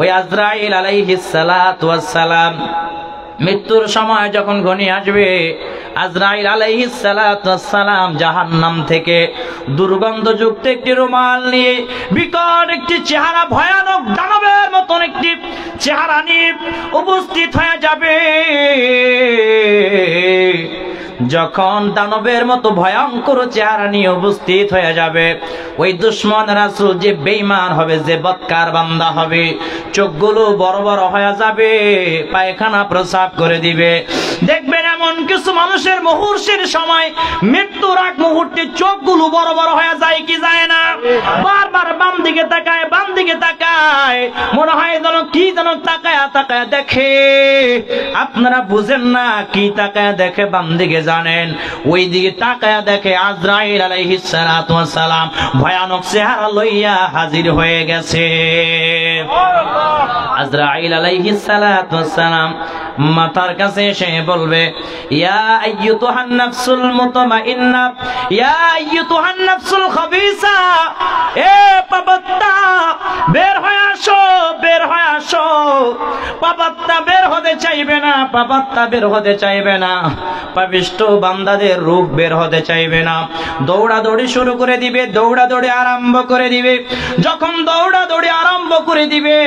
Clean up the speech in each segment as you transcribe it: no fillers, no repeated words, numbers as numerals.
ওই আজরাইল আলাইহিস সালাতু ওয়াস সালাম মৃত্যুর সময় যখন ঘনিয়ে আসবে, আজরাইল আলাইহিস সালাতু ওয়াস সালাম জাহান্নাম থেকে দুর্গন্ধযুক্ত একটি রুমাল নিয়ে বিকট একটি চেহারা, ভয়ানক দানবের মতন একটি চেহারা নিয়ে উপস্থিত হয়ে যাবে। যখন দানবের মতো ভয়ঙ্কর চেহারা নিয়ে উপস্থিত হয়ে যাবে, ওই দুশমন রাসূল যে বেঈমান হবে, যে বদকার বান্দা হবে, চোখগুলো বড় বড় হয়ে যাবে, পায়খানা প্রস্রাব করে দিবে। দেখবেন এমন কিছু মানুষের মুহূর্তের সময়, মৃত্যুর আগ মুহূর্তে চোখগুলো বড় বড় হয়ে যায় কি যায় না, বারবার বাম দিকে তাকায়, বাম দিকে তাকায়, মনে হয় যেন কি যেন তাকায় তাকায় দেখে। আপনারা বুঝেন না কি তাকায় দেখে বাম দিকে, জানেন ওই দিকে তাকায় দেখে আজরাইল আলাইহিস সালাতু ওয়াস সালাম ভয়ানক চেহারা লইয়া হাজির হয়ে গেছে। আজরাইল আলাইহিস সালাতু ওয়াস সালাম মাতার কাছে এসে বলবে, ইয়া আইয়ুতুহান নাফসুল মুতমাইন্না, ইয়া আইয়ুতুহান নাফসুল খাবিসা, এ পাপাত্তা বের হয়ে আসো, বের হয়ে আসো। পাপাত্তা বের হতে চাইবে না, পাপাত্তা বের হতে চাইবে না, পাপিষ্ঠ বান্দাদের রূহ বের হতে চাইবে না। দৌড়াদৌড়ি শুরু করে দিবে, দৌড়াদৌড়ি আরম্ভ করে দিবে। যখন দৌড়াদৌড়ি আরম্ভ করে দিবে,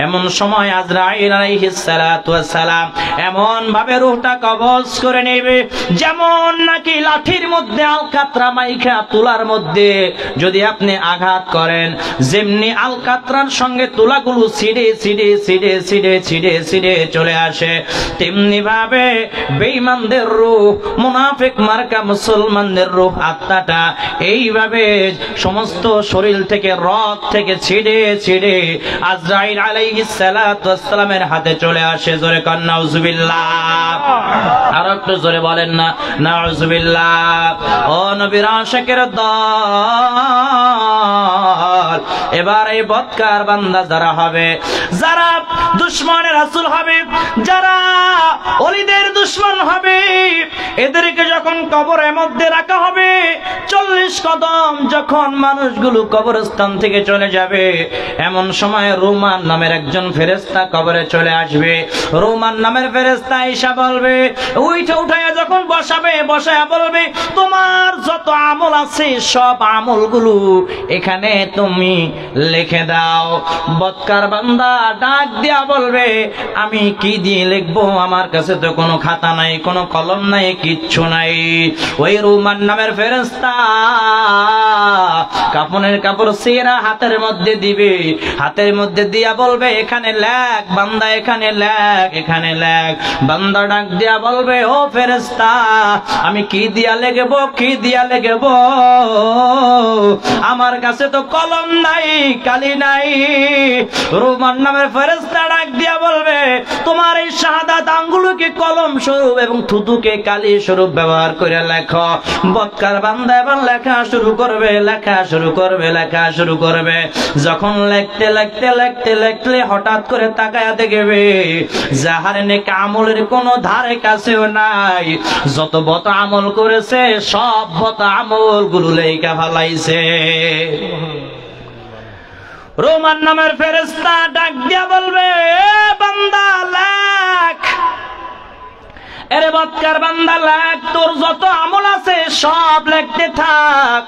এমন সময় আজরাইল আলাইহিস সালাতু ওয়াস সালাম এমন ভাবে রূহটা কবজ করে নেবে, যেমন নাকি লাঠির মধ্যে আলকাতরা মাইখা তুলার মধ্যে যদি আপনি আঘাত করেন, যেমনি আলকাতরার সঙ্গে তুলাগুলো ছিঁড়ে ছিঁড়ে ছিঁড়ে ছিঁড়ে ছিঁড়ে ছিঁড়ে চলে আসে, তেমনি ভাবে বেঈমানদের রূহ, মুনাফিক মার্কা মুসলমানদের রূহ, আত্মাটা এইভাবে সমস্ত শরীর থেকে, রগ থেকে ছিঁড়ে ছিঁড়ে আজরাইল আলাইহিস সালাতু ওয়াস সালামের হাতে চলে আসে। জোরে কান নাউজুবিল্লাহ, আর একটু জোরে বলেন না নাউজুবিল্লাহ। ও নবীর আশিকের দল, এবার এই বদকার বান্দা যারা হবে, যারা দুশমনের রাসূল হবে, যারা ওলিদের দুশমন হবে, এদেরকে যখন কবরের মধ্যে রাখা হবে, 40 কদম যখন মানুষগুলো কবরস্থান থেকে চলে যাবে, এমন সময় রোমান নামের একজন ফেরেশতা কবরে চলে আসবে। রোমান নামের ফেরেশতা এসে বলবে, উঠাইয়া যখন বসাবে, বসায়া বলবে, তোমার যত আমল আছে সব আমলগুলো এখানে তুমি লিখে দাও। বদকার বান্দা ডাক দিয়া বলবে, আমি কি দিয়ে লিখবো, আমার কাছে তো কোনো খাতা নাই, কোনো কলম নাই, কিচ্ছু নাই। ওই রোমান নামের ফেরেশতা কাফনের কাপড় ছিঁড়া হাতের মধ্যে দিবে, হাতের মধ্যে দিয়া বলবে, এখানে লেখ বান্দা, এখানে লেখ, এখানে লেখ। বান্দা ডাক দিয়া বলবে, ও ফেরেশতা, আমি কি দিয়া লিখবো, কি দিয়া লিখবো, আমার কাছে তো কলম নাই, কালি নাই। রোমান নামের ফেরেশতা ডাক দিয়া বলবে, তোমার এই শাহাদাত আঙ্গুলকে কলম স্বরূপ এবং থুতুকে কালি স্বরূপ ব্যবহার করে লেখো। বদকার বান্দা এবার লেখা শুরু করবে, লেখা শুরু করবে, লেখা শুরু করবে। যখন লিখতে লিখতে লিখতে লিখতে হঠাৎ করে তাকায়া দেখবে, যাহার নেক আমলের কোনো ধারে কাছেও নাই, যত বত আমল করেছে সব বত আমল গুলো লেখা ফেলাইছে। রোমান নামের ফেরেশতা ডাক দিয়া বলবে, এ বান্দা লেখ, এরে বদকার বান্দা লেখ, তোর যত আমল আছে সব লিখতে থাক।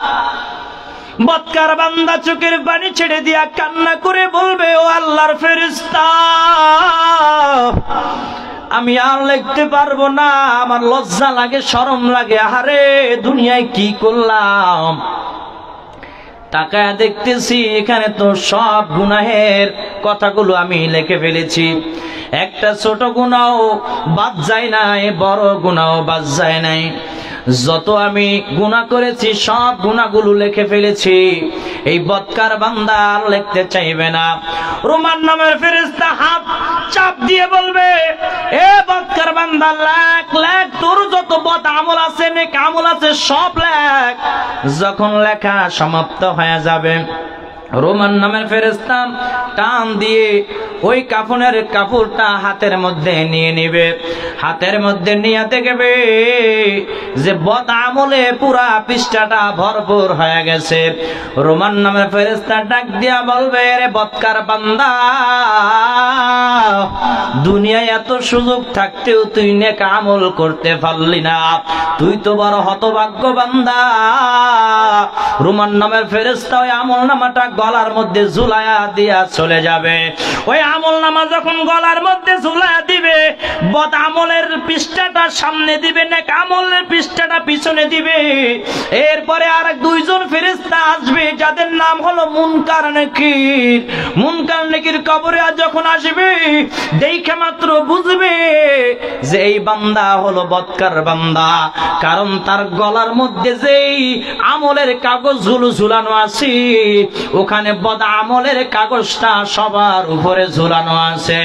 বদকার বান্দা চোখের পানি ছেড়ে দিয়া কান্না করে বলবে, ও আল্লাহর ফেরেশতা, আমি আর লিখতে পারবো না, আমার লজ্জা লাগে, শরম লাগে, আরে দুনিয়ায় কি করলাম। তাকায়া দেখতেছি এখানে তো সব গুনাহের কথাগুলো আমি লিখে ফেলেছি, একটা ছোট গুনাহ বাদ যায় নাই, বড় গুনাহ বাদ যায় নাই। যত আমি গুনাহ করেছি সব গুনাহগুলো লিখে ফেলেছি। এই বদকার বান্দা আর লিখতে চাইবে না। রোমান নামের ফেরেশতা হাত চাপ দিয়ে বলবে, এ বদকার বান্দা লেখ, লেখ, তোর যত বদ আমল আছে, নেক আমল আছে সব লেখ। যখন লেখা সমাপ্ত হয়ে যাবে, রোমান নামের ফেরেশতা টান দিয়ে ওই কাফনের কাপড়টা হাতের মধ্যে নিয়ে নিবে। হাতের মধ্যে নিয়ে দেখবে যে বদ আমলে পুরা পৃষ্ঠাটা ভরপুর হয়ে গেছে। রোমান নামের ফেরেশতা ডাক দিয়া বলবে, রে বদকার বান্দা, দুনিয়ায় এত সুযোগ থাকতেও তুই নেক আমল করতে পারলি না, তুই তো বড় হতভাগ্য বান্দা। রোমান নামের ফেরেশতা ওই আমল নামাটা গলার মধ্যে ঝুলায়া দিয়া চলে যাবে। ওই আমল নামা যখন গলার মধ্যে ঝুলায়া দিবে, বদ আমলের পৃষ্ঠাটা সামনে দিবে, নেক আমলের পৃষ্ঠাটা পিছনে দিবে। এরপরে আর দুইজন ফেরেশতা আসবে যাদের নাম হলো মুনকার নাকির। মুনকার নাকির কবরে যখন আসবে, দেখে মাত্র বুঝবে যে এই বান্দা হলো বদকার বান্দা, কারণ তার গলার মধ্যে যেই আমলের কাগজগুলো ঝুলানো আছে, ওখানে বদ আমলের কাগজটা সবার উপরে ঝুলানো আছে।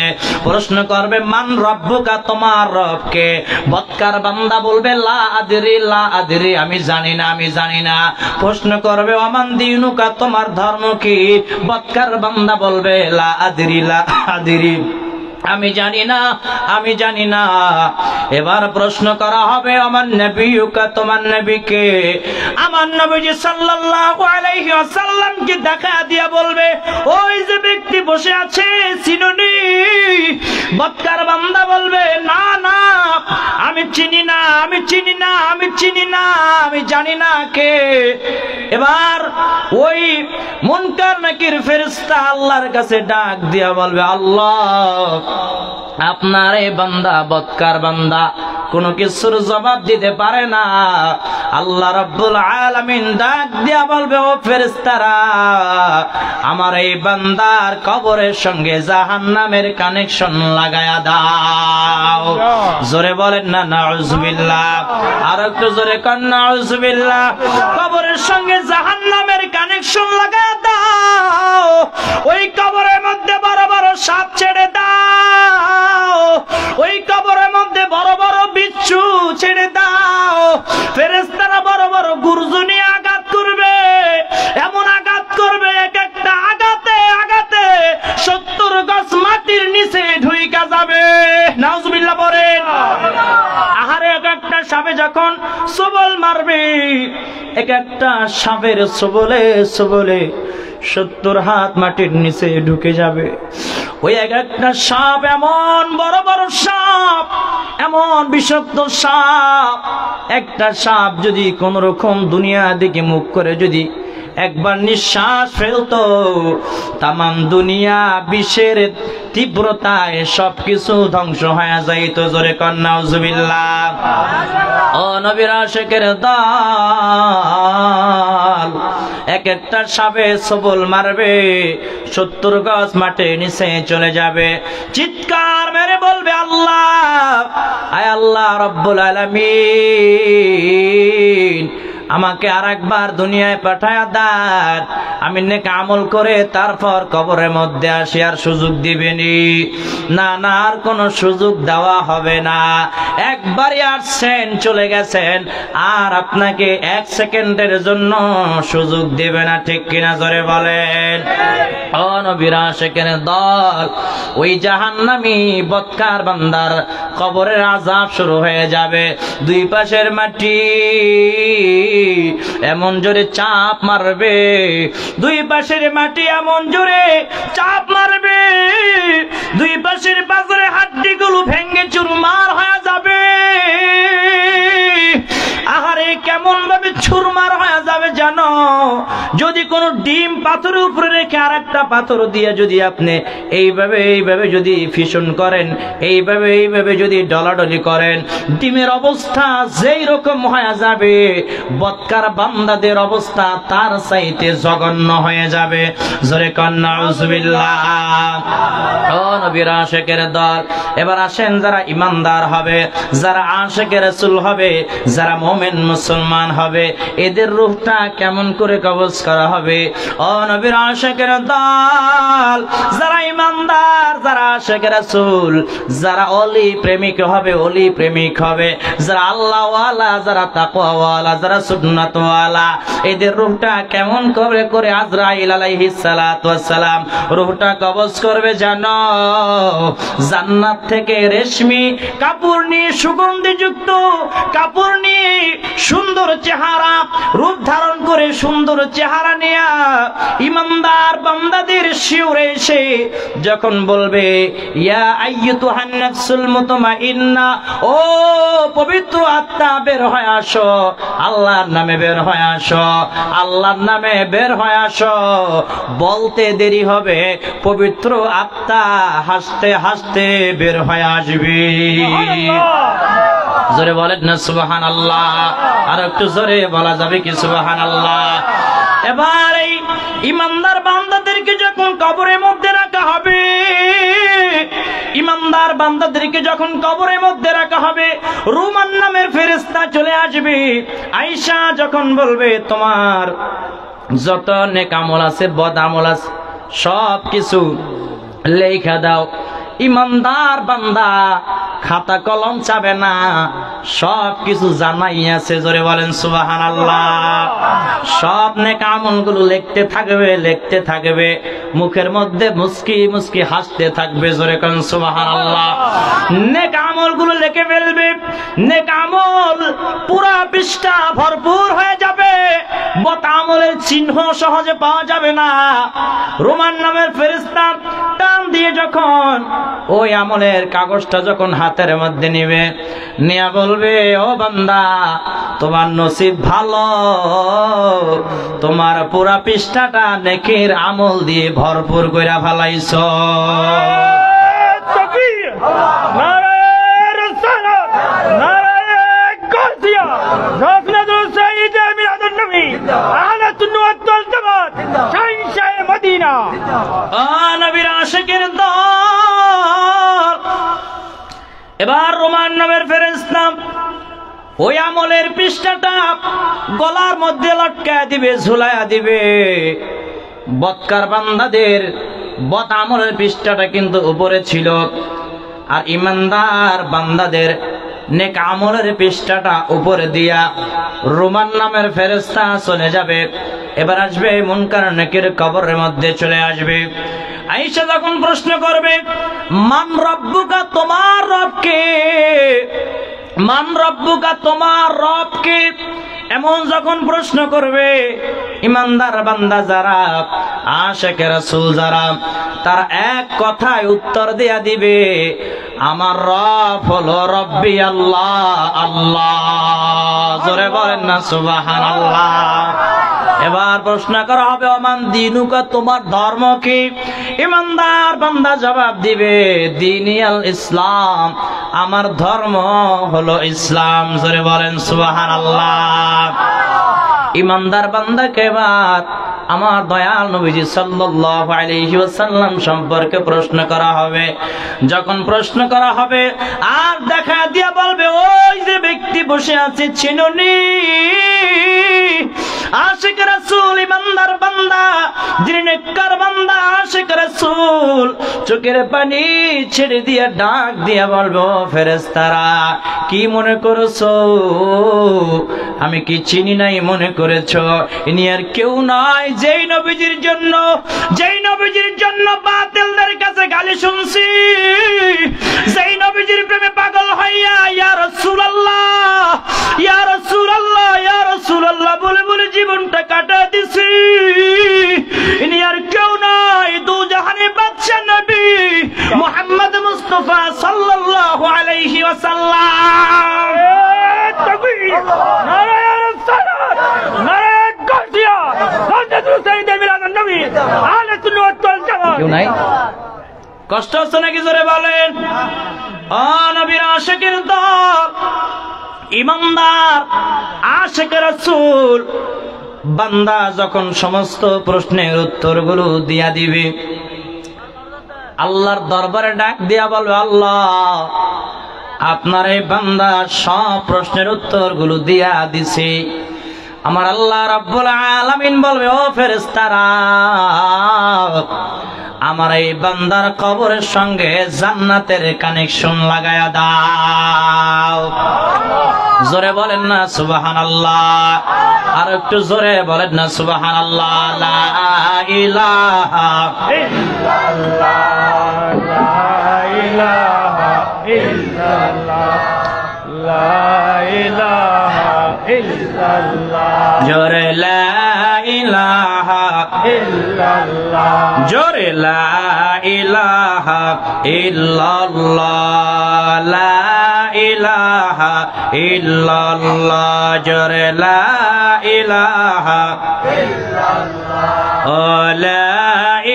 প্রশ্ন করবে, মান রব্বুকা, তোমার রবকে? বদকার বান্দা বলবে, লা আদরি, লা আদরি, আমি জানি না, আমি জানি না। প্রশ্ন করবে, ওমান দিনুকা, তোমার ধর্ম কি? বদকার বান্দা বলবে, লা আদরি, লা আদরি, আমি জানি না, আমি জানি না। এবার প্রশ্ন করা হবে, আমার নবীকা, তোমার নবীকে? আমার নবীজি সাল্লাল্লাহু আলাইহি ওয়াসাল্লামকে দেখা দিয়া বলবে, ওই যে ব্যক্তি বসে আছে চিনুনি? বদকার বান্দা বলবে, না না, আমি চিনি না, আমি চিনি না, আমি চিনি না, আমি জানি না কে। এবার ওই মুনকার নাকির ফেরেশতা আল্লাহর কাছে ডাক দিয়া বলবে, আল্লাহ, আপনার এই বান্দা বদকার বান্দা কোনো কিছুর জবাব দিতে পারে না। আল্লাহ রাব্বুল আলামিন ডাক দিয়া বলবে, ও ফেরেশতারা, আমার এই বান্দার কবরের সঙ্গে জাহান্নামের কানেকশন লাগায়া দাও। জোরে বলেন না নাউজুবিল্লাহ, আর একটু জোরে কর নাউজুবিল্লাহ। কবরের সঙ্গে জাহান্নামের কানেকশন লাগায়া দাও। ওই কবরের মধ্যে বড় বড় সাপ ছেড়ে দাও, ওই কবরের মধ্যে বড় বড় বিচ্ছু ছেড়ে দাও। ফেরেশতারা বড় বড় গর্জনে আঘাত করবে, এমন আঘাত করবে, এক একটা আঘাতে আঘাতে 70 গজ মাটির নিচে ঢুইকা যাবে। নাউজুবিল্লাহ বলেন। আহারে, এক একটা সাপে যখন সবল মারবে, এক একটা সাপের সবলে সবলে 70 হাত মাটির নিচে ঢুকে যাবে। ওই এক একটা সাপ এমন বড় বড় সাপ, এমন বিষাক্ত সাপ। একটা সাপ যদি কোন রকম দুনিয়া দিকে মুখ করে যদি একবার নিঃশ্বাস ফেলতো, তামাম দুনিয়া বিষের তীব্রতায় সবকিছু ধ্বংস হয়ে যাইত। জোরে কর নাউজুবিল্লাহ। ও নবীর আশিকের দল, এক একটা সাপে সবল মারবে, 70 গজ মাটির নিচে চলে যাবে। চিৎকার মেরে বলবে, আল্লাহ, আয় আল্লাহ রব্বুল আলামিন, আমাকে আরেকবার দুনিয়ায় পাঠায়া দেন, আমি নেক আমল করে তারপর কবরের মধ্যে আসি। আর সুযোগ দিবেনি? না না, আর কোন সুযোগ দেওয়া হবে না। একবারই আসছেন, চলে গেছেন, আর আপনাকে 1 সেকেন্ডের জন্য সুযোগ দিবে না। ঠিক কিনা জোরে বলেন। ও নবীর আশিকের দল, ওই জাহান্নামী বদকার বান্দার কবরের আযাব শুরু হয়ে যাবে। দুই পাশের মাটি এমন জোরে চাপ মারবে, দুই পাশের মাটি এমন জোরে চাপ মারবে, দুই পাশের পাথরে হাড্ডিগুলো ভেঙে চুরমার হয়ে যাবে। আহারে, কেমন ভাবে চুরমার হয়ে যাবে জানো? যদি কোন ডিম পাথরের উপরে রেখে আর একটা পাথর দিয়ে যদি আপনি এইভাবে এইভাবে যদি ফিশন করেন, এইভাবে এইভাবে যদি ডলাডলি করেন, ডিমের অবস্থা যেই রকম হয়ে যাবে, বদকার বান্দাদের অবস্থা তার চাইতে জঘন্য হয়ে যাবে। জোরে কর নাউজুবিল্লাহ। ও নবীর আশিকের দল, এবার আসেন যারা ইমানদার হবে, যারা আশিকে রাসূল হবে, যারা মুমিন মুসলমান হবে, এদের রূহটা কেমন করে কবজ করা হবে। ও নবীর আশিকের দল, যারা ইমানদার, যারা আশিক রাসূল, যারা ওলি প্রেমিক হবে, ওলি প্রেমিক হবে, যারা আল্লাহ ওয়ালা, যারা তাকওয়া ওয়ালা, যারা সুন্নাত ওয়ালা, এদের রূহটা কেমন করে করে আজরাইল আলাইহিস সালাতু ওয়াস সালাম রূহটা কবজ করবে জানো? জান্নাত থেকে রেশমি কাপড় নিয়ে, সুগন্ধিযুক্ত কাপড় নিয়ে, সুন্দর চেহারা, রূপ ধারণ করে সুন্দর চেহারা নিয়ে ইমানদার বান্দাদের শিওরে এসে যখন বলবে, ইয়া আইয়ুতুহান নাফসুল মুতমাইন্না, ও পবিত্র আত্মা বের হয়ে আসো, আল্লাহর নামে বের হয়ে আসো, আল্লাহর নামে বের হয়ে আসো, বলতে দেরি হবে, পবিত্র আত্মা হাসতে হাসতে বের হয়ে আসবে। জোরে বলেন না সুবহানাল্লাহ? আর একটু জোরে বলা যাবে কি সুবহানাল্লাহ? এবার এই ইমানদার বান্দাদেরকে যখন কবরের মধ্যে রাখা হবে, ইমানদার বান্দাদেরকে যখন কবরের মধ্যে রাখা হবে, রুমান নামের ফেরেশতা চলে আসবে। আয়েশা যখন বলবে, তোমার যত নেক আমল আছে, বদ আমল আছে, সব কিছু লেখা দাও। ইমানদার বান্দা খাতা কলম চাবে না, সব কিছু জানাই আছে। জোরে বলেন সুবহানাল্লাহ। সব নেক আমলগুলো লিখতে থাকবে, লিখতে থাকবে, মুখের মধ্যে মুস্কি মুস্কি হাসতে থাকবে। জোরে কোন সুবহানাল্লাহ। নেক আমলগুলো লিখে ফেলবে, নেক আমল পুরা পৃষ্ঠা ভরপুর হয়ে যাবে, বদ আমলের চিহ্ন সহজে পাওয়া যাবে না। রোমান নামের ফেরেশতা টান দিয়ে যখন ওই আমলের কাগজটা যখন হাতের মধ্যে নিবে, নিয়া বলবে, ও বান্দা, তোমার নসিব ভালো, তোমার পুরা পৃষ্ঠাটা নেকির আমল দিয়ে ভরপুর কইরা ফেলাইছো। এবার রোমান নামের ফেরেশতা ওই আমলের পৃষ্ঠাটা গলার মধ্যে লটকায় দিবে, ঝুলাইয়া দিবে। বদকার বান্দাদের বদ আমলের পৃষ্ঠাটা কিন্তু উপরে ছিল, আর ইমানদার বান্দাদের নেক আমলের পৃষ্ঠাটা উপরে দিয়া রোমান নামের ফেরেশতা চলে যাবে। এবার আসবে মুনকার নাকির কবরের মধ্যে চলে আসবে। আয়েশা যখন প্রশ্ন করবে, মান রব্বুকা, তোমার রব কে? মান রব্বুকা, তোমার রব কে? এমন যখন প্রশ্ন করবে, ইমানদার বান্দা যারা, আশিক রাসূল যারা, তারা এক কথায় উত্তর দেয়া দিবে, আমার রব হলো রব্বি আল্লাহ, আল্লাহ। জোরে বলেন না সুবহানাল্লাহ। এবার প্রশ্ন করা হবে, ওমান দিনুকা, তোমার ধর্ম কি? ইমানদার বান্দা জবাব দিবে, দীনি আল ইসলাম, আমার ধর্ম হলো ইসলাম। জোরে বলেন সুবহানাল্লাহ। ইমানদার বান্দাকে এবার আমার দয়াল নবীজি সাল্লাল্লাহু আলাইহি ওয়াসাল্লাম সম্পর্কে প্রশ্ন করা হবে। যখন প্রশ্ন করা হবে, আর দেখা দিয়া বলবে, ওই যে ব্যক্তি বসে আছে, চিনুনি? আশিক রাসূল, ইমানদার বান্দা, যিনি নেককার বান্দা, আশিক রাসূল চোখের পানি ছেড়ে দিয়ে ডাক দিয়া বলবো, ফেরেশতারা কি মনে করেছো? আমি কি চিনি নাই মনে করেছো? ইনি আর কেউ নয়, যেই নবীজির জন্য বাতিলদের কাছে গালি শুনছি, যেই নবীজির প্রেমে পাগল হইয়া ইয়া রাসূলুল্লাহ, ইয়া রাসূলুল্লাহ, ইয়া রাসূলুল্লাহ বলে বলে জীবনটা কাটা দিছি, ইনি আর কেউ নয়, দু জাহানের বাদশা নবী মুহাম্মদ মুস্তাফা সাল্লাল্লাহু আলাইহি ওয়াসাল্লাম। তাকবীর, নারায়ে রিসালাত, নারায়ে গাউসিয়া, হযরত সাইয়েদে মিলাদুন নবী আহলে সুন্নাত ওয়াল জামাত। কেউ নাই? কষ্ট হচ্ছে নাকি? জোরে বলেন। ও নবীর আশিকের দল, ইমানদার আশিক রাসূল বান্দা যখন সমস্ত প্রশ্নের উত্তরগুলো দিয়া দিবে, আল্লাহর দরবারে ডাক দিয়া বলবে, আল্লাহ, আপনার এই বান্দা সব প্রশ্নের উত্তরগুলো দিয়া দিছে, আমার আল্লাহ রাব্বুল আলামিন বলবে, ও ফেরেশতারা, আমার এই বান্দার কবরের সঙ্গে জান্নাতের কানেকশন লাগায়া দাও। জোরে বলেন না সুবহানাল্লাহ, আর একটু জোরে বলেন না সুবহানাল্লাহ। লা ইলাহা ইল্লাল্লাহ, লা ইলাহা ইল্লাল্লাহ, লা ইলাহা ইল্লাল্লাহ, জোরে লা ইলাহা ইল্লাল্লাহ, জোরে লা ইলাহা ইল্লাল্লাহ, লা ইলাহা ইল্লাল্লাহ, জোরে লা ইলাহা ইল্লাল্লাহ, ও লা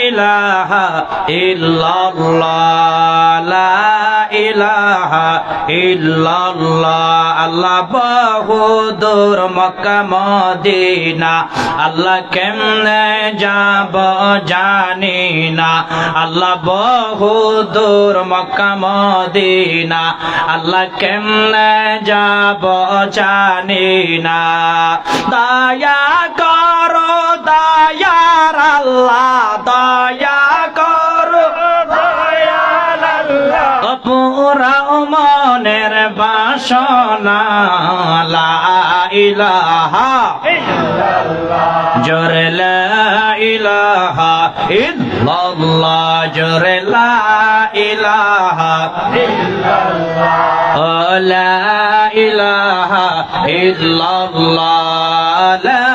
ইলাহা ইল্লাল্লাহ, লা ইলাহা ইল্লাল্লাহ। আল্লাহ বহুদূর মক্কা মদিনা, আল্লাহ কেমনে যাব জানি না। আল্লাহ বহুদূর মক্কা মদিনা, আল্লাহ কেমনে যাব জানি না। দয়া করো দয়ার আল্লাহ, দয়া করো দয়ার আল্লাহ, পুরাও মনের বাসনা। লা ইলাহা ইল্লাল্লাহ, জোরে লা ইলাহা ইল্লাল্লাহ, জোরে লা ইলাহা ইল্লাল্লাহ, ও লা ইলাহা ইল্লাল্লাহ, লা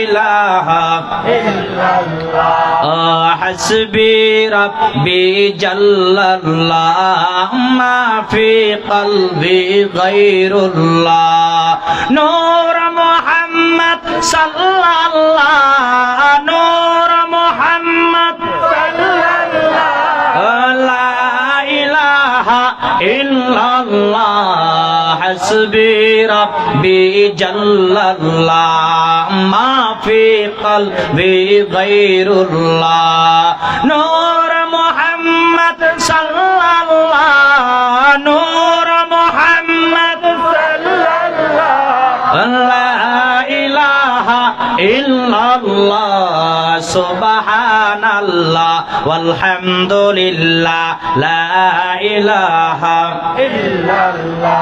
ইলাহা ইল্লাল্লাহ, ও হাসবি রাব্বি জাল্লাল্লাহ, মা ফি কলবি গায়রুল্লাহ, নূর মুহাম্মদ সাল্লাল্লাহ, নূর মুহাম্মদ সাল্লাল্লাহ, লা ইলাহা ইল্লাল্লাহ, হাসবি রাব্বি জাল্লাল্লাহ, মা ফি কলবি গায়রুল্লাহ, নূর মুহাম্মদ সাল্লাল্লাহ, নূর মুহাম্মদ সাল্লাল্লাহ, লা ইলাহা ইল্লাল্লাহ, সুবহানাল্লাহ ওয়ালহামদুলিল্লাহ, লা ইলাহা ইল্লাল্লাহ,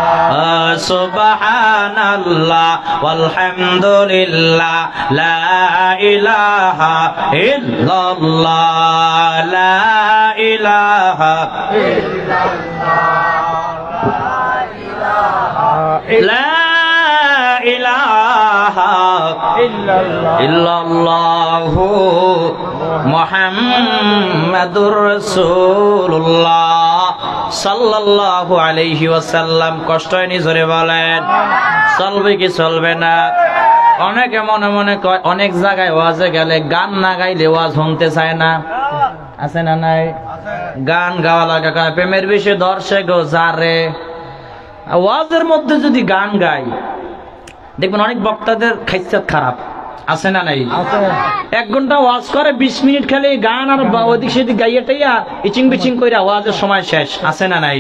সুবহানাল্লাহ ওয়ালহামদুলিল্লাহ, লা ইলাহা ইল্লাল্লাহ, লা ইলাহা ইল্লাল্লাহ, লা ইলাহা ইল্লাল্লাহু মুহাম্মাদুর রাসূলুল্লাহ সাল্লাল্লাহু আলাইহি ওয়াসাল্লাম। কষ্ট হয়নি? জোরে বলেন। চলবে কি চলবে না? অনেকে মনে মনে কয় অনেক জায়গায় ওয়াজে গেলে গান না গাইলে ওয়াজ শুনতে চায় না, আছে না নাই? গান গাওয়া লাগা কয় প্রেমের বিষয়ে দর্শে গো যারে। ওয়াজের মধ্যে যদি গান গাই, দেখবেন অনেক বক্তাদের খাইসাত খারাপ, আছে না নাই? 1 ঘন্টা ওয়াজ করে 20 মিনিট খালি গান আর ওদিক সেদিক গাইয়াটাইয়া ইচিং বিচিং কইরা ওয়াজের সময় শেষ, আছে না নাই?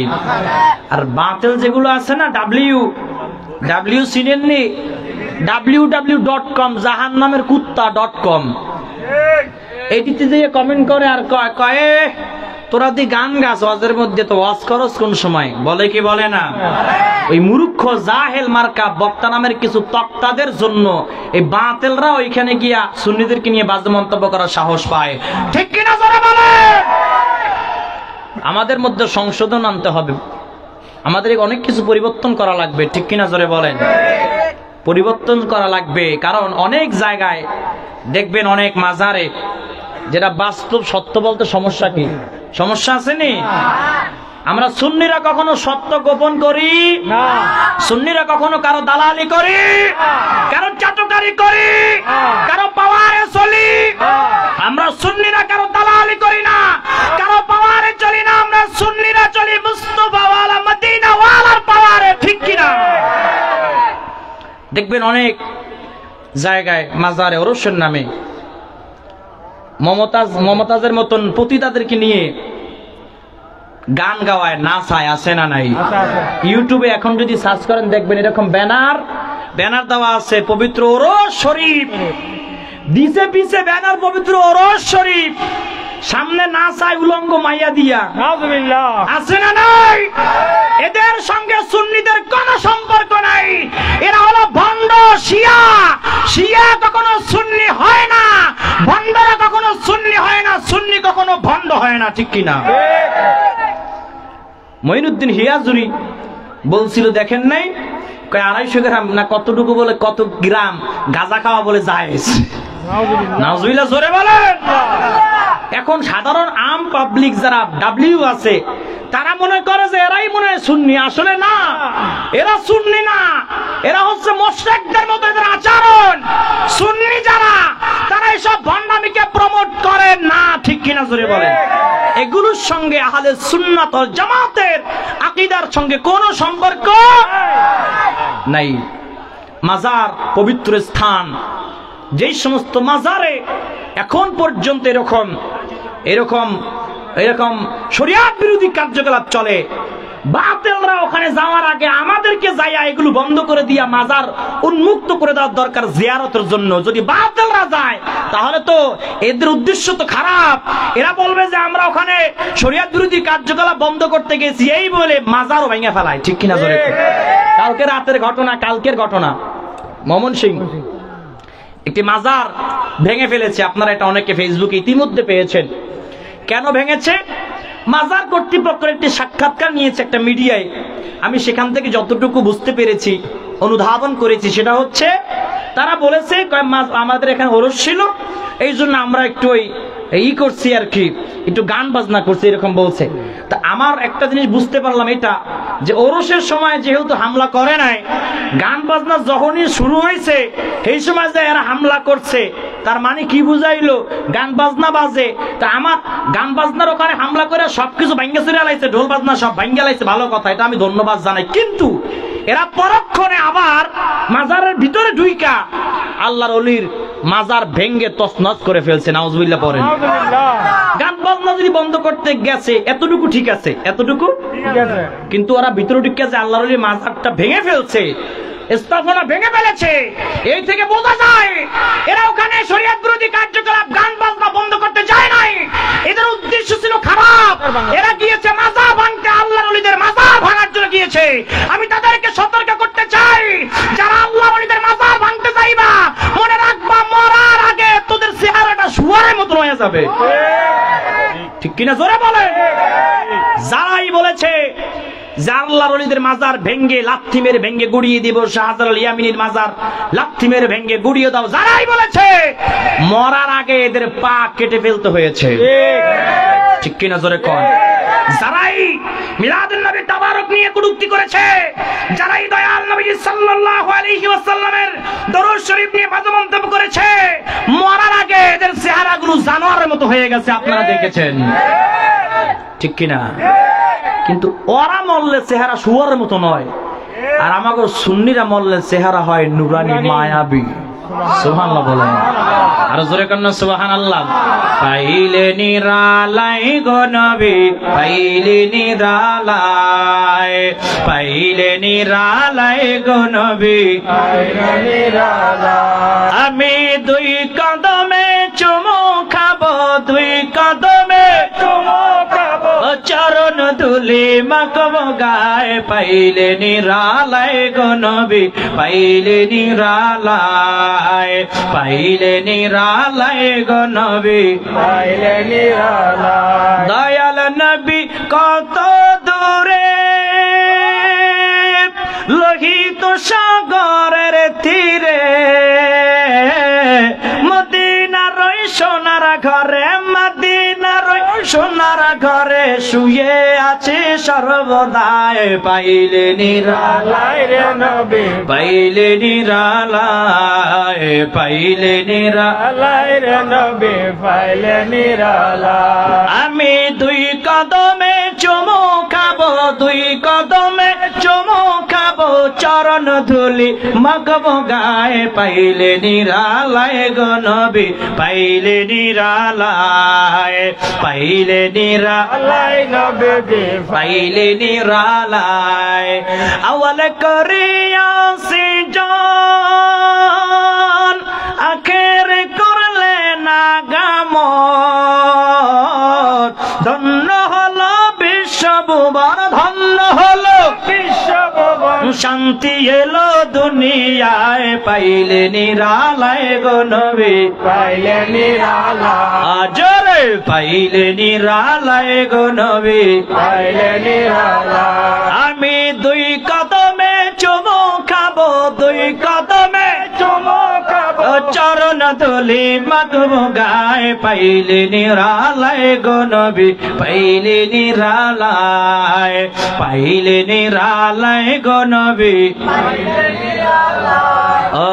আর বাতিল যেগুলো আছে না, ডাব্লিউ চিনেননি? www.com, জাহান্নামের কুত্তা.com, এইটিতে যে কমেন্ট করে আর কয় তোরা দি গান গাছ ওয়াজের মধ্যে, তো ওয়াজ করস কোন সময়? বলে কি বলে না? ওই মূর্খ জাহেল মার্কা বক্তা নামের কিছু তক্তাদের জন্য এই বাতিলরা ওইখানে গিয়া সুন্নিদেরকে নিয়ে বাজে মন্তব্য করার সাহস পায়, ঠিক কিনা জোরে বলে? আমাদের মধ্যে সংশোধন আনতে হবে, আমাদের অনেক কিছু পরিবর্তন করা লাগবে, ঠিক কিনা জোরে বলেন? পরিবর্তন করা লাগবে, কারণ অনেক জায়গায় দেখবেন অনেক মাজারে যেটা বাস্তব সত্য বলতে সমস্যা কি? সমস্যা আসেনি? আমরা সুন্নিরা কখনো সত্য গোপন করি না, সুন্নিরা কখনো কারো দালালি করি, কারো চাটুকারি করি, কারো পাওয়ারে চলি। আমরা সুন্নিরা কারো দালালি করি না, কারো পাওয়ারে চলি না, আমরা সুন্নিরা চলি মুস্তাফা ওয়ালা মদিনা ওয়ালার পাওয়ারে, ঠিক কিনা? দেখবেন অনেক জায়গায় মাজারে ওরসের নামে মমতাজের মতন পতিতাদেরকে নিয়ে গান গাওয়ায়, নাচায়, আছে না নাই? ইউটিউবে এখন যদি সার্চ করেন দেখবেন এরকম ব্যানার, ব্যানার দেওয়া আছে পবিত্র ওরস শরীফ, দিছে পিছে ব্যানার পবিত্র ওরস শরীফ, সামনে না চাই উলঙ্গ মাইয়া দিয়া। নাউজুবিল্লাহ। আছে না নাই? এদের সঙ্গে সুন্নিদের কোনো সম্পর্ক নাই। এরা হলো ভণ্ড শিয়া। শিয়া কখনো সুন্নি হয় না, ভণ্ডরা কখনো সুন্নি হয় না, সুন্নি কখনো ভণ্ড হয় না। ঠিক কিনা? মঈনুদ্দিন হিয়াজুরি বলছিল, দেখেন নাই, 250 গ্রাম না কতটুকু বলে, কত গ্রাম গাঁজা খাওয়া বলে জায়েজ। নাউজুবিল্লাহ, জোরে বলেন। এখন সাধারণ আম পাবলিক যারা ডাব্লিউ আছে, তারা মনে করে যে এরাই মনে হয় সুন্নি। আসলে না, এরা সুন্নি না, এরা হচ্ছে মুশরিকদের মতো এদের আচরণ। সুন্নি যারা, তারা এসব ভণ্ডামিকে প্রমোট করে না। ঠিক কিনা? জোরে বলেন। এগুলোর সঙ্গে আহলে সুন্নাত ওয়াল জামাতের আকীদার সঙ্গে কোনো সম্পর্ক নাই। মাজার পবিত্র স্থান, যেই সমস্ত মাজারে এখন পর্যন্ত এরকম শরিয়াত বিরোধী কার্যকলাপ চলে, বাতিলরা ওখানে যাওয়ার আগে আমাদেরকে যাইয়া এগুলো বন্ধ করে দিয়া মাজার উন্মুক্ত করে দেওয়ার দরকার জিয়ারতের জন্য। যদি বাতিলরা যায় তাহলে তো এদের উদ্দেশ্য তো খারাপ। এরা বলবে যে আমরা ওখানে শরিয়াত বিরোধী কার্যকলাপ বন্ধ করতে গেছি, এই বলে মাজারও ভেঙে ফেলায়। ঠিক কিনা? জোরে। কালকে রাতের ঘটনা, কালকের ঘটনা, ময়মনসিংহ একটি মাজার ভেঙে ফেলেছে। আপনারা এটা অনেকে ফেসবুকে ইতিমধ্যে পেয়েছেন। কেন ভেঙেছে? মাজার কর্তৃপক্ষের একটি সাক্ষাৎকার নিয়েছে একটা মিডিয়ায়। আমি সেখান থেকে যতটুকু বুঝতে পেরেছি, অনুধাবন করেছি, সেটা হচ্ছে তারা বলেছে আমাদের এখানে ওরস ছিল, এই জন্য আমরা একটু করছি আর কি, একটু গান বাজনা করছি, এরকম বলছে। তা আমার একটা জিনিস বুঝতে পারলাম এটা, যে ওরসের সময় যেহেতু হামলা করে নাই, গান বাজনা যখনই শুরু হয়েছে সেই সময় যে এরা হামলা করছে, তার মানে কি বুঝাইলো? গান বাজনা বাজে, তা আমার গান বাজনার ওখানে হামলা করে সবকিছু ভাঙ্গা চুরে লাইছে, ঢোল বাজনা সব ভাঙ্গা লাইছে, ভালো কথা, এটা আমি ধন্যবাদ জানাই। কিন্তু এরা পরক্ষণে আবার মাজারের ভিতরে ঢুইকা আল্লাহর ওলির মাজার ভেঙ্গে তছনছ করে ফেলছে। নাউজুবিল্লাহ পড়েন। গান বাজনা যদি বন্ধ করতে গেছে এতটুকু ঠিক আছে, এতটুকু ঠিক আছে, কিন্তু ওরা ভিতরে ঢুকে যে আল্লাহর ওলির মাজারটা ভেঙে ফেলছে, স্থাপনা ভেঙে ফেলেছে, এই থেকে বোঝা যায় এরা ওখানে শরীয়ত বিরোধী কার্যকলাপ গান বাজনা বন্ধ করতে যায় নাই। এদের উদ্দেশ্য ছিল খারাপ। এরা গিয়েছে মাজার ভাঙতে, আল্লাহর ওলিদের মাজার ভাঙার জন্য গিয়েছে। আমি তাদেরকে সতর্ক করতে চাই, যারা আল্লাহর ওলিদের মাজার ভাঙতে যাইবা, মনে রাখবা মরার আগে তোদের চেহারাটা শুয়ারের মতো হয়ে যাবে। ঠিক কিনা? জোরে বলে। যারাই বলেছে যে আল্লাহর ওলিদের মাজার ভেঙ্গে লাথি মেরে ভেঙ্গে গুড়িয়ে দিব, শাহজালাল ইয়ামিনীর মাজার লাথি মেরে ভেঙ্গে গুড়িয়ে দাও, যারাই বলেছে মরার আগে এদের পা কেটে ফেলতে হয়েছে। ঠিক কিনা? জোরে কোন। যারাই মিলাদুন নবী তাবারক নিয়ে কটূক্তি করেছে, যারাই দয়াল নবী সাল্লাল্লাহু আলাইহি ওয়াসাল্লামের দরুদ শরীফ নিয়ে বাজে মন্তব্য করেছে, মরার আগে এদের চেহারাগুলো জানোয়ারের মতো হয়ে গেছে, আপনারা দেখেছেন। ঠিক কিনা? কিন্তু ওরা মরলে চেহারা শুয়ারের মতো নয়, আর আমাকে সুন্নিরা মরলে চেহারা হয় নুরানি মায়াবী। সুবহানাল্লাহ বলেন। আর জোরে কন্যা সুবহানাল্লাহ। পাইলে নিরালাই গো নবী, পাইলে নিরালাই, পাইলে নিরালাই গো নবী, পাইলে নিরালাই। আমি দুই কদমে চুমু খাবো, দুই কদমে চুমু খাবো, চরণ ধুলি মাখবো গায়ে, পাইলে নিরালাই গো নবী, পাইলে নিরালাই, পাইলে নিরালাই গো নবী, পাইলে নিরালাই। দয়াল নবী কত দূরে, লোহিত সাগরের তীরে, মদিনার সোনার ঘরে, মদিনার সোনার ঘরে শুয়ে আছে সর্বদাই, পাইলে নিরালাই রে নবী, পাইলে নিরালাই, পাইলে নিরালাই রে নবী, পাইলে নিরালাই। আমি দুই কদমে চুমু খাবো, দুই কদমে চুমু খাবো, চরণ ধুলি মাখবো গায়ে, পাইলে নিরালাই গো নবী, পাইলে নিরালাই, পাইলে নিরালাই নবী, পাইলে নিরালাই। আওয়াল করিয়া জন আখের করলে না গামত ধন্য হলো বিশ্বভুবন ধন্য হলো বিশ্বভুবন শান্তি এলো দুনিয়ায় পাইলে নিরালায় গো নবী পাইলে নিরালায় আজরে পাইলে নিরালায় গো নবী পাইলে নিরালায় আমি দুই কদমে চুমু খাবো দুই কদমে চুমু খাবো চরণ ধুলি মধু গায় পাইলে নিরালায় গো নবী পাইলে নিরালায় পাইলে নিরালায় গো নবী পাইলে নিরালায় ও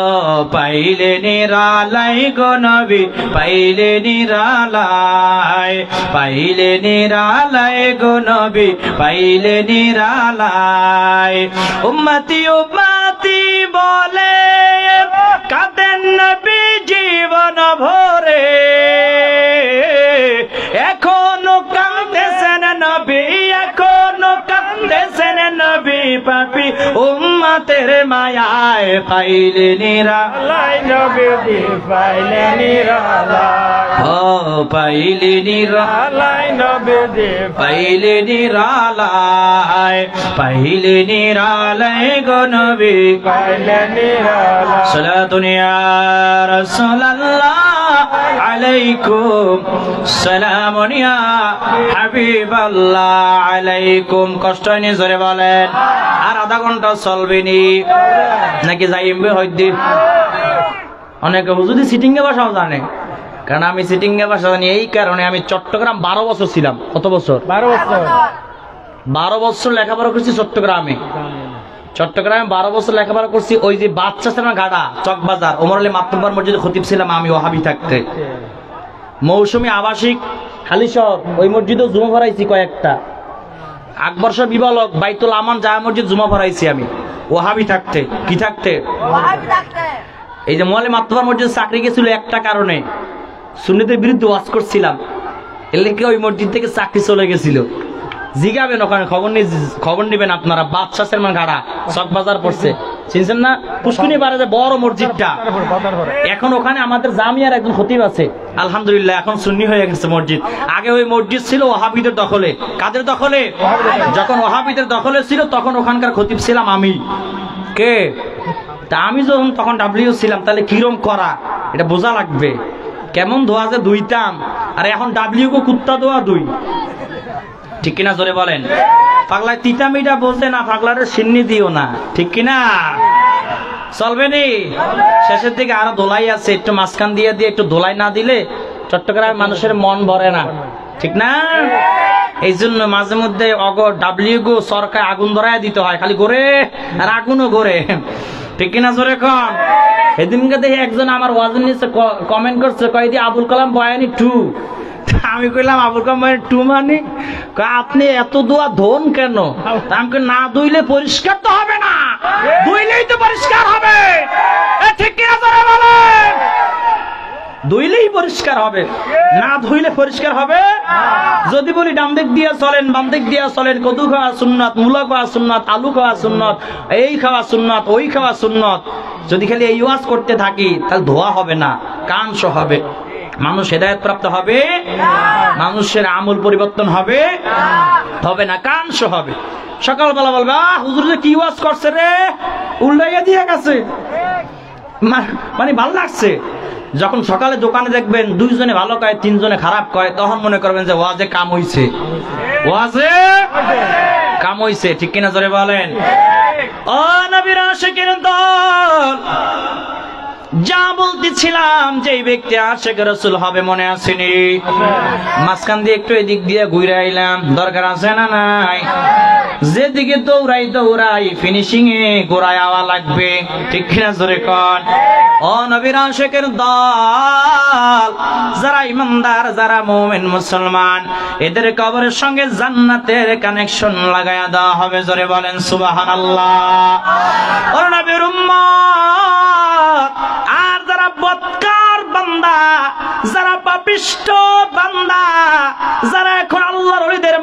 পাইলে নিরালায় গো নবী পাইলে নিরালায় পাইলে নিরালায় গো নবী পাইলে নিরালায় উম্মতি উম্মতি বলে কাঁদেন নবী জীবন ভরে এখনো কাঁদতেছেন নবী এখনো কাঁদতেছেন নবী পাপী উম্মতের মায়ায় পাইলে নিরালায় নবী পাইলে নিরালায় ও পাইলে নিরালায় নবী পাইলে নিরালায় পাইলে নিরালায় গো নবী পাইলে নিরালায় সালাতুন ইয়া রাসূলুল্লাহ আলাইকুম সালামুন ইয়া হাবিবাল্লাহ আলাইকুম কষ্ট নিয়ে জোরে বলেন আর আধা ঘন্টা চলবে নি নাকি যাইবে হইদি অনেকে হুজুরি সিটিং এ বসাও জানে কারণ আমি সিটিং এ বসা জানি এই কারণে আমি চট্টগ্রাম 12 বছর ছিলাম কত বছর 12 বছর লেখাপড়া করছি চট্টগ্রামে 12 বছর লেখাপড়া করছি ওই যে বাচ্চা ছিলাম গাড়া চকবাজার ওমর আলী মাতব্বর মসজিদে খতিব ছিলাম আমি ওহাবি থাকতে মৌসুমী আবাসিক খালিশহর ওই মসজিদেও জুমা ভরাইছি কয়েকটা আকবর শাহ বিবালক বাইতুল আমান জামে মসজিদ জুমা ভরাইছি আমি ওহাবি থাকতে কি থাকতে এই যে মোয়াল্লিম মাতব্বর মসজিদ চাকরি গেছিল একটা কারণে সুন্নিদের বিরুদ্ধে ওয়াজ করছিলাম এর লেগে ওই মসজিদ থেকে চাকরি চলে গেছিল জিগাবেন ওখানে খবর নিবেন আপনারা বাদশাহ সালমান গাড়া চকবাজার পড়ছে চিনছেন না পুষ্কুনি পারে যে বড় মসজিদটা এখন ওখানে আমাদের জামিয়ার একজন খতিব আছে আলহামদুলিল্লাহ এখন সুন্নি হয়ে গেছে মসজিদ আগে ওই মসজিদ ছিল ওহাবিদের দখলে কাদের দখলে যখন ওহাবিদের দখলে ছিল তখন ওখানকার খতিব ছিলাম আমি কে তা আমি যখন তখন ডাব্লিউ ছিলাম তাহলে কিরম করা এটা বোঝা লাগবে কেমন ধোয়া যে ধুইতাম আর এখন ডাব্লিউ কো কুত্তা ধোয়া দুই ঠিক কিনা জোরে বলেন পাগলায় তিতা মিটা বলতে না পাগলারে সিন্নি দিও না ঠিক কিনা চলবে নি শেষের দিকে আরো দোলাই আছে একটু মাঝখান দিয়ে দিয়ে একটু দোলাই না দিলে চট্টগ্রামের মানুষের মন ভরে না ঠিক না এই জন্য মাঝে মধ্যে ডাব্লিউ গো সরকার আগুন ধরায় দিতে হয় খালি ঘুরে আর আগুনও ঘুরে ঠিক কিনা জোরে কন সেদিনকে দেখে একজন আমার ওয়াজের নিচে কমেন্ট করছে কয় দিয়ে আবুল কালাম বয়ানি 2 আমি কইলাম আবুল কালাম বয়ানি 2 মানে আপনি এত দোয়া ধন কেন আমাকে না ধুইলে পরিষ্কার তো হবে না ধুইলেই তো পরিষ্কার হবে ঠিক কিনা জোরে বলেন ধুইলেই পরিষ্কার হবে না ধুইলে পরিষ্কার হবে যদি বলি ডান দিক দিয়ে চলেন বাম দিক দিয়ে চলেন কদু খাওয়া সুন্নাত মূলা খাওয়া সুন্নাত আলু খাওয়া সুন্নাত এই খাওয়া সুন্নাত ওই খাওয়া সুন্নাত যদি খালি এই ওয়াজ করতে থাকি তাহলে ধোয়া হবে না কাঞ্চ হবে মানুষ হেদায়েত প্রাপ্ত হবে মানুষের আমল পরিবর্তন হবে হবে না কাঞ্চ হবে সকালবেলা বলবে হুজুর কি ওয়াজ করছে রে উল্টাইয়া দিয়ে গেছে মানে ভালো লাগছে যখন সকালে দোকানে দেখবেন 2 জনে ভালো কয় 3 জনে খারাপ কয় তখন মনে করবেন যে ওয়াজে কাম হইছে ওয়াজে কাম হইছে ঠিক কিনা জোরে বলেন ও নবীর আশিকের দল যা বলতেছিলাম যে ব্যক্তি আশিক রাসূল হবে মনে আসেনি মাঝখান দিয়ে একটু এদিক দিয়ে ঘুরে আইলাম দরকার আছে না নাই যেদিকে দৌড়াই ফিনিশিং এ গোড়ায় আওয়া লাগবে ঠিক কিনা জোরে কন ও নবীর আশিকের দল যারা ইমানদার যারা মুমিন মুসলমান এদের কবরের সঙ্গে জান্নাতের কানেকশন লাগায়া দেওয়া হবে জোরে বলেন সুবহানাল্লাহ ও নবীর উম্মত আর যারা বদকার বান্দা যারা পাপিষ্ট বান্দা যারা এখন আল্লাহর ওলিদের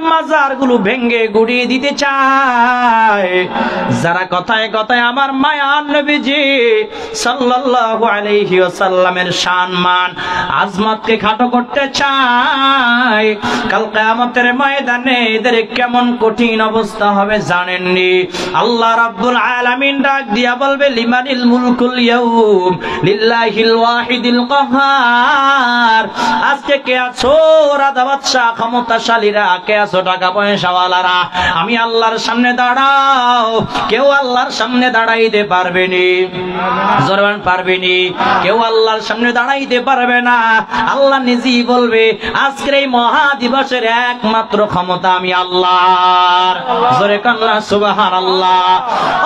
গুলো ভেঙ্গে গুড়িয়ে দিতে চায়, যারা কথায় কথায় আমার মায়ার নবীজি সাল্লাল্লাহু আলাইহি ওয়াসাল্লামের সম্মান আজমতকে খাটো করতে চায়, কাল কিয়ামতের ময়দানে এদের কেমন কঠিন অবস্থা হবে জানেননি? আল্লাহ রাব্বুল আলামিন ডাক দিয়া বলবে, লিমানিল মুলকুল ইয়াউম লিল্লাহিল ওয়াহিদিল কাহ্হার। আজকে কে আছো রাজা বাদশা ক্ষমতাশালীরা, কে আছো টাকা পয়সাওয়ালারা? আমি আল্লাহর সামনে দাঁড়াও, কেউ আল্লাহর সামনে দাঁড়াইতে পারবে নি, জোরবান পারবে নি, কেউ আল্লাহর সামনে দাঁড়াইতে পারবে না। আল্লাহ নিজেই বলবে, আজকের এই মহা দিবসের একমাত্র ক্ষমতা আমি আল্লাহর। জোরে কান্না সুবহানাল্লাহ।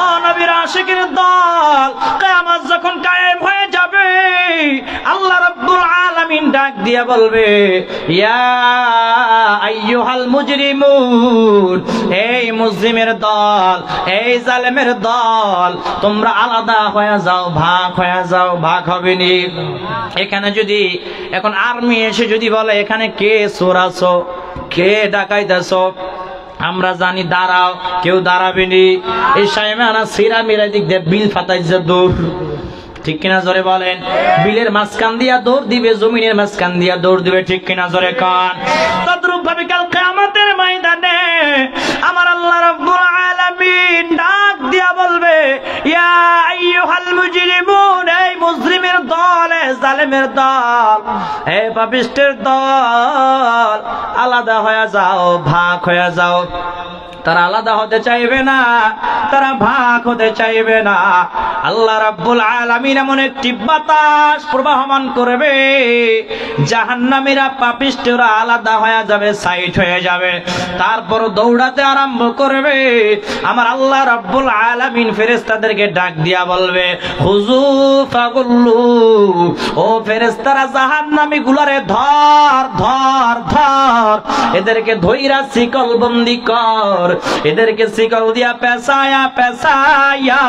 ও নবীর আশিকের দল, কিয়ামত যখন কায়েম হয়ে যাবে, আল্লাহ রাব্বুল আলামিন ডাক দিয়া বলবে, ইয়া আইয়ুহাল মুজরিমুন, এই মুজরিমের দল, এই জালেমের দল, তোমরা আলাদা হয়ে যাও, ভাগ হয়ে যাও। ভাগ হবে নি। এখানে যদি এখন আর্মি এসে যদি বলে এখানে কে চোর আছো, কে ডাকাইত আছো, আমরা জানি দাঁড়াও, কেউ দাঁড়াবে নি। এই সাইমানা সিরা মিরা দিক দিয়ে বিল ফাতাইছে দৌড়, ঠিক কিনা জোরে বলেন? বিলের মাঝখান দিয়া দৌড় দিবে, জমিনের মাঝখান দিয়া দৌড় দিবে, ঠিক কিনা জোরে কান? তদ্রূপ ভাবে কাল কিয়ামতের ময়দানে আমার আল্লাহ রাব্বুল আলামিন ডাক দিয়া বলবে, ইয়া আইয়ুহাল মুজরিমুন, এই মুজরিমের দল, এই জালেমের দল, এই পাপিষ্টের দল, আলাদা হয়ে যাও, ভাগ হয়ে যাও। তারা আলাদা হতে চাইবে না, তারা ভাগ হতে চাইবে না। আল্লাহ রাব্বুল আলামিন এমন একটি বাতাস প্রবাহমান করবে, জাহান্নামীরা পাপিষ্ঠরা আলাদা হয়ে যাবে, সাইড হয়ে যাবে, তারপর দৌড়াতে আরম্ভ করবে। আমার আল্লাহ রাব্বুল আলামিন ফেরেশতাদেরকে ডাক দিয়া বলবে, হুজু ফাগুল্লু, ও ফেরেশতারা জাহান্নামী গুলারে ধর ধর ধর, এদেরকে ধইরা শিকল বন্দি কর, এদেরকে শিকল দিয়া পেঁচায়া পেঁচায়া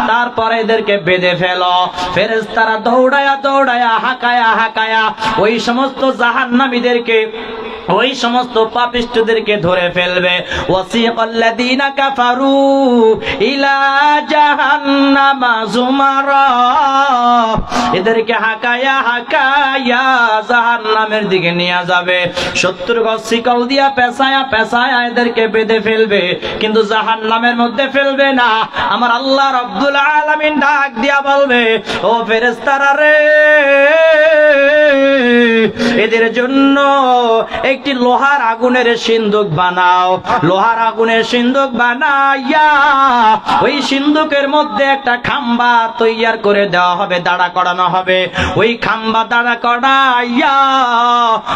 তারপরে এদেরকে বেঁধে ফেলো। ফেরেশতারা দৌড়ায়া দৌড়ায়া হাঁকায়া হাঁকায়া ওই সমস্ত জাহান্নামীদেরকে, ওই সমস্ত পাপিষ্ঠদেরকে ধরে ফেলবে। ওয়াসিকাল্লাযীনা কাফারু ইলা জাহান্নামা যুমারা, এদেরকে হাঁকায়া হাঁকায়া জাহান্নামের দিকে নিয়ে যাবে। 70 গজ শিকল দিয়া পেঁচায়া পেঁচায়া এদেরকে বেঁধে ফেলবে, কিন্তু জাহান্নামের মধ্যে ফেলবে না। আমার আল্লাহ রাব্বুল আলামিন ডাক দিয়া বলবে, ও ফেরেশতারা রে, এদের জন্য একটি লোহার আগুনের সিন্দুক বানাও। লোহার আগুনের সিন্দুক বানাইয়া ওই সিন্দুকের মধ্যে একটা খাম্বা তৈয়ার করে দেওয়া হবে, দাঁড়া করানো হবে। ওই খাম্বা দাঁড়া করাইয়া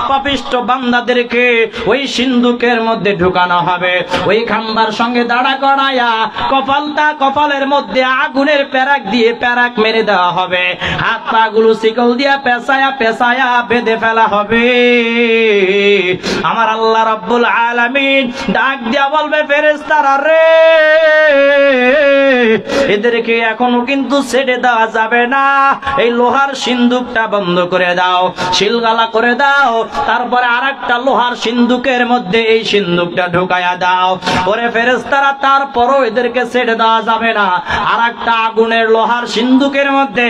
পাপিষ্ঠ বান্দাদেরকে ওই সিন্দুকের মধ্যে ঢুকানো হবে। ওই খাম্বার সঙ্গে দাঁড়া করাইয়া কপালের মধ্যে আগুনের প্যারাক দিয়ে প্যারাক মেরে দেওয়া হবে। হাত পা গুলো শিকল দিয়া পেঁচায়া পেঁচায়া বেঁধে ফেলা হবে। আমার আল্লাহ রাব্বুল আলামিন ডাক দিয়া বলবে, ফেরেশতারা রে, এদেরকে এখনো কিন্তু ছেড়ে দেওয়া যাবে না। এই লোহার সিন্দুকটা বন্ধ করে দাও, শিলগালা করে দাও, তারপরে আরেকটা লোহার সিন্দুকের মধ্যে এই সিন্দুকটা ঢুকায়া দাও। ওরে ফেরেশতারা, তারপরও এদেরকে ছেড়ে দেওয়া যাবে না। আরেকটা আগুনের লোহার সিন্দুকের মধ্যে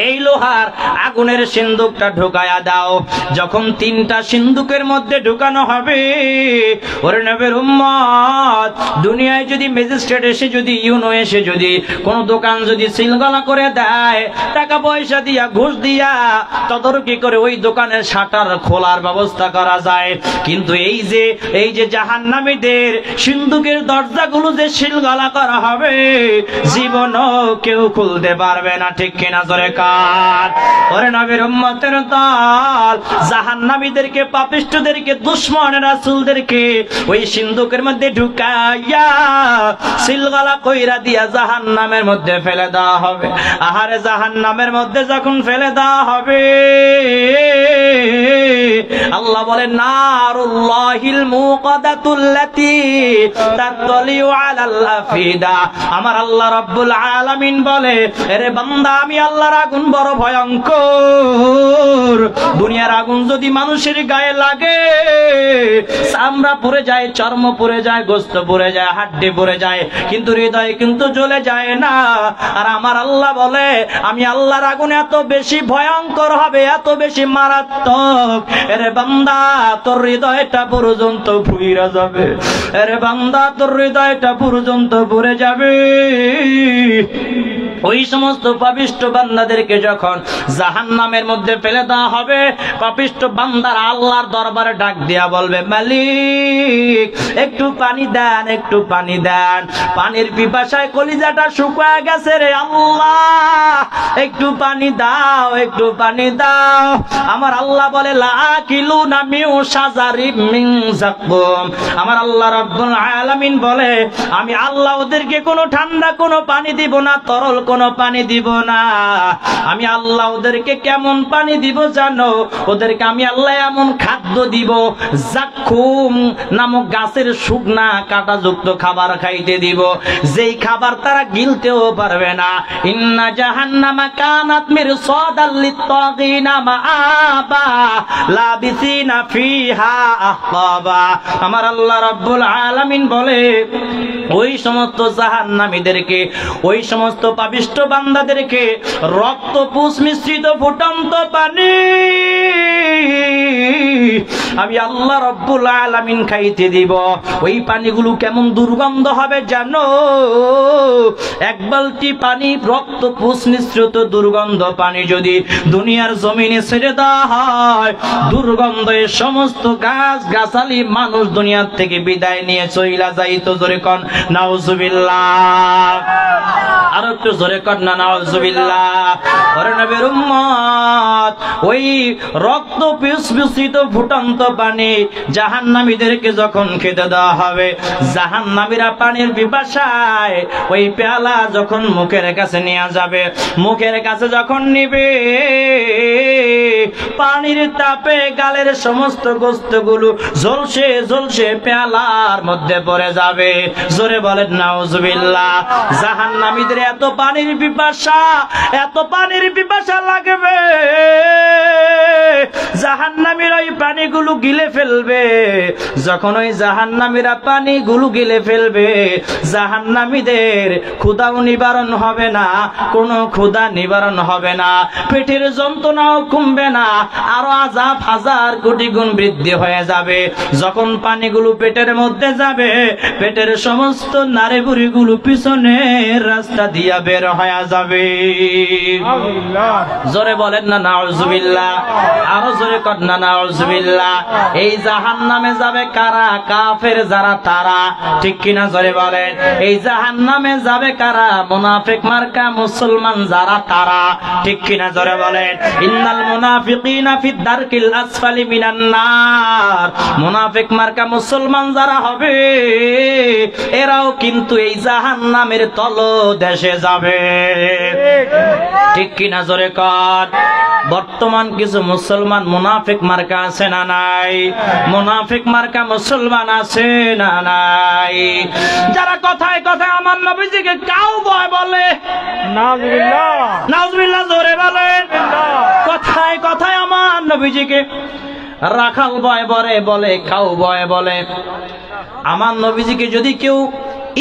এই লোহার আগুনের সিন্দুকটা ঢুকায়া দাও। যখন 3টা সিন্দুকের মধ্যে ঢুকানো হবে, ওরে নবীর উম্মত, দুনিয়ায় যদি ম্যাজিস্ট্রেট এসে, যদি ইউনো এসে, যদি কোন দোকান যদি সিলগালা করে দেয়, টাকা পয়সা দিয়া ঘুষ দিয়া তদারকি করে ওই দোকানের শাটার খোলার ব্যবস্থা করা যায়। কিন্তু এই যে জাহান্নামীদের সিন্দুকের দরজাগুলো যে সিলগালা করা হবে, জীবনও কেউ খুলতে পারবে না, ঠিক কিনা জোরে কার? ওরে নবীর উম্মতের দল, জাহান্নামীদেরকে, পাপিষ্ঠদেরকে, দুশমন রাসূলদেরকে ওই সিন্দুকের মধ্যে ঢুকাইয়া সিলগালা কইরা দিয়া জাহান্নামের মধ্যে ফেলে দেওয়া হবে। আহারে জাহান্নামের মধ্যে যখন ফেলে দেওয়া হবে, আল্লাহ বলেন, নারুল্লাহিল মুকাদাতুল্লাতী তাতলিউ আলাল আফিদা। আমার আল্লাহ রাব্বুল আলামিন বলে, আরে বান্দা, আমি আল্লাহর আগুন বড় ভয়ঙ্কর। দুনিয়ার আগুন যদি মানুষের গায়ে লাগে, চামড়া পুড়ে যায়, চর্ম পুড়ে যায়, গোস্ত পুড়ে যায়, হাড্ডি পুড়ে যায়, কিন্তু হৃদয় কিন্তু জ্বলে যায় না। আর আমার আল্লাহ বলে, আমি আল্লাহর আগুন এত বেশি ভয়ঙ্কর হবে, এত বেশি মারাত্মক, এরে বান্দা তোর হৃদয়টা পর্যন্ত পুড়ে যাবে, এরে বান্দা তোর হৃদয়টা পর্যন্ত পুড়ে যাবে। ওই সমস্ত পাপিষ্ঠ বান্দাদেরকে যখন জাহান্নামের মধ্যে ফেলে দেওয়া হবে, পাপিষ্ঠ বান্দারা আল্লাহর দরবারে ডাক দিয়া বলবে, মালিক একটু পানি দেন, একটু পানি দেন, পানির পিপাসায় কলিজাটা শুকিয়ে গেছে রে আল্লাহ, একটু পানি দাও, একটু পানি দাও। আমার আল্লাহ বলে, লাকিলুনা মিন শাজারিম মিন যাকুম। আমার আল্লাহ রাব্বুল আলামিন বলে, আমি আল্লাহ ওদেরকে কোনো ঠান্ডা কোনো পানি দিব না, তরল কোনো পানি দিব না। আমি আল্লাহ ওদেরকে কেমন পানি দিব জানো? ওদেরকে আমি আল্লাহ এমন খাদ্য দিব, যাকুম নামক গাছের শুকনা কাঁটাযুক্ত খাবার খাইতে দিব, যেই খাবার তারা গিলতেও পারবে না। ইন্না জাহান্নামা কানাত মিরসাদাল লিত্তাগিনা মাআবা লাবিসিনা ফিহা আহকাবা। আমার আল্লাহ রাব্বুল আলামিন বলে, ওই সমস্ত জাহান্নামীদেরকে, ওই সমস্ত পাপিষ্ঠ বান্দাদেরকে রক্তপুষ মিশ্রিত ফুটন্ত পানি আমি আল্লাহ রাব্বুল আলামিন খাইতে দিব। ওই পানিগুলো কেমন দুর্গন্ধ হবে জানো? এক বালতি পানি, রক্তপুষ মিশ্রিত দুর্গন্ধ পানি যদি দুনিয়ার জমিনে ছেড়ে দেওয়া হয়, দুর্গন্ধে সমস্ত গাছ গাছালি মানুষ দুনিয়ার থেকে বিদায় নিয়ে চইলা যাইতো। জোরে কন নাউজুবিল্লাহ, আরো একটু জোরে কর না নাউজুবিল্লাহ। ওরে নবীর উম্মত, ওই রক্ত মিশ্রিত ফুটন্ত পানি জাহান্নামীদেরকে যখন খেতে দেওয়া হবে, জাহান্নামীরা পানির পিপাসায় ওই পেয়ালা যখন মুখের কাছে নিয়ে যাবে, মুখের কাছে যখন নিবে, পানির তাপে গালের সমস্ত গোস্তগুলো ঝলসে ঝলসে পেয়ালার মধ্যে পড়ে যাবে। জোরে বলেন নাউজুবিল্লাহ। জাহান্নামীদের এত পানির পিপাসা, এত পানির পিপাসা লাগবে, জাহান্নামীরা ওই পানিগুলো গিলে ফেলবে। যখন ওই জাহান্নামীরা পানিগুলো গিলে ফেলবে, জাহান্নামীদের ক্ষুধাও নিবারণ হবে না, কোনো ক্ষুধা নিবারণ হবে না, পেটের যন্ত্রণাও কমবে না, আরো আযাব হাজার কোটি গুণ বৃদ্ধি হয়ে যাবে। যখন পানিগুলো পেটের মধ্যে যাবে, পেটের সমস্ত নাড়িভুড়িগুলো পিছনের রাস্তা দিয়া বের হয়ে যাবে। জোরে বলেন না নাউজুবিল্লাহ, আরো জোরে কর না নাউজুবিল্লাহ। এই জাহান্নামে যাবে কারা? কাফের যারা তারা, ঠিক কিনা জোরে বলেন। এই জাহান্নামে যাবে কারা? মুনাফিক মার্কা মুসলমান যারা তারা, ঠিক কিনা জোরে বলেন। ইন্নাল মুনাফিকিনা ফিদ দারকিল আসফালি মিনান নার। মুনাফিক মার্কা মুসলমান যারা হবে, এরাও কিন্তু এই জাহান্নামের তলদেশে যাবে, ঠিক কিনা জোরে কর। বর্তমান কিছু মুসলমান মুনাফিক মার্কা আছে না নাই? মুনাফিক মার্কা মুসলমান আছে না নাই? যারা কথায় কথায় আমার নবীজিকে কাউবয় বলে, নাউজুবিল্লাহ, নাউজুবিল্লাহ জোরে বলেন। কথায় কথায় আমার নবীজিকে রাখাল বয় বলে, কাউবয় বলে। আমার নবীজিকে যদি কেউ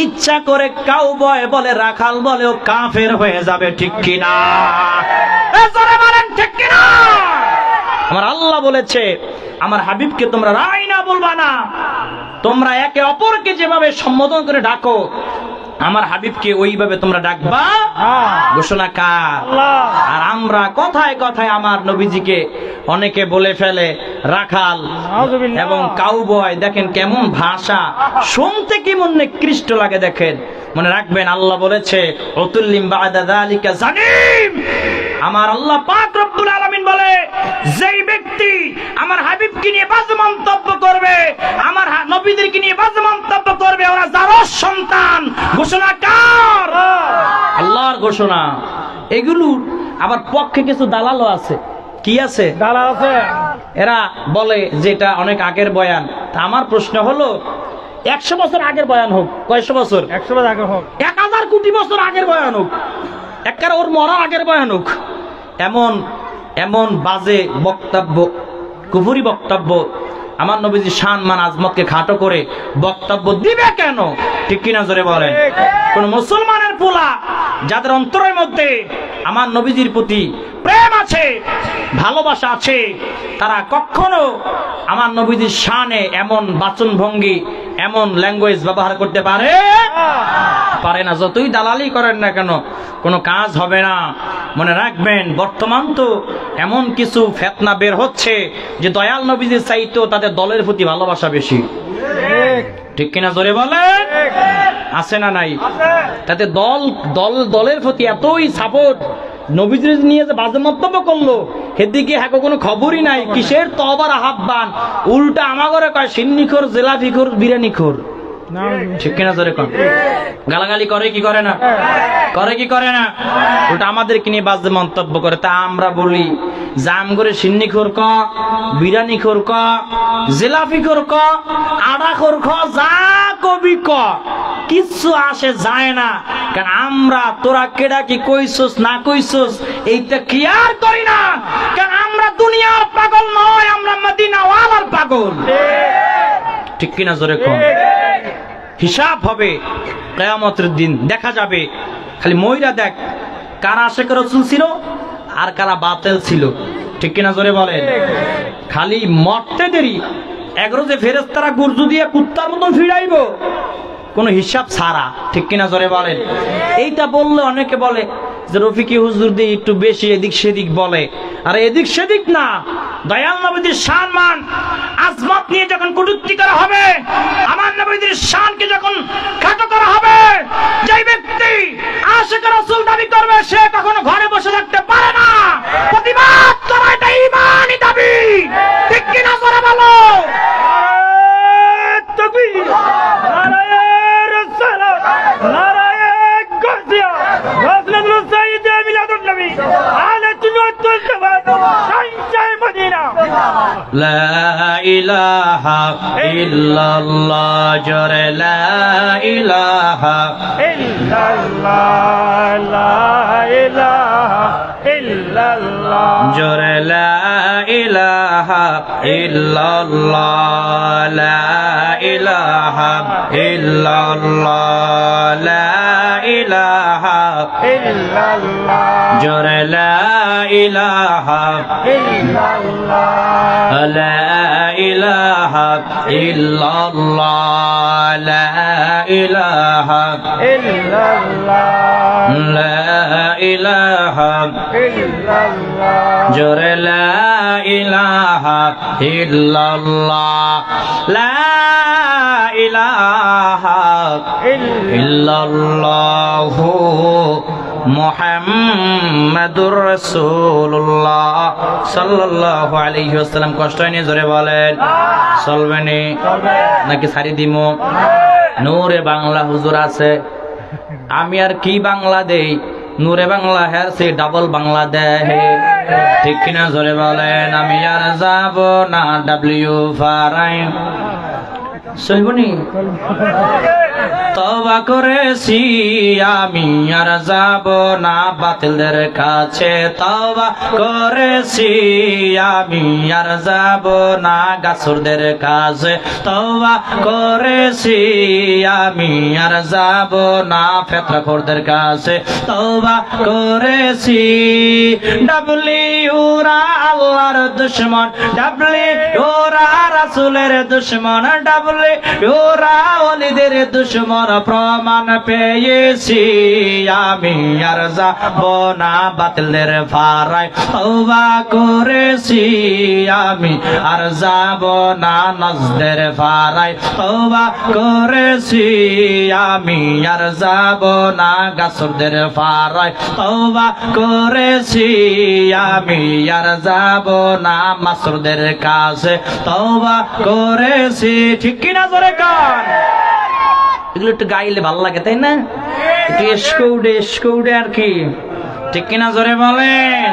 ইচ্ছা করে কাউবয় বলে, রাখাল বলে, ও কাফের হয়ে যাবে, ঠিক কিনা? জোরে বলেন ঠিক কিনা? আমার আল্লাহ বলেছে, আমার হাবিবকে তোমরা রাইনা বলবা না, তোমরা একে অপরকে যেভাবে সম্বোধন করে ডাকো, আমার হাবিবকে ওইভাবে তোমরা ডাকবা। ঘোষণা কার? আর আমরা কথায় কথায় আমার নবীজিকে অনেকে বলে ফেলে রাখাল এবং কাউবয়। দেখেন কেমন ভাষা, শুনতে কেমন নিকৃষ্ট লাগে। দেখেন, মনে রাখবেন আল্লাহ বলেছে, উতুল্লিম বাদা যালিকা জানিম। আমার আল্লাহ পাক রব্বুল আলামিন বলে, যেই ব্যক্তি আমার হাবিবকে নিয়ে বাজে মন্তব্য করবে, আমার নবীদেরকে নিয়ে বাজে মন্তব্য করবে, ওরা জারস সন্তান। ঘোষণা কার? আল্লাহর ঘোষণা। এগুলো আবার পক্ষে কিছু দালালও আছে। কি আছে? দালাল আছে। এরা বলে যে এটা অনেক আগের বয়ান। তা আমার প্রশ্ন হলো, 100 বছর আগের বয়ান হোক, কয়শো বছর? 100 বছর আগে হোক, 1000 কোটি বছর আগের বয়ান হোক, একবার ওর মরার আগের বয়ান হোক, এমন এমন বাজে বক্তব্য, কুফরি বক্তব্য, আমার নবীজি শান মান আজমতকে খাটো করে বক্তব্য দিবে কেন? ঠিক কিনা জোরে বলেন? কোন মুসলমানের পোলা যাদের অন্তরের মধ্যে আমার নবীজির প্রতি প্রেম আছে, ভালোবাসা আছে, তারা কখনো আমার নবীজির শানে এমন বাচন ভঙ্গি, এমন ল্যাঙ্গুয়েজ ব্যবহার করতে পারে না। যতই দালালি করেন না কেন, কোনো কাজ হবে না। মনে রাখবেন, বর্তমান তো এমন কিছু ফিতনা বের হচ্ছে যে দয়াল নবীজির চাইতো তাদের দলের প্রতি ভালোবাসা বেশি। ঠিক কিনা জোরে বলেন? আছে না নাই? তাতে দলের প্রতি এতই সাপোর্ট, নবীজির নিয়ে যে বাজে মন্তব্য করলো সেদিকে হ্যাঁ কোনো খবরই নাই। কিসের তওবার আহ্বান? উল্টা আমাগরে কয় সিন্নিখোর, জেলাফিখোর, বিরিয়ানিখোর। ঠিক কিনা জোরে কন? গালাগালি করে কি করে না? করে কি করে না? ওটা আমাদেরকে নিয়ে বাজে মন্তব্য করে। তা আমরা বলি জাম করে সিন্নিখোর ক, বিরিয়ানিখোর ক, জেলাফিখোর ক, আড়াখোর ক, যা কবি ক, কিচ্ছু আসে যায় না। কারণ আমরা তোরা কেডা কি কইছস না কইছস এইটা কেয়ার করি না। কারণ আমরা দুনিয়ার পাগল নয়, আমরা মদিনাওয়ালার পাগল। ঠিক কিনা জোরে কন? হিসাব হবে কিয়ামতের দিন, দেখা যাবে। খালি মইরা দেখ কারা আশিক রাসূল ছিল আর কারা বাতিল ছিল। ঠিক কিনা জোরে বলেন? খালি মরতে দেরি, এগরো যে ফেরেশতারা গুরজু দিয়ে কুত্তার মতন ফিরাইবো কোন হিসাব ছাড়া। ঠিক কিনা জোরে বলেন? এইটা বললে অনেকে বলে যে রফিকি হুজুর দিয়ে একটু বেশি এদিক সেদিক বলে। আর এদিক সেদিক না, দয়াল নবীর শান মান আজমত নিয়ে যখন কটূক্তি করা হবে, আমার নবীর শানকে যখন খাটো করা হবে, যে ব্যক্তি আশিক রাসূল দাবি করবে সে কখনো ঘরে বসে থাকতে পারে না। প্রতিবাদ করা এটা ঈমানি দাবি। ঠিক কিনা জোরে বলো? তাকবীর, নারায়ে রিসালাত, নারায়ে গাজিয়া, রাসূলুল্লাহ সাইয়্যিদ মিলাদুন নবী আলা সুন্নাতুল জামাত শাইশাই মদিনা। লা ইলাহা ইল্লাল্লাহ, জোরে লা ইলাহা ইল্লাল্লাহ, লা ইলাহা ইল্লাল্লাহ, জোরে লা ইলাহা ইল্লাল্লাহ, লা ইলাহা ইল্লাল্লাহ, লা ইলাহা ইল্লাল্লাহ, জোরে লা ইলাহা ইল্লাল্লাহ, লা ইলাহা ইল্লাল্লাহ, লা ইলাহা ইল্লাল্লাহ, লা ইলাহা ইল্লাল্লাহ, জোরে লা ইলাহা ইল্লাল্লাহ, লা ইলাহা ইল্লাল্লাহ, মুহাম্মাদুর রাসূলুল্লাহ সাল্লাল্লাহু আলাইহি ওয়াসাল্লাম। কষ্ট হয়নি? জোরে বলেন। চলবে নি নাকি ছাড়ি দিমু? নূরে বাংলা হুজুর আছে, আমি আর কি বাংলা দেই? নূরে বাংলা হ্যাঁ সে ডাবল বাংলা দেয়। ঠিক কিনা জোরে বলেন? আমি আর যাব না ডাব্লিউ ফারাই। চলবনি? তওবা করেছি আমি আর যাব না বাতিলদের কাছে। তওবা করেছি আমি আর যাব না গাছুরদের কাছে। তওবা করেছি আমি আর যাব না ফেতরাখোরদের কাছে। তওবা করেছি ডাব্লিউরা আল্লাহর দুশমন, ডাব্লিউরা রাসূলের দুশমন, ডাব্লিউরা ওলিদের দুশমন। প্রমাণ পেয়েছি আমি আর যাব না বাতিলের ফারায়। তওবা করেছি আমি আর যাব না নজদের ফারায়। তওবা করেছি আমি আর যাব না গাছুরদের ফারায়। তওবা করেছি আমি আর যাব না মাসুরদের কাছে। তওবা করেছি। ঠিক কিনা জোরে কান? এগুলো একটু গাইলে ভালো লাগে, তাই না? একটু এসকৌডে আর কি। ঠিক কিনা জোরে বলেন?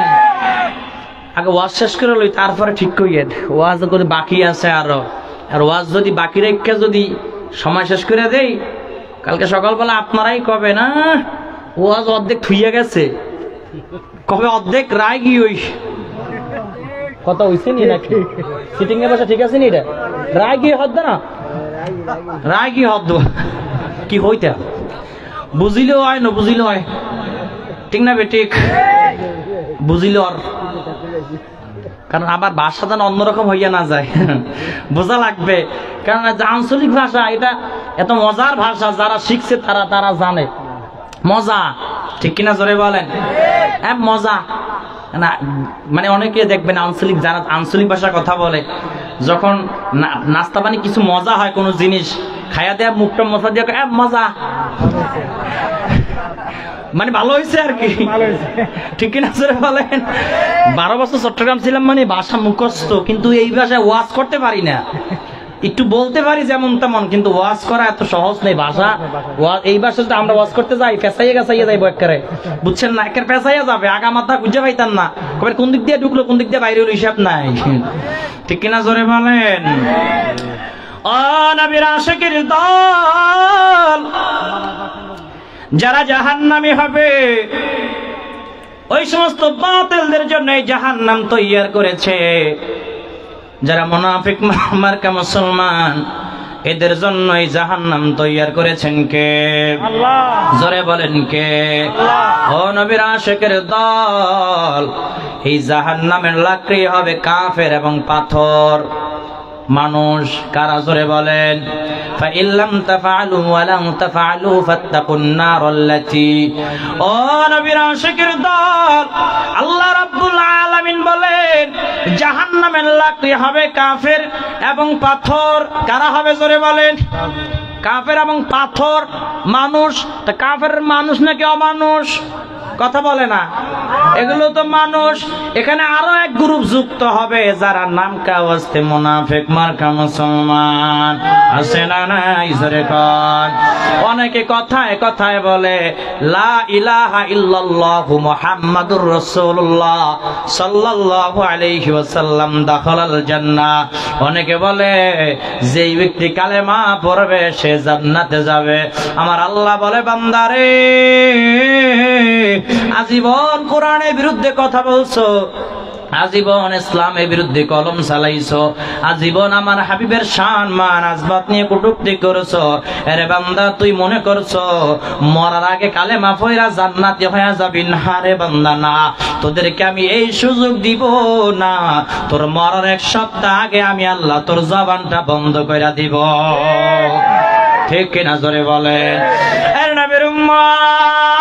আগে ওয়াজ শেষ করে লই, তারপরে ঠিক কইয়েন। ওয়াজ করে বাকি আছে আরো, আর ওয়াজ যদি বাকি রেখে যদি সময় শেষ করে দেই, কালকে সকালবেলা আপনারাই কবে না ওয়াজ অর্ধেক থুইয়া গেছে। কবে অর্ধেক রাগই হই কথা হইছে নি নাকি সিটিং এর বসা ঠিক আছে নি এটা রাগই হদ্দ না রাগই হদ্দ কি হইতা বুঝিলেও হয় না বুঝিলেও হয় ঠিক না বেঠিক বুঝিল আর কারণ আবার ভাষা যেন অন্যরকম হইয়া না যায় বোঝা লাগবে কারণ আঞ্চলিক ভাষা এটা এত মজার ভাষা যারা শিখছে তারা জানে মজা ঠিক কিনা জোরে বলেন মজা না মানে অনেকে দেখবেন আঞ্চলিক যারা আঞ্চলিক ভাষার কথা বলে যখন নাস্তা পানি কিছু মজা হয় কোনো জিনিস খাইয়া দেয়া মুখটা মশা দিয়ে মজা মানে ভালো হয়েছে আর কি ঠিক কিনা জোরে বলেন 12 বছর চট্টগ্রাম ছিলাম মানে ভাষা মুখস্থ কিন্তু এই ভাষায় ওয়াজ করতে পারি না একটু বলতে পারি যেমন তেমন কিন্তু ওয়াজ করা এত সহজ নেই ভাষা এই ভাষাতে আমরা ওয়াজ করতে যাই পেঁচাইয়া গেছাইয়া যাইবো একেবারে বুঝছেন না একের পেঁচাইয়া যাবে আগা মাথা খুঁজে পাইতাম না কবে কোন দিক দিয়ে ঢুকলো কোন দিক দিয়ে বাইরে হলো হিসাব নাই ঠিক কিনা জোরে বলেন ও নবীর আশিকের দল যারা জাহান্নামী হবে ওই সমস্ত বাতিলদের জন্য এই জাহান্নাম তৈয়ার করেছে যারা মুনাফিক মার্কা মুসলমান এদের জন্যই জাহান্নাম তৈয়ার করেছেন কে আল্লাহ জোরে বলেন কে ও নবীর আশিকের দল এই জাহান্নামের লাকড়ি হবে কাফের এবং পাথর মানুষ কারা জোরে বলেন ফাইল্লাম তাফআলু ওয়া লাম তাফআলু ফাত্তাকুন নারাল্লাতী ও নবীর আশিকের দল আল্লাহ রাব্বুল আলামিন বলেন জাহান্নামের লাকড়ি হবে কাফের এবং পাথর কারা হবে জোরে বলেন কাফের এবং পাথর মানুষ তা কাফের মানুষ নাকি অমানুষ কথা বলে না এগুলো তো মানুষ এখানে আরো এক গ্রুপ যুক্ত হবে যারা নাম কাওয়াজতে মুনাফিক মার্কা মুসলমান আছে না নাই জোরে কোন অনেকে কথায় কথায় বলে লা ইলাহা ইল্লাল্লাহু মুহাম্মাদুর রাসূলুল্লাহ সাল্লাল্লাহু আলাইহি ওয়াসাল্লাম দাখালাল জান্নাহ অনেকে বলে যেই ব্যক্তি কালেমা পড়বে সে জান্নাতে যাবে আমার আল্লাহ বলে বান্দারে আজীবন কোরআনের বিরুদ্ধে কথা বলছো আজীবন ইসলামের বিরুদ্ধে কলম চালাইছো আজীবন আমার হাবিবের শান মান আজবাত নিয়ে কটূক্তি করছো আরে বান্দা তুই মনে করছো মরার আগে কালেমা পড়া জান্নাতি হয়ে যাবি না রে বান্দা না তোদেরকে আমি এই সুযোগ দিব না তোর মরার এক সপ্তাহ আগে আমি আল্লাহ তোর জবানটা বন্ধ করে দিব ঠিক কিনা জোরে বলে এর নবীর উম্মত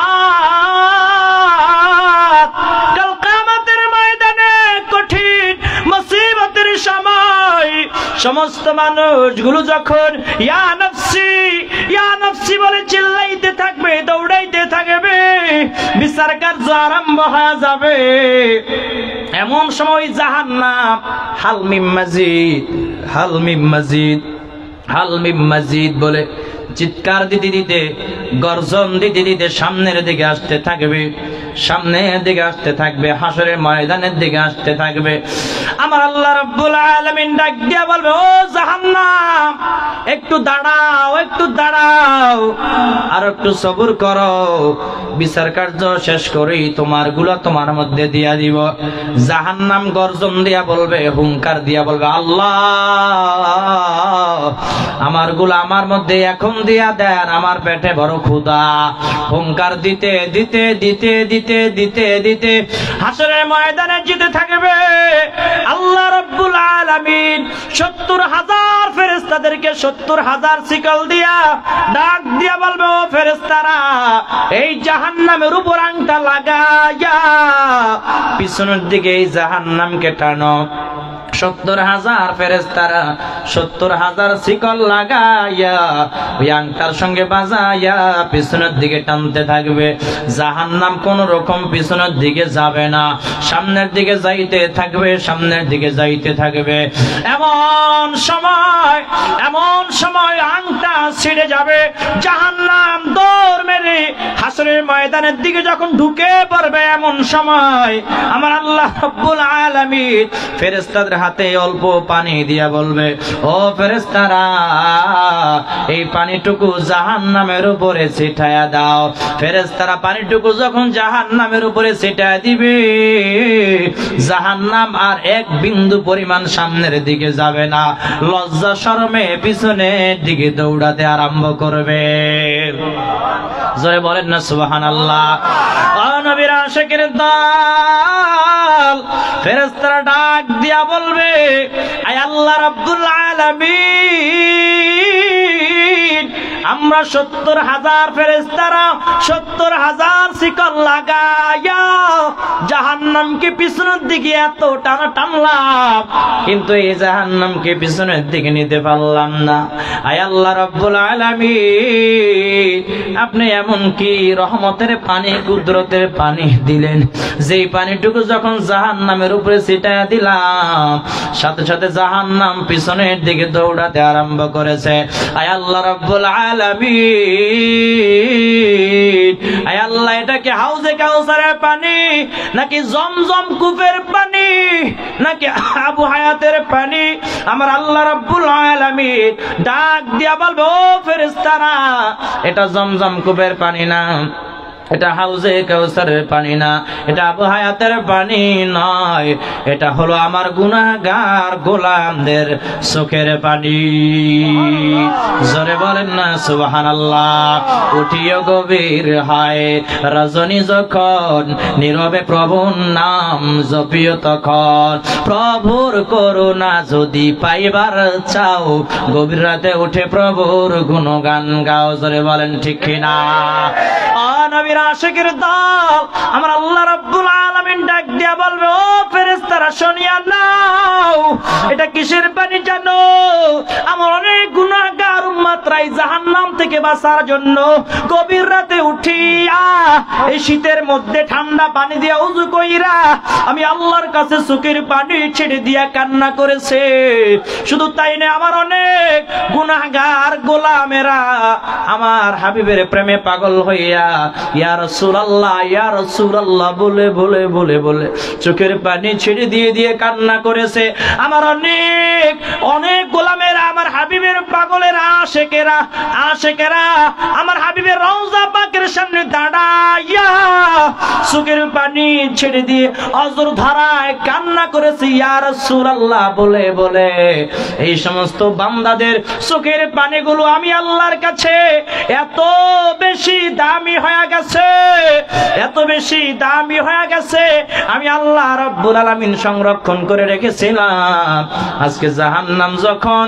কাল কিয়ামতের ময়দানে কঠিন মুসিবতের সময় সমস্ত মানুষগুলো যখন ইয়া নফসি বলে চিল্লাইতে থাকবে দৌড়াইতে থাকবে বিচার কার্য আরম্ভ হয়ে যাবে এমন সময় জাহান্নাম হাল মিম মাজিদ বলে চিৎকার দিতে দিতে গর্জন দিতে দিতে সামনের দিকে আসতে থাকবে হাসরের ময়দানের দিকে আসতে থাকবে আমার আল্লাহ রাব্বুল আলামিন ডাক দিয়া বলবে ও জাহান্নাম একটু দাঁড়াও আর একটু সবুর করো বিচার কার্য শেষ করেই তোমার মধ্যে দিয়া দিব জাহান্নাম গর্জন দিয়া বলবে হুঙ্কার দিয়া বলবে আল্লাহ আমারগুলো আমার মধ্যে এখন দিয়া দেন আমার পেটে বড় ক্ষুধা হুঙ্কার দিতে দিতে দিতে দিতে দিতে দিতে হাসরের ময়দানে যেতে থাকবে আল্লাহ রাব্বুল আলামিন ৭০,০০০ ফেরেশতাদেরকে ৭০,০০০ শিকল দিয়া ডাক দিয়া বলবে ও ফেরেশতারা এই জাহান্নামের উপর আংটা লাগাইয়া পিছনের দিকে এই জাহান্নামকে টানো ৭০,০০০ ফেরেশতারা ৭০,০০০ শিকল লাগাইয়া ওই আংটার সঙ্গে বাজাইয়া পিছনের দিকে টানতে থাকবে জাহান্নাম কোন রকম পিছনের দিকে যাবে না সামনের দিকে যাইতে থাকবে এমন সময় আংটা ছিঁড়ে যাবে জাহান্নাম দৌড় মেরে হাসরের ময়দানের দিকে যখন ঢুকে পড়বে এমন সময় আমার আল্লাহ রাব্বুল আলামিন ফেরেশতাদের হাতে অল্প পানি দিয়া বলবে, ও ফেরেশতারা এই পানিটুকু জাহান্নামের উপরে ছিটায়া দাও। ফেরেশতারা পানিটুকু যখন জাহান্নামের উপরে ছিটায়া দিবে, জাহান্নাম আর এক বিন্দু পরিমাণ সামনের দিকে যাবে না, লজ্জা শরমে পিছনের দিকে দৌড়াতে আরম্ভ করবে। জোরে বলেন না সুবহানাল্লাহ। ও নবীর আশিকের দল, ফেরেশতারা ডাক দিয়া বলবে, আয় আল্লাহ রাব্বুল আলামিন, আমরা 70,000 ফেরেশতারা 70,000 শিকল লাগায়া জাহান্নামকে পিছনের দিকে এত টানা টানলাম, কিন্তু এই জাহান্নামকে পিছনের দিকে নিতে পারলাম না। আয় আল্লাহ রাব্বুল আলামিন, আপনি এমন কি রহমতের পানি, কুদরতের পানি দিলেন, যেই পানিটুকু যখন জাহান্নামের উপরে ছিটায়া দিলাম, সাথে সাথে জাহান্নাম পিছনের দিকে দৌড়াতে আরম্ভ করেছে। আয় আল্লাহ রাব্বুল আলামিন, আয় আল্লাহ, এটা কি হাউজে কাউসারের পানি, নাকি জমজম কূপের পানি, নাকি আবু হায়াতের পানি? আমার আল্লাহ রাব্বুল আলামিন ডাক দিয়া বলবে, ও ফেরেশতারা, এটা জমজম কূপের পানি না, এটা হাউজে কাউসারের পানি না, এটা আবু হায়াতের পানি নয়, এটা হলো আমার গুনাহগার গোলামদের চোখের পানি। জোরে বলেন না সুবহানাল্লাহ। উঠিও গভীর হয় রজনী যখন, নীরবে প্রভুর নাম জপিও তখন, প্রভুর করুণা যদি পাইবার চাও, গভীর রাতে উঠে প্রভুর গুণগান গাও। জোরে বলেন ঠিক কিনা? নবীর আশিকের দল, আমার আল্লাহ রাব্বুল আলামিন ডাক দিয়া বলবে, ও ফেরেশতারা শুনিয়া নাও, এটা কিসের পানি জানো? আমার অনেক গুনাহগার উম্মতরাই জাহান্নাম থেকে বাঁচার জন্য গভীর রাতে উঠিয়া এই শীতের মধ্যে ঠান্ডা পানি দিয়া ওযু কইরা আমি আল্লাহর কাছে চোখের পানি ছেড়ে দিয়া কান্না করেছে। শুধু তাই না, আমার অনেক গুনাহগার গোলামেরা আমার হাবিবের প্রেমে পাগল হইয়া ইয়া রাসূলুল্লাহ, ইয়া রাসূলুল্লাহ বলে বলে বলে বলে চোখের পানি ছেড়ে দিয়ে দিয়ে কান্না করেছে। আমার অনেক অনেক গোলামেরা, আমার হাবিবের পাগলেরা, আশেকেরা আমার হাবিবের রওজা পাকের সামনে দাঁড়াইয়া চোখের পানি ছেড়ে দিয়ে অজর ধারায় কান্না করেছে ইয়া রাসূলুল্লাহ বলে বলে। এই সমস্ত বান্দাদের চোখের পানিগুলো আমি আল্লাহর কাছে এত বেশি দামি হয়ে গেছে, এত বেশি দামি হয়ে গেছে, আমি আল্লাহ রাব্বুল আলামিন সংরক্ষণ করে রেখেছিলাম। আজকে জাহান্নাম যখন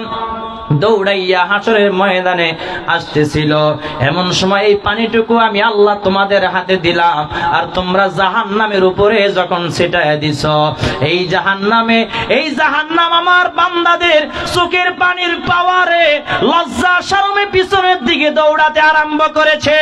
দৌড়াইয়া হাসরের ময়দানে আসতেছিল, এমন সময় এই পানিটুকু আমি আল্লাহ তোমাদের হাতে দিলাম, আর তোমরা জাহান্নামের উপরে যখন ছিটায় দিছ, এই জাহান্নাম আমার বান্দাদের চোখের পানির পাওয়ারে লজ্জা শরমে পিছনের দিকে দৌড়াতে আরম্ভ করেছে।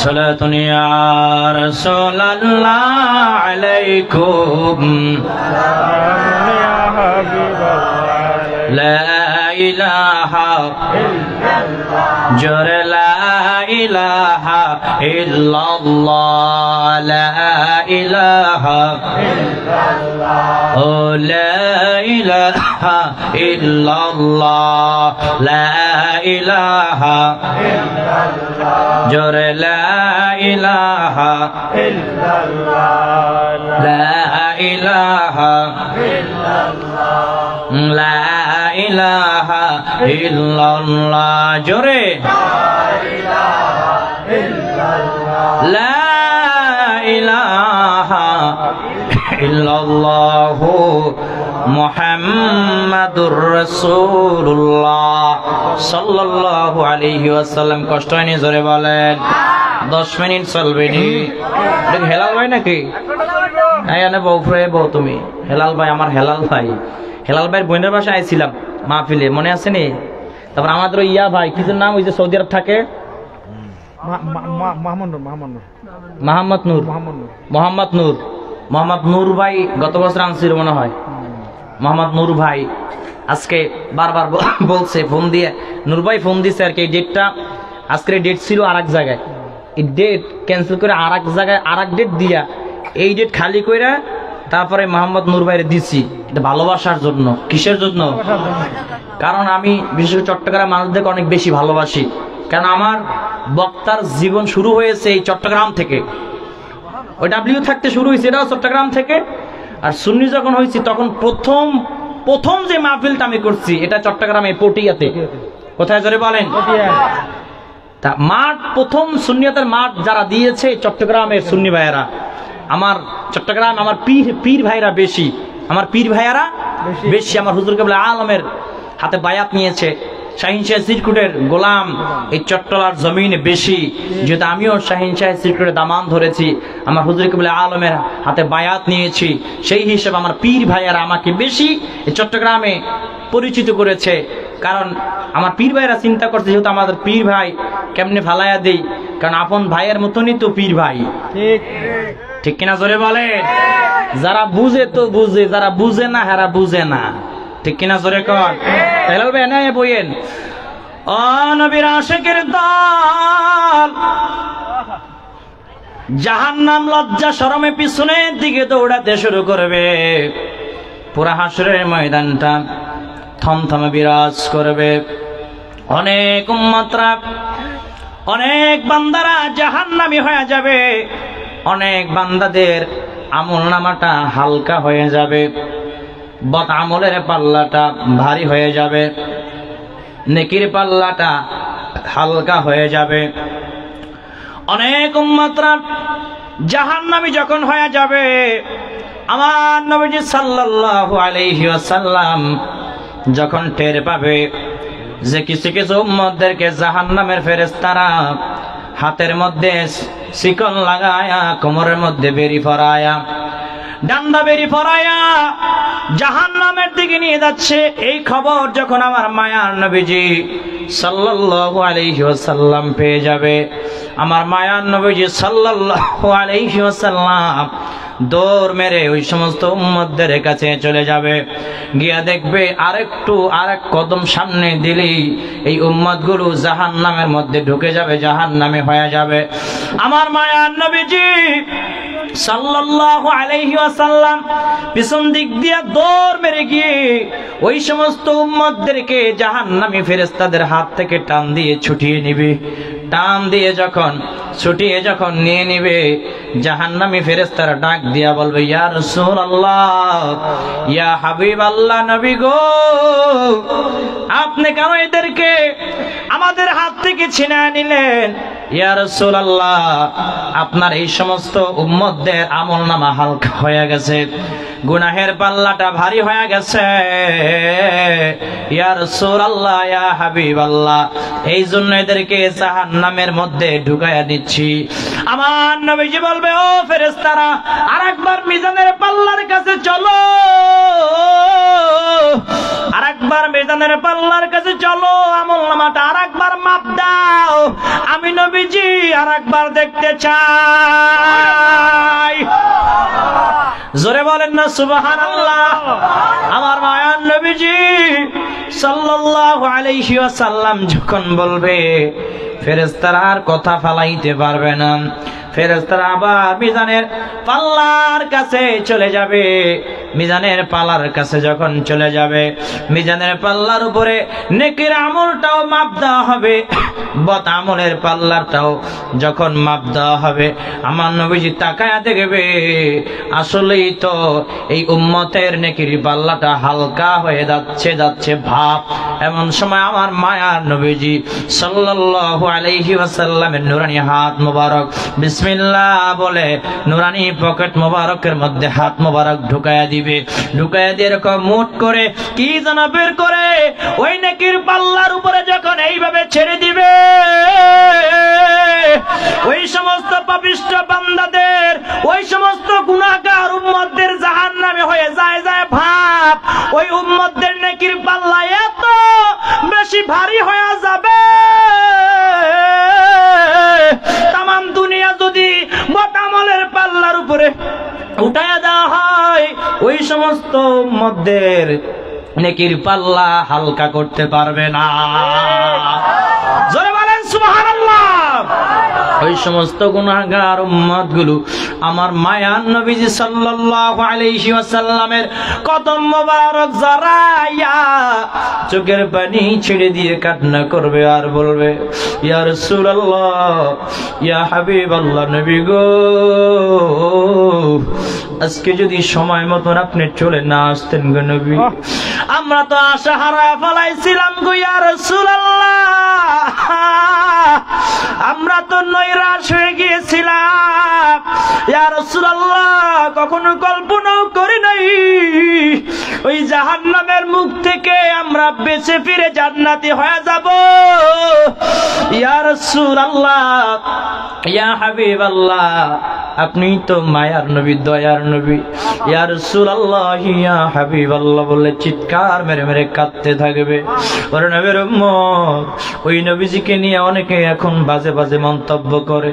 সালাতুন ইয়া রাসূলুল্লাহ আলাইকুম লা ইলাহা ইল্লাল্লাহ, জোরে লা ইলাহা ইল্লাল্লাহ, লা ইলাহা ইল্লাল্লাহ, ও লা ইলাহা ইল্লাল্লাহ, লা ইলাহা ইল্লাল্লাহ, জোরে লা ইলাহা ইল্লাল্লাহ, লা ইলাহা ইল্লাল্লাহ, লা ইলাহা ইল্লাল্লাহ, জোরে লা ইলাহা ইল্লাল্লাহ মুহাম্মাদুর রাসূলুল্লাহ সাল্লাল্লাহু আলাইহি ওয়াসাল্লাম। কষ্ট হয়নি? জোরে বলেন। 10 মিনিট চলবে নি? হেলাল ভাই নাকি? এখানে বউ তুমি হেলাল ভাই, আমার হেলাল ভাই, হেলাল ভাইয়ের বোনের বাসায় আইছিলাম মাহফিলে, মনে আছে নি? তারপর আমাদের ইয়া ভাই, কিছু নাম ওই যে সৌদি আরব থাকে, মোহাম্মদ নূর ভাই গত বছর আনছিল মনে হয়। মোহাম্মদ নূর ভাই আজকে বারবার বলছে, ফোন দিয়ে নূর ভাই ফোন দিছে আর কি। এই ডেটটা আজকের ডেট ছিল আর এক জায়গায়, এই ডেট ক্যান্সেল করে আর এক জায়গায় আর এক ডেট দিয়া এই ডেট খালি কইরা তারপরে মোহাম্মদ নূর ভাইরে দিছি। এটা ভালোবাসার জন্য। কিসের জন্য? কারণ আমি বিশেষ করে চট্টগ্রাম মানুষদেরকে অনেক বেশি ভালোবাসি। কারণ আমার বক্তার জীবন শুরু হয়েছে এই চট্টগ্রাম থেকে। ওই ডাব্লিউ থাকতে শুরু হয়েছে এটাও চট্টগ্রাম থেকে। আর সুন্নি যখন হয়েছি তখন প্রথম যে মাহফিলটা আমি করছি এটা চট্টগ্রামে পটিয়াতে। কোথায় জোরে বলেন? তা মাঠ, প্রথম সুন্নিয়াতের মাঠ যারা দিয়েছে চট্টগ্রামের সুন্নি ভাইয়েরা। আমার চট্টগ্রাম আমার পীর ভাইরা বেশি, আমার পীর ভাইয়ারা বেশি। আমার হুজুর কেবল আলমের হাতে বায়াত নিয়েছে, শাহিন শাহ সিরকুটের গোলাম এই চট্টলার জমিনে বেশি। যেহেতু আমিও শাহিন শাহ সিরকুটের দামান ধরেছি, আমার হুজুর কেবল আলমের হাতে বায়াত নিয়েছি, সেই হিসেবে আমার পীর ভাইয়ারা আমাকে বেশি এই চট্টগ্রামে পরিচিত করেছে। কারণ আমার পীর ভাইয়েরা চিন্তা করছে যেহেতু আমাদের পীর ভাই কেমনে ফালাইয়া দেই, কারণ আপন ভাইয়ের মতনই তো পীর ভাই। ঠিক কিনা জোরে বলে? যারা বুঝে তো বুঝে, যারা বুঝে না হেরা বুঝে না। ঠিক কিনা জোরে কর? তাহলে বলবে এনে বইয়েন ও নবীর আশিকের দল, জাহান্নাম লজ্জা শরমে পিছনের দিকে দৌড়াতে শুরু করবে। পুরা হাসরের ময়দানটা থমথমে বিরাজ করবে। অনেক উম্মতরা, অনেক বান্দারা জাহান্নামী হয়ে যাবে। অনেক বান্দাদের আমলনামাটা হালকা হয়ে যাবে, বদ আমলের পাল্লাটা ভারী হয়ে যাবে, নেকির পাল্লাটা হালকা হয়ে যাবে। অনেক উম্মতরা জাহান্নামী যখন হয়ে যাবে, আমার নবীজি সাল্লাল্লাহু আলাইহি ওয়াসাল্লাম যখন টের পাবে যে কিছু কিছু উম্মতদেরকে জাহান্নামের ফেরেশতারা হাতের মধ্যে শিকল লাগায়া, কোমরের মধ্যে বেরি পরায়া, ডান্ডা বেরি পরায়া জাহান্নামের দিকে নিয়ে যাচ্ছে, এই খবর যখন আমার মায়ার নবীজি সাল্লাল্লাহু আলাইহি ওয়াসাল্লাম পেয়ে যাবে, আমার মায়ার নবীজি সাল্লাল্লাহু আলাইহি ওয়াসাল্লাম দৌড় মেরে ওই সমস্ত উম্মতদের কাছে চলে যাবে। গিয়া দেখবে আরেক কদম সামনে দিলেই এই উম্মতগুলো জাহান্নামের মধ্যে ঢুকে যাবে, জাহান্নামে হয়ে যাবে। আমার মায়ার নবীজি সাল্লাল্লাহু আলাইহি ওয়াসাল্লাম পিছন দিক দিয়ে দৌড় মেরে গিয়ে ওই সমস্ত উম্মতদেরকে জাহান্নামী ফেরেশতাদের হাত থেকে টান দিয়ে ছুটিয়ে নিবে। টান দিয়ে ছুটিয়ে যখন নিয়ে নিবে, জাহান্নামী ফেরেশতারা ডাক দিয়া বলবে, ইয়া রাসূলুল্লাহ, ইয়া হাবিবাল্লাহ, নবী গো, আপনি কেন এদেরকে আমাদের হাত থেকে ছিনিয়ে নিলেন? ইয়া রাসূলুল্লাহ, আপনার এই সমস্ত উম্মতদের আমলনামা হালকা হয়ে গেছে, গুনাহের পাল্লাটা ভারী হয়ে গেছে। ইয়া রাসূলুল্লাহ, ইয়া হাবিবাল্লাহ, এই জন্য এদেরকে জাহান্নামের মধ্যে ঢুকায়া দিচ্ছি। আমার নবীজি বলবে, ও ফেরেশতারা, আরেকবার মিজানের পাল্লার কাছে চলো, আরেকবার মিজানের পাল্লার কাছে চলো, আমলনামাটা আরেকবার মাপ দাও, আমি নবীজি আরেকবার দেখতে চাই। জোরে বলেন না সুবহানাল্লাহ। আমার মায়ার নবীজি সাল্লাল্লাহু আলাইহি ওয়াসাল্লাম যখন বলবে, ফেরেশতারা আর কথা ফালাইতে পারবে না। ফেরেশতারা আবার মিজানের পাল্লার কাছে চলে যাবে। মিজানের পাল্লার কাছে যখন চলে যাবে, মিজানের পাল্লার উপরে নেকির আমলটাও মাপ দেওয়া হবে, বদ আমলের পাল্লাটাও যখন মাপ দেওয়া হবে, আমার নবীজি তাকায়া দেখবে আসলেই তো এই উম্মতের নেকির পাল্লাটা হালকা হয়ে যাচ্ছে ভাব। এমন সময় আমার মায়ার নবীজি সাল্লাল্লাহু আলাইহি ওয়াসাল্লামের নুরানি হাত মোবারক বিসমিল্লাহ বলে নুরানি পকেট মোবারকের মধ্যে হাত মোবারক ঢুকায়া দিবে। ঢুকায়া দিয়ে এরকম মুট করে কি যেন বের করে ওই নেকির পাল্লার উপরে যখন এইভাবে ছেড়ে দিবে, ওই সমস্ত পাপিষ্ঠ বান্দাদের, ওই সমস্ত গুনাহগার উম্মতদের জাহান্নামে হয়ে যায় ভাব। ওই উম্মতদের নেকির পাল্লা এত বেশি ভারী হয়ে যাবে, উঠায়া দেওয়া হয়, ওই সমস্ত উম্মতদের নেকির পাল্লা হালকা করতে পারবে না। জোরে বলেন সুবহানাল্লাহ। ওই সমস্ত গুনাহগার উম্মতগুলো আমার মায়ার নবীজি সাল্লাল্লাহু আলাইহি ওয়াসাল্লামের কদম মোবারক জড়াইয়া চোখের পানি ছেড়ে দিয়ে কান্না করবে আর বলবে, ইয়া রাসূলুল্লাহ, ইয়া হাবিবাল্লাহ, নবী গো, আজকে যদি সময় মতন আপনি চলে না আসতেন গো নবী, আমরা তো আশা হারায় ফেলাইছিলাম গো ইয়া রাসূলুল্লাহ, আমরা তো নৈরাশ হয়ে গিয়েছিলাম ইয়া রাসূলুল্লাহ, কখনো কল্পনাও করি নাই ওই জাহান্নামের মুখ থেকে আমরা বেঁচে ফিরে জান্নাতি হয়ে যাব। ইয়া রাসূলুল্লাহ, ইয়া হাবিবাল্লাহ, আপনি তো মায়ার নবী, দয়ার নবী, ইয়া রাসূলুল্লাহ, ইয়া হাবিবাল্লাহ বলে চিৎকার মেরে মেরে কাঁদতে থাকবে। ওরে নবীর উম্মত, ওই নবীজিকে নিয়ে অনেকে এখন বাজে বাজে মন্তব্য করে।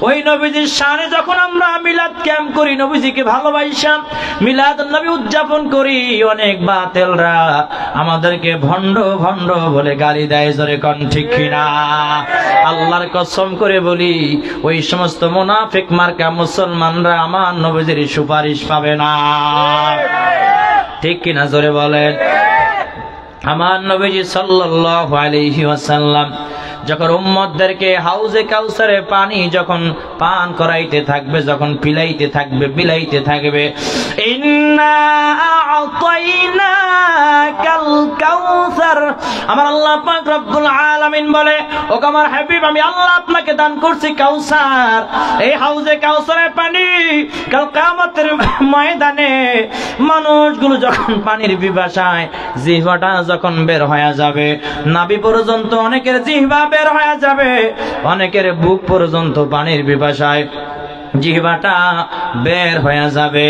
ওই নবীজির শানে যখন আমরা মিলাদ ক্যাম্প করি, নবীজিকে ভালোবাসা মিলাদ নবী উদযাপন করি, অনেক বাতিলরা আমাদেরকে ভণ্ড ভণ্ড বলে গালি দেয়। জোরে কোন ঠিক কিনা? আল্লাহর কসম করে বলি, ওই সমস্ত মুনাফিক মার্কা মুসলমানরা আমার নবীজির সুপারিশ পাবে না। ঠিক কিনা? জোরে বলেন। আমার নবীজি সাল্লাল্লাহু আলাইহি ওয়াসাল্লাম যখন উম্মতদেরকে হাউজে কাউসারে পানি যখন পান করাইতে থাকবে, যখন পিলাইতে থাকবে, বিলাইতে থাকবে, ইন্না আ'তাইনাকাল কাউসার, আমার আল্লাহ পাক রব্বুল আলামিন বলে, ও আমার হাবিব, আমি আল্লাহ আপনাকে দান করছি কাউসার। এই হাউজে কাউসারের পানি কাল কিয়ামতের ময়দানে মানুষগুলো যখন পানির পিপাসায় জিহ্বাটা যখন বের হয়ে যাবে, নাভি পর্যন্ত অনেকের জিহ্বা বের হয়ে যাবে, অনেকের বুক পর্যন্ত পানির পিপাসায় জিহ্বাটা বের হয়ে যাবে।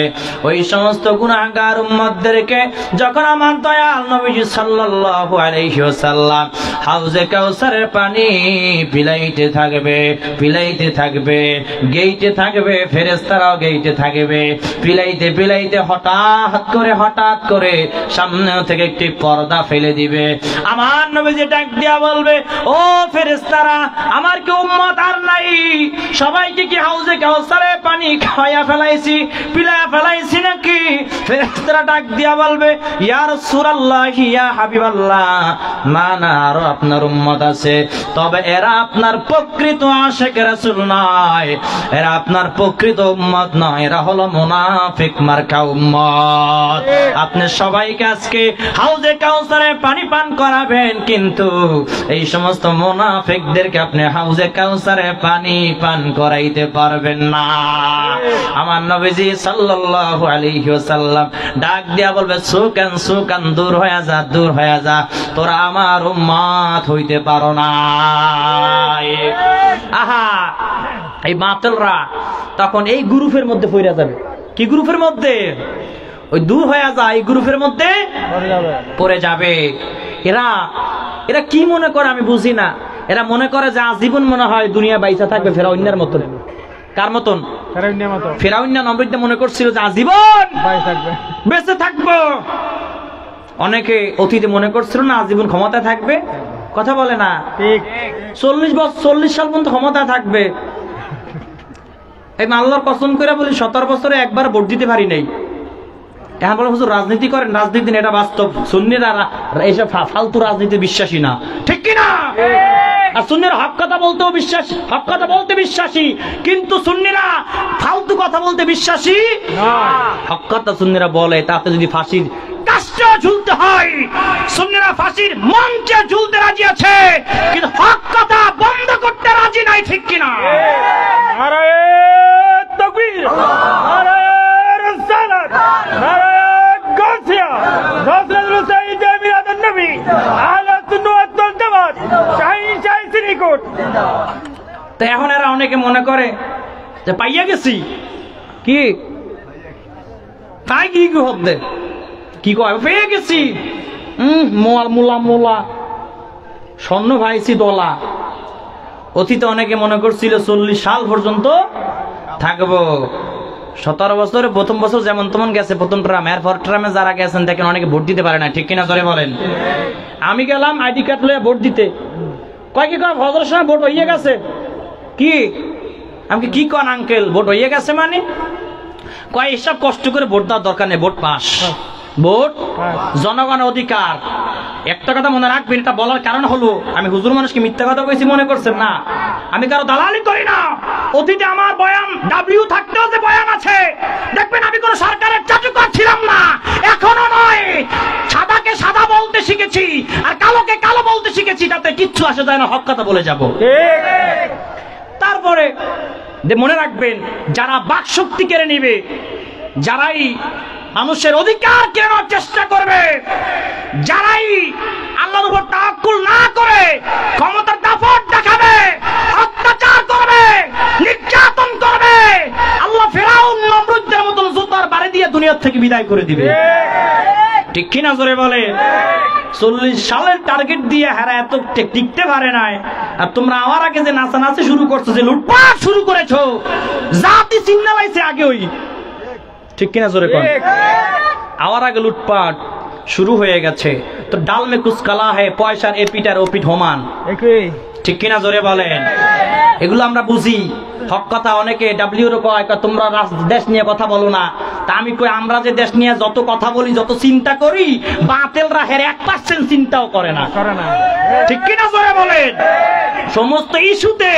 ওই সমস্ত গুনাহগার উম্মতদেরকে যখন আমার দয়াল নবীজি সাল্লাল্লাহু আলাইহি ওয়াসাল্লাম হাউজে কাউসারের পানি পিলাইতে থাকবে, পিলাইতে থাকবে, গেইতে থাকবে, ফেরেশতারাও গেইতে থাকবে, পিলাইতে পিলাইতে হঠাৎ করে সামনে থেকে একটি পর্দা ফেলে দিবে। আমার নবীজি ডাক দিয়া বলবে, ও ফেরেশতারা, আমার কি উম্মত আর নাই? সবাইকে কি হাউজে কাউসারে পানি খাওয়া ফেলাইছি, পিলায়া ফেলাইছি নাকি? ফেরেশতারা ডাক দিয়া বলবে, ইয়া রাসূলুল্লাহ, ইয়া হাবিবাল্লাহ, না না, আরো আপনার উম্মত আছে, তবে এরা আপনার প্রকৃত আশিক রাসূল নয়, এরা আপনার প্রকৃত উম্মত নয়, এরা হলো মুনাফিক মার্কা উম্মত। আপনি সবাইকে আজকে হাউজে কাউসারে পানি পান করাবেন, কিন্তু এই সমস্ত মুনাফিকদেরকে আপনি হাউজে কাউসারে পানি পান করাইতে পারবেন না। আমার নবীজি সাল্লাল্লাহু আলাইহি ওয়াসাল্লাম ডাক দিয়া বলবে, সুকান সুকান, দূর হয়ে যা, দূর হয়ে যা, তোরা আমার উম্মত হইতে পারো না। আহা, এই বাতিলরা তখন এই গ্রুপের মধ্যে পড়ে যাবে। কি গ্রুপের মধ্যে? ওই দূর হয়ে যায় এই গ্রুপের মধ্যে পড়ে যাবে। এরা কি মনে করে আমি বুঝি না। এরা মনে করে যে আজীবন মনে হয় দুনিয়া বাইচা থাকবে ফেরাউনের মতন। কার মতন? ফেরাউন না নমরুদ মনে করছিল যে আজীবন বেঁচে থাকবো। অনেকে অতীতে মনে করছিল না আজীবন ক্ষমতা থাকবে। কথা বলে না? ঠিক। 40 সাল পর্যন্ত ক্ষমতা থাকবে। এই আল্লাহর কসম করে বলি, 17 বছরে একবার ভোট দিতে পারি নাই। এখন বলে হুজুর রাজনীতি করেন, রাজনীতি এটা বাস্তব। সুন্নিরা এইসব ফালতু রাজনীতি বিশ্বাসী না, ঠিক কিনা? আর সুন্নিরা হক কথা বলতেও বিশ্বাসী, হক কথা বলতে বিশ্বাসী, কিন্তু সুন্নিরা ফালতু কথা বলতে বিশ্বাসী না। হক কথা সুন্নিরা বলে, তাতে যদি ফাঁসির কাষ্ঠে ঝুলতে হয়, সুন্নিরা ফাঁসির মঞ্চে ঝুলতে রাজি আছে, কিন্তু হক কথা বন্ধ করতে রাজি নাই, ঠিক কিনা? নারায়ে তাকবীর, নারায়ে রিসালাত, নারায়ে গাছিয়া, হযরত সাইয়্যিদ মিলাদুন নবী, আহলে সুন্নাত ওয়াল জামাত, শাহী সিরিকুট। তো এখন এরা অনেকে মনে করে যে পাইয়া গেছি। কি তাই কি হবে? কি কয় পেয়ে গেছি, মোলা স্বর্ণ ভাইছি দলা। অতীতে অনেকে মনে করছিল 40 সাল পর্যন্ত থাকবো, 17 বছরে প্রথম বছর যেমন তেমন গেছে প্রথম ট্রাম, এরপর ট্রামে যারা গেছেন দেখেন অনেকে ভোট দিতে পারে না, ঠিক কিনা জোরে বলেন। আমি গেলাম আইডি কার্ড লয়ে ভোট দিতে, কয় কি কয় ফজরের সময় ভোট হয়ে গেছে। কি আমি কি কন আঙ্কেল ভোট হয়ে গেছে মানে? কয় এসব কষ্ট করে ভোট দেওয়ার দরকার নেই, ভোট পাস, ভোট জনগণের অধিকার। একটা কথা মনে রাখবেন, এটা বলার কারণ হলো আমি হুজুর মানুষকে মিথ্যা কথা কইছি মনে করছেন না, আমি কারো দালালি করি না। অতীতে আমার বয়ান ডাব্লিউ থাকতেও যে বয়ান আছে, দেখবেন আমি কোন সরকারের চাটুকার ছিলাম না, এখনো নয়। সাদাকে সাদা বলতে শিখেছি আর কালোকে কালো বলতে শিখেছি, তাতে কিচ্ছু আসে যায় না, হক কথা বলে যাব। তারপরে মনে রাখবেন, যারা বাক শক্তি কেড়ে নিবে, যারাই মানুষের অধিকার কেনার চেষ্টা করবে, যারাই আল্লাহর উপর তাওয়াক্কুল না করে ক্ষমতার দাপট দেখাবে, অত্যাচার করবে, নির্যাতন করবে, আল্লাহ ফেরাউন নমরুদের মতন জুতার বাড়ি দিয়ে দুনিয়া থেকে বিদায় করে দিবে, ঠিক কিনা জোরে বলে। 40 সালের টার্গেট দিয়ে হারা এত টিকতে পারে নাই, আর তোমরা আমার আগে যে নাচানাচি শুরু করছো, যে লুটপাট শুরু করেছো, জাতি চিন্তা লাইছে আগে ওই, ঠিক কিনা জোরে কোন। আমার আগে লুটপাট শুরু হয়ে গেছে, তো ডাল মে কুছ কালা হে, পয়সার এপিট আর ওপিট সমান, ঠিক কিনা জোরে বলেন। এগুলো আমরা বুঝি, হক কথা। অনেকে ডাব্লিউর কয় তোমরা দেশ নিয়ে কথা বলো না, তা আমি কই আমরা যে দেশ নিয়ে যত কথা বলি, যত চিন্তা করি, বাতিলরা হের 1% চিন্তাও করে না, ঠিক কিনা জোরে বলেন। সমস্ত ইস্যুতে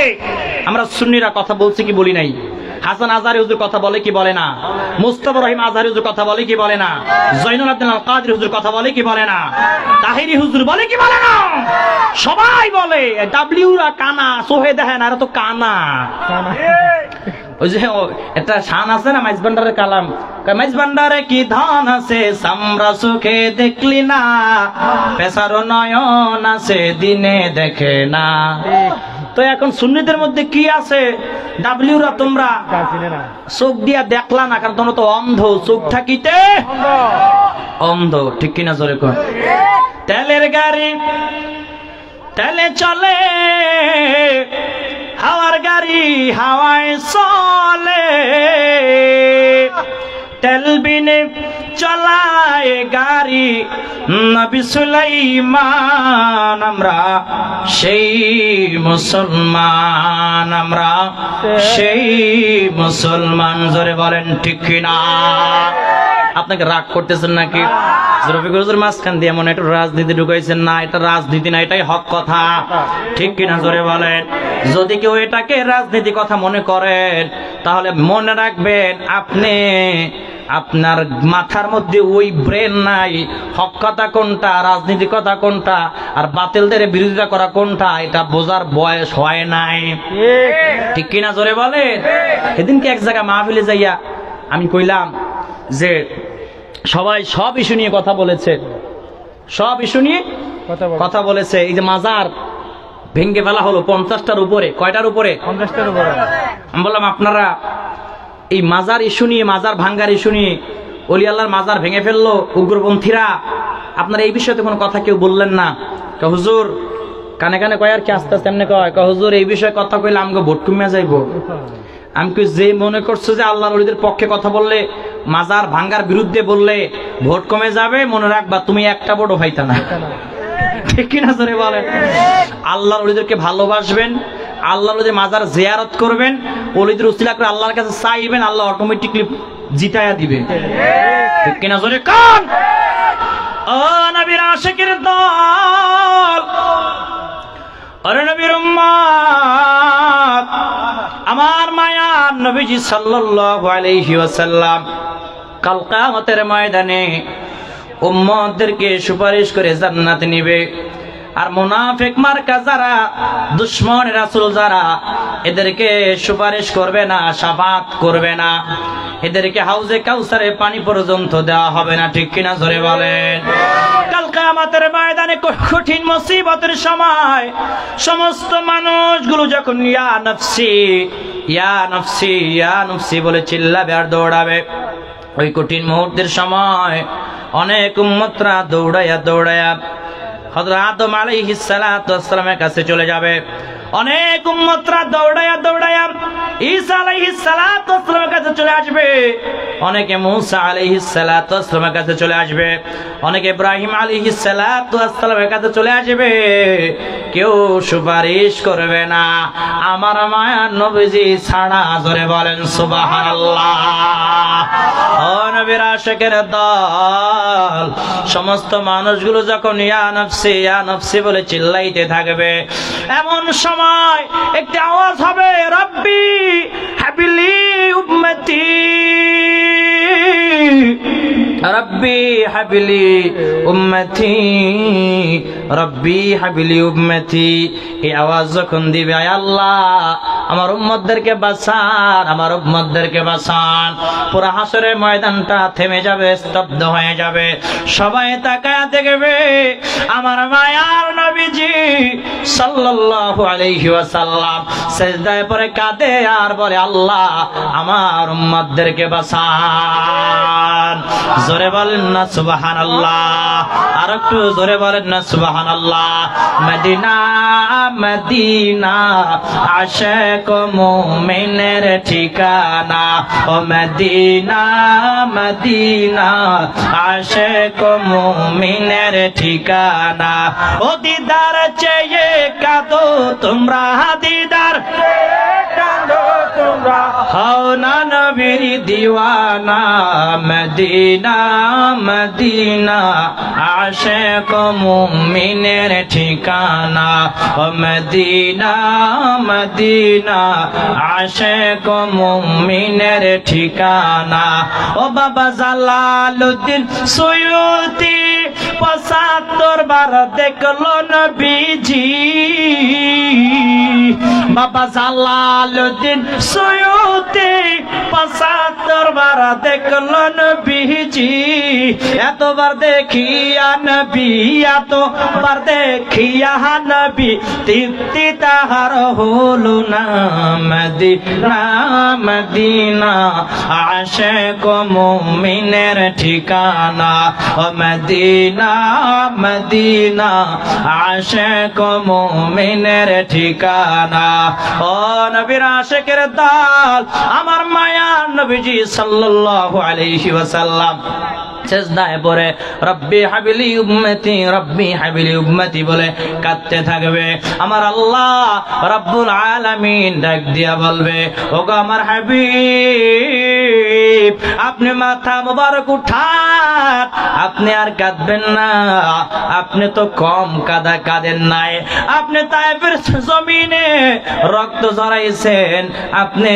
আমরা সুন্নিরা কথা বলছি কি বলি নাই? হাসান আজহারি হুজুর কথা বলে কি বলে না? মুস্তাফা রহিম আজহারি হুজুর কথা বলে কি বলে না? জয়নুল আবদিন আল কাদরি হুজুর কথা বলে কি বলে না? তাহিরি হুজুর বলে কি বলে না? সবাই বলে। ডাব্লিউরা কানা, সোহে দেখেন আর তো কানা। ওই যে একটা শান আছে না মাইজ ভান্ডারের কালাম, মাইজ ভান্ডারে কি ধান আছে সামরা সুখে দেখলি না, পেশার নয়ন আছে দিনে দেখে না। তো এখন সুন্নিদের মধ্যে কি আছে? ডাব্লিউরা তোমরা চোখ দিয়া দেখলা না, কারণ তোমরা তো অন্ধ, চোখ থাকিতে অন্ধ, ঠিক কিনা জোরে কর। তেলের গাড়ি তেলে চলে, হাওয়ার গাড়ি হাওয়ায় চলে, তেল বিনে চলায় গাড়ি নবী সুলাইমান। আমরা সেই মুসলমান, আমরা সেই মুসলমান, জোরে বলেন ঠিক কিনা। আপনাকে রাগ করতেছেন নাকি? রফিকুল হুজুর মাঝখান দিয়ে মনে একটু রাজনীতি ঢুকাইছেন না, এটা রাজনীতি না, এটাই হক কথা, ঠিক কিনা জোরে বলেন। যদি কেউ এটাকে রাজনীতি কথা মনে করেন, তাহলে মনে রাখবেন আপনি, আপনার মাথার মধ্যে ওই ব্রেন নাই, হক কথা কোনটা, রাজনীতি কথা কোনটা, আর বাতিলদের বিরোধিতা করা কোনটা, এটা বোঝার বয়স হয় নাই, ঠিক কিনা জোরে বলেন। সেদিনকে এক জায়গায় মাহফিলে যাইয়া আমি কইলাম যে সবাই সব ইস্যু নিয়ে কথা বলেছে, সব ইস্যু নিয়ে কথা বলেছে। এই যে মাজার ভেঙ্গে ফেলা হলো 50টার উপরে, কয়টার উপরে? 50টার উপরে। আমি বললাম আপনারা এই মাজার ইস্যু নিয়ে, মাজার ভাঙ্গার ইস্যু নিয়ে, ওলি আল্লাহর মাজার ভেঙে ফেললো উগ্রপন্থীরা, আপনারা এই বিষয়ে কোনো কথা কেউ বললেন না। হুজুর কানে কানে কয় আর কি আস্তে আস্তে এমনি কয়, হুজুর এই বিষয়ে কথা কইলে আমাকে ভোট কমিয়া যাইব। আমি কই যে মনে করছো যে আল্লাহর ওলিদের পক্ষে কথা বললে, মাজার ভাঙ্গার বিরুদ্ধে বললে ভোট কমে যাবে, মনে রাখবা তুমি একটা ভোটও পাইতা না, ঠিক কিনা জোরে বলেন। আল্লাহর ওলিদেরকে ভালোবাসবেন, আল্লাহর ওলিদের মাজার জিয়ারত করবেন, ওলিদের উসিলা করে আল্লাহর কাছে চাইবেন, আল্লাহ অটোমেটিকলি জিতায়া দিবে, ঠিক কিনা জোরে কোন। ও নবীর আশিকের দল, আরে নবীর উম্মত, আমার মায়ার নবীজি সাল্লাল্লাহু আলাইহি ওয়াসাল্লাম কাল কিয়ামতের ময়দানে উম্মতদেরকে সুপারিশ করে জান্নাতে নিবে। আর মুনাফিক মার্কা যারা, দুশমন রাসূল যারা, এদেরকে সুপারিশ করবে না, শাফাত করবে না, এদেরকে হাউজে কাউসারের পানি পর্যন্ত দেওয়া হবে না, ঠিক কিনা জোরে বলেন। কাল কিয়ামতের ময়দানে কঠিন মুসিবতের সময় সমস্ত মানুষগুলো যখন ইয়া নফসি ইয়া নফসি ইয়া নফসি বলে চিল্লাবে আর দৌড়াবে, ওই কঠিন মুহূর্তের সময় অনেক উম্মতরা দৌড়ায়া দৌড়ায়া হযরত আদম আলাইহিস সালাতু ওয়াস সালামের কাছে চলে যাবে। অনেক উম্মতরা দৌড়ায়া দৌড়ায়া ঈসা আলাইহিস আলাইহিস সালাতু ওয়াসসালামের কাছে চলে আসবে, অনেকে মুসা আলাইহিস সালাতু ওয়াসসালামের কাছে চলে আসবে, অনেকে ইব্রাহিম আলাইহিস সালাতু ওয়াসসালামের কাছে চলে আসবে, কেউ সুপারিশ করবে না আমার মায়ার নবীজি ছাড়া। জোরে বলেন সুবহানাল্লাহ। ও নবীর আশিকের দল, সমস্ত মানুষগুলো যখন ইয়া নফসি বলে চিল্লাইতে থাকবে, এমন সময় একটি আওয়াজ হবে, রব্বি হাবিলি উম্মতি, রব্বি হাবিলি উম্মতি, রব্বি হাবিলি উম্মতি। এই আওয়াজ যখন দিবে, আয় আল্লাহ আমার উম্মতদেরকে বাঁচান, আমার উম্মতদেরকে বাঁচান, পুরো হাসরের ময়দানটা থেমে যাবে, স্তব্ধ হয়ে যাবে। সবাই তাকায় দেখবে আমার মায়ার নবীজি সাল্লাল্লাহু আলাইহি ওয়াসাল্লাম সিজদায় পড়ে কাঁদে আর বলে, আল্লাহ আমার উম্মতদেরকে বাঁচান। জোরে বলেন না সুবহানাল্লাহ, আর একটু জোরে বলেন না সুবহানাল্লাহ। মদিনা মদিনা আশিক মুমিনের ঠিকানা, ও মদিনা মদিনা আশিক মুমিনের ঠিকানা। ও দিদার চেয়ে কাঁদো তোমরা, দিদার হও না নবীর দিওয়ানা। মদিনা মদিনা আশিক মুমিনের ঠিকানা, ও মদিনা মদিনা আশিক মুমিনের ঠিকানা। ও বাবা জালালউদ্দিন সুয়ুতি ৭৫ বার দেখলো নবীজি, বাবা জালালউদ্দিন সুয়ুতি ৭৫ বার দেখলো নবীজি। এতবার দেখিয়া নবী, এতবার দেখিয়া নবী, তৃপ্তি তাহার হলো না। মদিনা মদিনা আশিক মুমিনের ঠিকানা, ও মদিনা মদিনা আশিক মুমিনের ঠিকানা। ও নবীর আশিকের দল, আমার মায়ার নবীজি সাল্লাল্লাহু আলাইহি ওয়াসাল্লাম সিজদায় পড়ে রব্বি হাবিলি উম্মতি, রব্বি হাবিলি উম্মতি বলে কাঁদতে থাকবে। আমার আল্লাহ রব্বুল আলামিন ডাক দিয়া বলবে, ওগো আমার হাবিব, আপনি মাথা মোবারক উঠান, আপনি আর কাঁদবেন না। আপনি তো কম কাঁদেন নাই, আপনি তায়েফের জমিনে রক্ত ঝরাইছেন, আপনি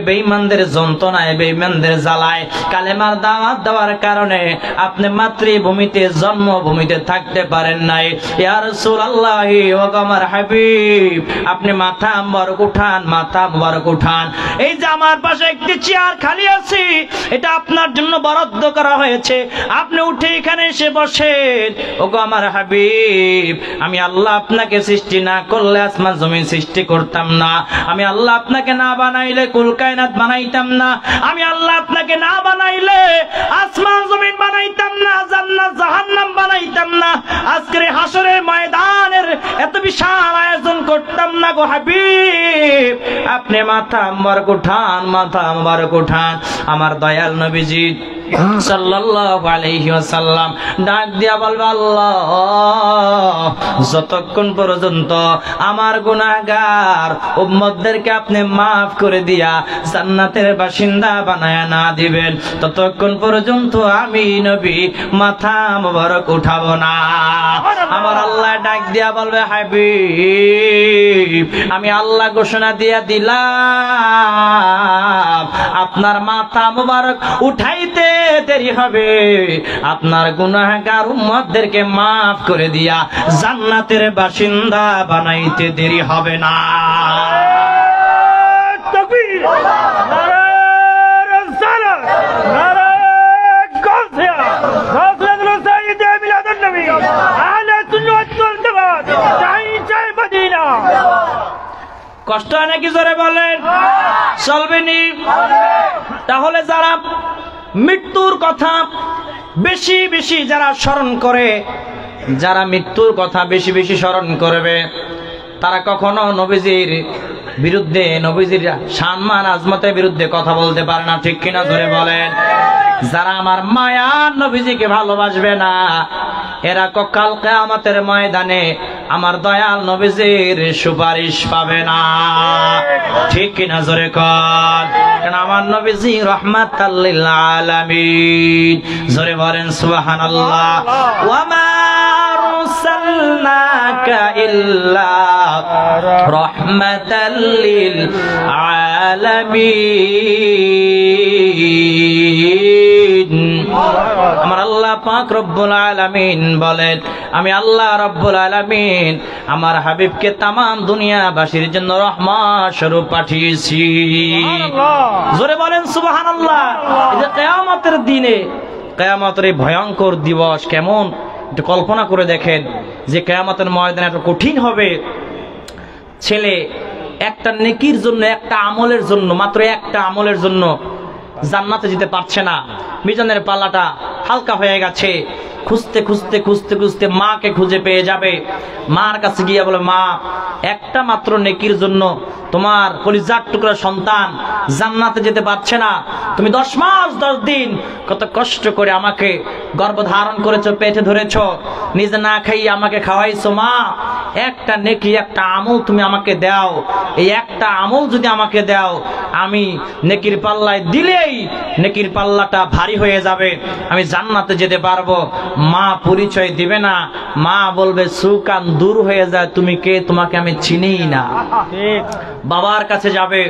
বেঈমানদের যন্ত্রণায়, বেঈমানদের জ্বালায় কালেমার দাওয়াত দেওয়ার কারণে আপনি মাতৃভূমিতে, জন্মভূমিতে থাকতে পারেন নাই। ইয়া রাসূলুল্লাহ, ও আমার হাবিব, আপনি মাথা মোবারক উঠান, মাথা মোবারক উঠান। এই যে আমার পাশে একটি চেয়ার খালি আছে, এটা আপনার জন্য বরাদ্দ করা হয়েছে, আপনি উঠে এখানে এসে বসেন। ওগো আমার হাবিব, আমি আল্লাহ আপনাকে সৃষ্টি না করলে আসমান জমিন সৃষ্টি করতাম না, আমি আল্লাহ আপনাকে না বানাইলে কুল কায়নাত বানাইতাম না, আমি আল্লাহ আপনাকে না বানাইলে আসমান জমিন বানাইতাম না, জান্নাত জাহান্নাম বানাইতাম না, আজকের হাসরের ময়দানের এত বিশাল আয়োজন করতাম না গো হাবিব। আপনি মাথা মোবারক উঠান, মাথা মোবারক উঠান। আমার দয়াল নবীজি সাল্লাল্লাহু আলাইহি ওয়াসাল্লাম ডাক দিয়া বলবে, আল্লাহ যতক্ষণ পর্যন্ত আমার গুনাহগার উম্মতদেরকে আপনি মাফ করে দিয়া জান্নাতের বাসিন্দা বানায়া না দিবেন, ততক্ষণ পর্যন্ত আমি নবী মাথা মোবারক উঠাবো না। আমার আল্লাহ ডাক দিয়া বলবে, হাবিব, আমি আল্লাহ ঘোষণা দিয়া দিলাম, আপনার মাথা মোবারক উঠাইতে দেরি হবে, আপনার গুনাহগার উম্মতদেরকে মাফ করে দিয়া জান্নাতের বাসিন্দা বানাইতে দেরি হবে না। তাকবীর, নারে রিসালাত, নারে গাউসিয়া, গাউসুল সাইয়্যিদ মিলাদুন নবী, আহলে সুন্নাত ওয়াল জামাত, চাই মদিনা। কষ্ট হয় নাকি জোরে বলেন? চলবে নি? তাহলে যারা মৃত্যুর কথা বেশি বেশি যারা স্মরণ করে, যারা মৃত্যুর কথা বেশি বেশি স্মরণ করবে, তারা কখনো নবীজির বিরুদ্ধে, নবীজির সম্মান আজমতের বিরুদ্ধে কথা বলতে পারে না, ঠিক কিনা ধরে বলেন? যারা আমার মায়ার নবীজিকে ভালোবাসবে না, এরা কাল কিয়ামতের ময়দানে আমার দয়াল নবীজির সুপারিশ পাবে না, ঠিক কিনা জোরে কর? কারণ আমার নবীজি রাহমাতাল লিল আলামিন। জোরে বলেন সুবহানাল্লাহ। ওয়া মা আরসালনাকা ইল্লা রাহমাতাল লিল আলামিন। আমার আল্লাহ পাক রব্বুল আলামিন বলেন, আমি আল্লাহ রব্বুল আলামিন আমার হাবিবকে তামাম দুনিয়াবাসীর জন্য রহমত স্বরূপ পাঠিয়েছি। জোরে বলেন সুবহানাল্লাহ। এই যে কিয়ামতের দিনে, কিয়ামতের এই ভয়ঙ্কর দিবস কেমন একটু কল্পনা করে দেখেন, যে কিয়ামতের ময়দানে এত কঠিন হবে। ছেলে একটা নেকির জন্য, একটা আমলের জন্য, মাত্র একটা আমলের জন্য জান্নাতে যেতে পারছে না। মিজানের পাল্লাটা হালকা হয়ে গেছে। খুঁজতে খুঁজতে খুঁজতে খুঁজতে মাকে খুঁজে পেয়ে যাবে। মার কাছে গিয়ে বলে, মা, একটা মাত্র নেকির জন্য তোমার কলিজার টুকরা সন্তান জান্নাতে যেতে পারছে না। তুমি 10 মাস 10 দিন কত কষ্ট করে আমাকে গর্ভধারণ করেছো, পেটে ধরেছো, নিজে না খাইয়ে আমাকে খাওয়াইছো। মা, একটা নেকি, একটা আমল তুমি আমাকে দাও। এই একটা আমল যদি আমাকে দাও, আমি নেকির পাল্লায় দিলেই নেকির পাল্লাটা ভারী হয়ে যাবে, আমি জান্নাতে যেতে পারবো। মা পরিচয় দিবে না, মা বলবে সুকান দূর হয়ে যায়, তুমি কে, তোমাকে আমি চিনিই না। বাবার কাছে যাবে,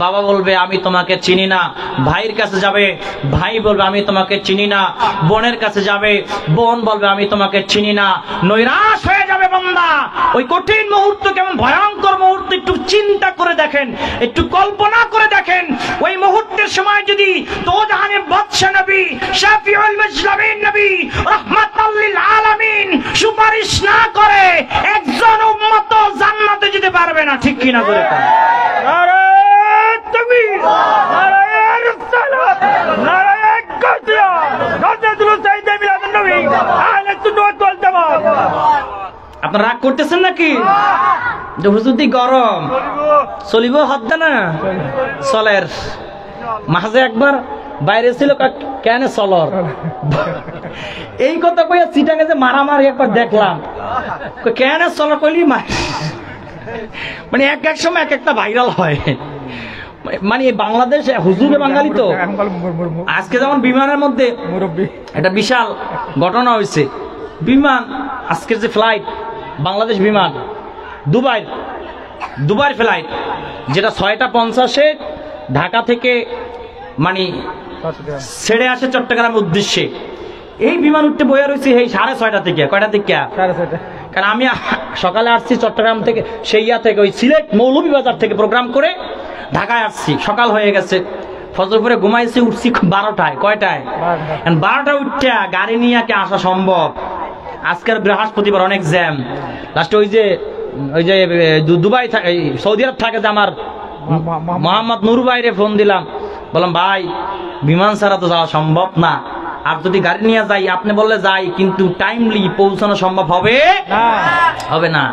বাবা বলবে আমি তোমাকে চিনি না। ভাইয়ের কাছে যাবে, ভাই বলবে আমি তোমাকে চিনি না। বোনের কাছে যাবে, বোন বলবে আমি তোমাকে চিনি না। নৈরাশ হয়ে যাবে বান্দা। ওই কঠিন মুহূর্ত কেমন ভয়ঙ্কর মুহূর্ত একটু চিন্তা করে দেখেন, একটু কল্পনা করে দেখেন। ওই মুহূর্তের সময় যদি দোজাহানের বাদশা নবী, শাফিউল মুসলিমিন নবী, রাহমাতাল লিল আলামিন সুপারিশ না করে একজন উম্মত জান্নাতে যেতে পারবে না, ঠিক কিনা বলে? নারে তাকবীর, নারে রিসালাত, নারে গাজিয়া, গাজিয়াতুল সাইয়্যিদ মিলাদুন নবী, আহলে সুন্নাত ওয়াল জামাত। আপনারা রাগ করতেছেন নাকি? যে হুজুর দি গরম চলিব, হদ্দা না চলের মাঝে একবার বাইরে ছিল, কেন চলর এই কথা কইয়া চিটাঙ্গে যে মারামারি একবার দেখলাম, কেন চলর কইলি মার, মানে এক এক সময় এক একটা ভাইরাল হয়। মানে বাংলাদেশ হুজুরে বাঙালি তো। আজকে যেমন বিমানের মধ্যে একটা বিশাল ঘটনা হয়েছে। বিমান, আজকের যে ফ্লাইট, বাংলাদেশ বিমান দুবাই ফ্লাইট, যেটা 6:50-এ ঢাকা থেকে মানে ছেড়ে আসে চট্টগ্রামের উদ্দেশ্যে। এই বিমান উঠতে বইয়া রয়েছে এই 6:30 থেকে। কয়টা থেকে? 6:30। কারণ আমি সকালে আসছি চট্টগ্রাম থেকে, সেইয়া থেকে, ওই সিলেট মৌলভীবাজার থেকে প্রোগ্রাম করে ঢাকায় আসছি। সকাল হয়ে গেছে, ফজর পরে ঘুমাইছি, উঠছি 12টায়। কয়টায়? 12টায় উঠতে গাড়ি নিয়ে কি আসা সম্ভব? আজকের বৃহস্পতিবার অনেক জ্যাম। লাস্টে ওই যে দুবাই থাকে, সৌদি আরব থাকে যে আমার মোহাম্মদ নুর ভাইরে ফোন দিলাম, বললাম ভাই বিমান ছাড়া তো যাওয়া সম্ভব না, আর যদি গাড়ি নিয়ে যাই আপনি বললে যাই, কিন্তু টাইমলি পৌঁছানো সম্ভব হবে না।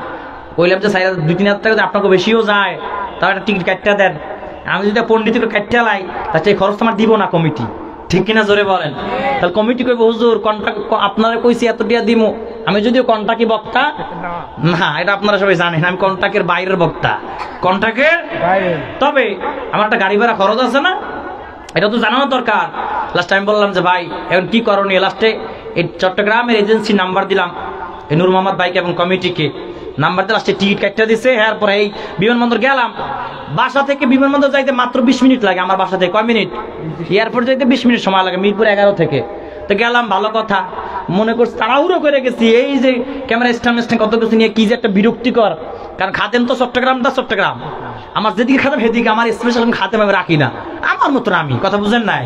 বললাম যে 2-3 হাজার টাকা আপনাকে বেশিও যায়, তাহলে একটা টিকিট কাটতে দেন। আমি যদি পন্ডিতের কাটতে লাই, তাহলে এই খরচ আমার দিব না কমিটি, ঠিক কিনা জোরে বলেন? তাহলে কমিটি কইব হুজুর কন্ট্রাক্ট আপনারা কইছি এত টাকা দিমু। আমি যদিও কন্ট্রাক্টই বক্তা না, এটা আপনারা সবাই জানেন, আমি কন্ট্রাক্টের বাইরের বক্তা, কন্ট্রাক্টের বাইরে। তবে আমার একটা গাড়ি ভাড়া খরচ আছে না, এটা তো জানানো দরকার। লাস্ট টাইম বললাম যে ভাই এখন কি করণীয়, লাস্টে এই চট্টগ্রামের এজেন্সি নাম্বার দিলাম, এই নূর মোহাম্মদ ভাইকে এবং কমিটিকে নাম্বার দিয়ে লাস্টে টিকিট কাটতে দিছে। এরপরে এই বিমানবন্দর গেলাম। বাসা থেকে বিমানবন্দর যাইতে মাত্র 20 মিনিট লাগে। আমার বাসা থেকে কয় মিনিট? এয়ারপোর্ট যাইতে 20 মিনিট সময় লাগে, মিরপুর 11 থেকে। তো গেলাম, ভালো কথা, মনে করছি তাড়াহুড়ো করে গেছি। এই যে ক্যামেরা স্ট্যান্ড কত কিছু নিয়ে কি যে একটা বিরক্তিকর, কারণ খাদেম তো চট্টগ্রাম, আমার যেদিকে খাতাম সেদিকে আমার স্পেশাল খাতেম আমি রাখি না, আমার মতন আমি, কথা বুঝেন নাই?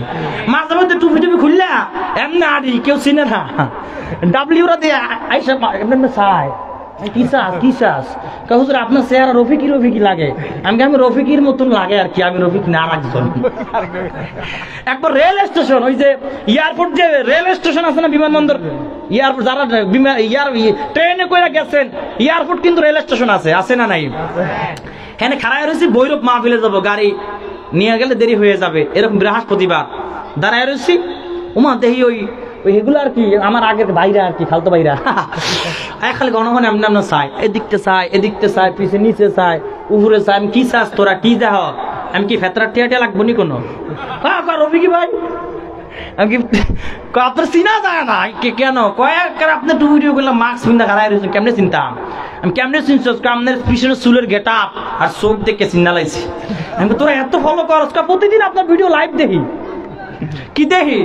মাঝে মধ্যে টুপি খুললা এমনি আড়ি, কেউ চিনে না, ডাব্লিউরা দিয়ে আইসা চায় কি চাস হুজুর আপনার চেহারা রফিকি লাগে। আমি রফিকির মতন লাগে আর কি, আমি রফিক না রাখছি। একবার রেল স্টেশন, ওই যে এয়ারপোর্ট, যে রেল স্টেশন আছে না বিমানবন্দর, এয়ারপোর্ট যারা ট্রেনে করে গেছেন, এয়ারপোর্ট কিন্তু রেল স্টেশন আছে না নাই? হ্যাঁ খারায় রয়েছি ভৈরব মাহফিলে যাবো, গাড়ি নিয়ে গেলে দেরি হয়ে যাবে, এরকম বৃহস্পতিবার দাঁড়ায় রয়েছি। ওমা দেখি ওই এগুলো আর কি আমার আগের বাইরা আর কি ফালতু বাইরা খালি গণগণ এমন এমন চাই, এদিকতে চাই এদিকতে চাই, পিছিয়ে নিচে চাই, উপরে চাই। আমি কি চাস তোরা কি দেহ, আমি কি ফেতরা টিয়া লাগবো নি কোনো রবি কি ভাই, আমি কি আপনার চিনা যায় না কেন কয়েক আপনি টু ভিডিও করলাম মাস্ক চিন্তা খারাই রয়েছেন, কেমনে চিন্তাম আমি, কেমনে চিনছ আপনার পিছনে চুলের গেট আপ আর চোখ দেখে চিন্তা লাগছে। আমি তোরা এত ফলো করস, প্রতিদিন আপনার ভিডিও লাইভ দেখি, কি দেখি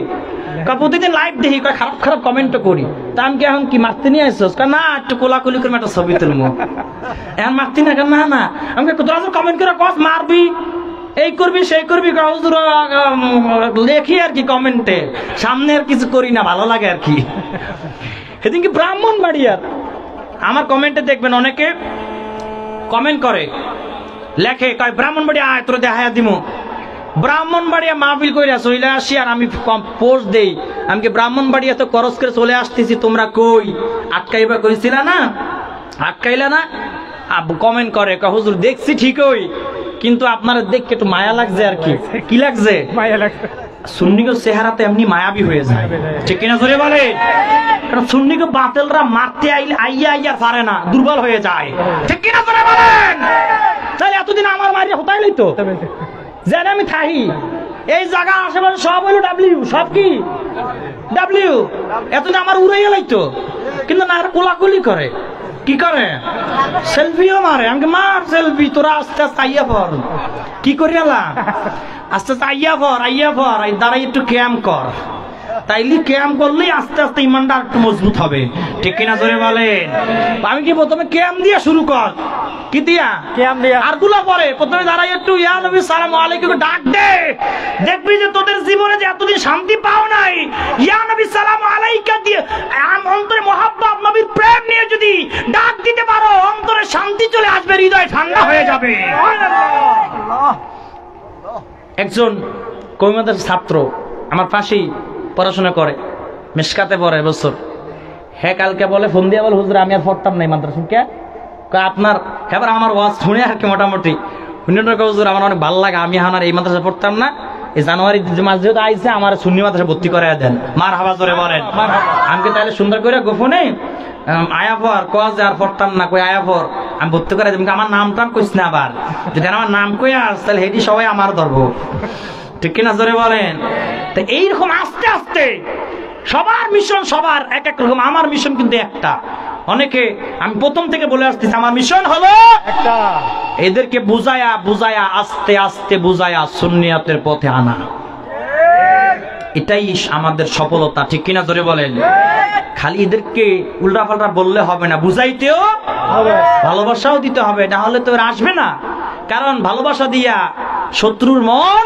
প্রতিদিন লাইভ দেখি, খারাপ খারাপ কমেন্ট করি, তা আমি কি এখন কি মারতে নিয়ে আসছ না একটু কোলাকুলি করে একটা ছবি তুলবো, এখন মারতি না কেন না না আমাকে তোরা কমেন্ট করে কস মারবি এই করবি সেই করবি লেখি আর কি কমেন্টে, সামনে আর কিছু করি না, ভালো লাগে আর কি। সেদিন কি ব্রাহ্মণবাড়িয়ার আমার কমেন্টে দেখবেন অনেকে কমেন্ট করে লেখে কয় ব্রাহ্মণবাড়িয়া আয় তোর দেখা দিমু, ব্রাহ্মণবাড়িয়া মাহফিল করে চলে আসি আর আমি পোস্ট দেই আমি কি ব্রাহ্মণবাড়িয়া তো খরচ করে চলে আসতেছি, তোমরা কই আটকাইবা কইছিলা না, আটকাইলা না। কমেন্ট করে হুজুর দেখছি ঠিকই, কিন্তু আপনারা দেখে একটু মায়া লাগছে আর কি, কি লাগছে মায়া লাগছে। সুন্নিগো চেহারাতে এমনি মায়াবী হয়ে যায়, ঠিক কিনা জোরে বলে, কারণ সুন্নিগো বাতিলরা মারতে আইলে আইয়া পারে না, দুর্বল হয়ে যায়, ঠিক কিনা জোরে বলেন। তাহলে এতদিন আমার মারিয়া হতাই লইতো যেন আমি থাকি, এই জায়গা আশেপাশে সব হইলো ডাব্লিউ, সব কি ডাব্লিউ, এতদিন আমার উড়াইয়া লাইতো, কিন্তু না কোলাকুলি করে, কি করে সেলফিও মারে, আমাকে মার সেলফি, তোরা আস্তে আস্তে আইয়া পর, কি করি আলা আস্তে আস্তে আইয়া পর দাঁড়াই একটু ক্যাম্প কর, তাইলে ক্যাম্প করলেই আস্তে আস্তে ইমানটা একটু মজবুত হবে, ঠিক কিনা জোরে বলেন। আমি কি প্রথমে ক্যাম্প দিয়ে শুরু কর, কি দিয়া ক্যাম্প দিয়া, আর গুলো পরে প্রথমে দাঁড়াই একটু ইয়া নবী সালাম আলাইকুম ডাক দে, দেখবি যে তোদের জীবনে যে এতদিন শান্তি পাও নাই, ইয়া নবী সালাম আলাইকা দিয়ে অন্তরে মহাব্বত নবীর প্রেম নিয়ে যদি ডাক দিতে পারো, অন্তরে শান্তি চলে আসবে, হৃদয় ঠান্ডা হয়ে যাবে। একজন কওমিদের ছাত্র আমার পাশেই পড়াশোনা করে, মিশকাতে পড়ে বছর, হ্যাঁ কালকে বলে ফোন দিয়ে বলে হুজুর আমি আর পড়তাম নাই মাদ্রাসা, কে আপনার এবার আমার ওয়াজ শুনে আর কি মোটামুটি হুজুর আমার অনেক ভালো লাগে, আমি এখন আর এই মাদ্রাসা পড়তাম না, এই জানুয়ারি মাস যেহেতু আইসে আমার সুন্নি মাদ্রাসা ভর্তি করে দেন, মার হাবা জোরে বলেন। আমাকে তাহলে সুন্দর করে গোপনে আয়া পর কজ আর পড়তাম না, কই আয়া পর আমি ভর্তি করে দেব, আমার নাম টাম কইস না, আবার যদি আমার নাম কই আস তাহলে হেঁটি সবাই আমার ধরবো, ঠিক কিনা জোরে বলেন। তো এইরকম আস্তে আস্তে সবার মিশন সবার এক এক রকম, আমার মিশন কিন্তু একটা। অনেকে আমি প্রথম থেকে বলে আসতেছি আমার মিশন হলো একটা, এদেরকে বুঝায়া আস্তে আস্তে বুঝায়া সুন্নিয়তের পথে আনা, এটাই আমাদের সফলতা, ঠিক কিনা জোরে বলেন। খালি এদেরকে উল্টা পাল্টা বললে হবে না, বুঝাইতেও হবে, ভালোবাসাও দিতে হবে, না হলে তো এরা আসবে না। কারণ ভালোবাসা দিয়া শত্রুর মন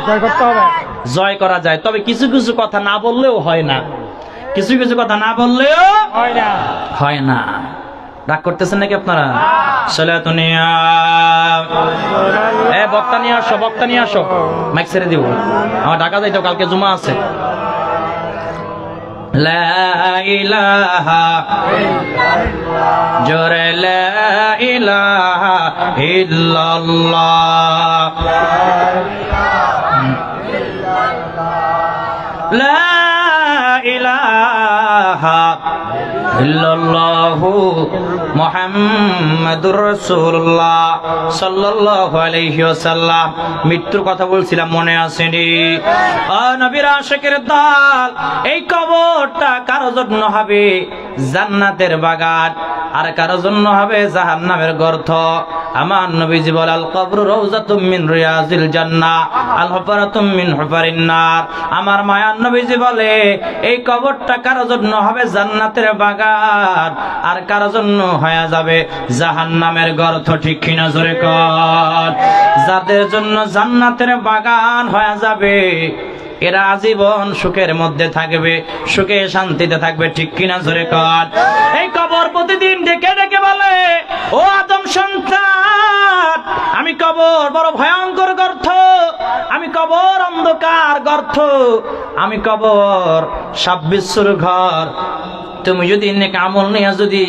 জয় করতে হবে, জয় করা যায়, তবে কিছু কিছু কথা না বললেও হয় না, কিছু কিছু কথা না বললেও হয় না। রাগ করতেছেন নাকি আপনারা? বক্তা নিয়ে আসো, বক্তা নিয়ে আসো, মাইক ছেড়ে দিব, আমার ঢাকা যাইতো, কালকে জুমা আছে। লা ইলাহা জোরে লা ইলাহা ইল্লাল্লাহ, লা ইলাহা ইল্লাল্লাহু মুহাম্মাদুর রাসূলুল্লাহ সাল্লাল্লাহু আলাইহি ওয়াসাল্লাম। মৃত্যুর কথা বলছিলাম, মনে আসেনি? নবীর আশিকের দল, এই কবরটা কারো জন্য হবে জান্নাতের বাগান, আর কারো জন্য হবে জাহান্নামের গর্ত। আমার নবীজি বলে আল কবরু রাউযাতুম মিন রিয়াজিল জান্নাহ আল হুফরাতুম মিন হুফারিন নার। আমার মায়ার নবীজি বলে এই কবরটা কারো জন্য হবে জান্নাতের বাগান, আর কারো জন্য হয়ে যাবে জাহান্নামের গর্ত, ঠিক কিনা জোরে কর। যাদের জন্য জান্নাতের বাগান হয়ে যাবে এরা আজীবন সুখের মধ্যে থাকবে, সুখে শান্তিতে থাকবে, ঠিক কিনা জোরে কর। এই কবর প্রতিদিন ডেকে ডেকে বলে, ও আদম সন্তান, আমি কবর বড় ভয়ঙ্কর গর্ত, আমি কবর অন্ধকার গর্ত, আমি কবর সাব্বিশ্বর ঘর, তুমি যদি নেক আমল নিয়ে যদি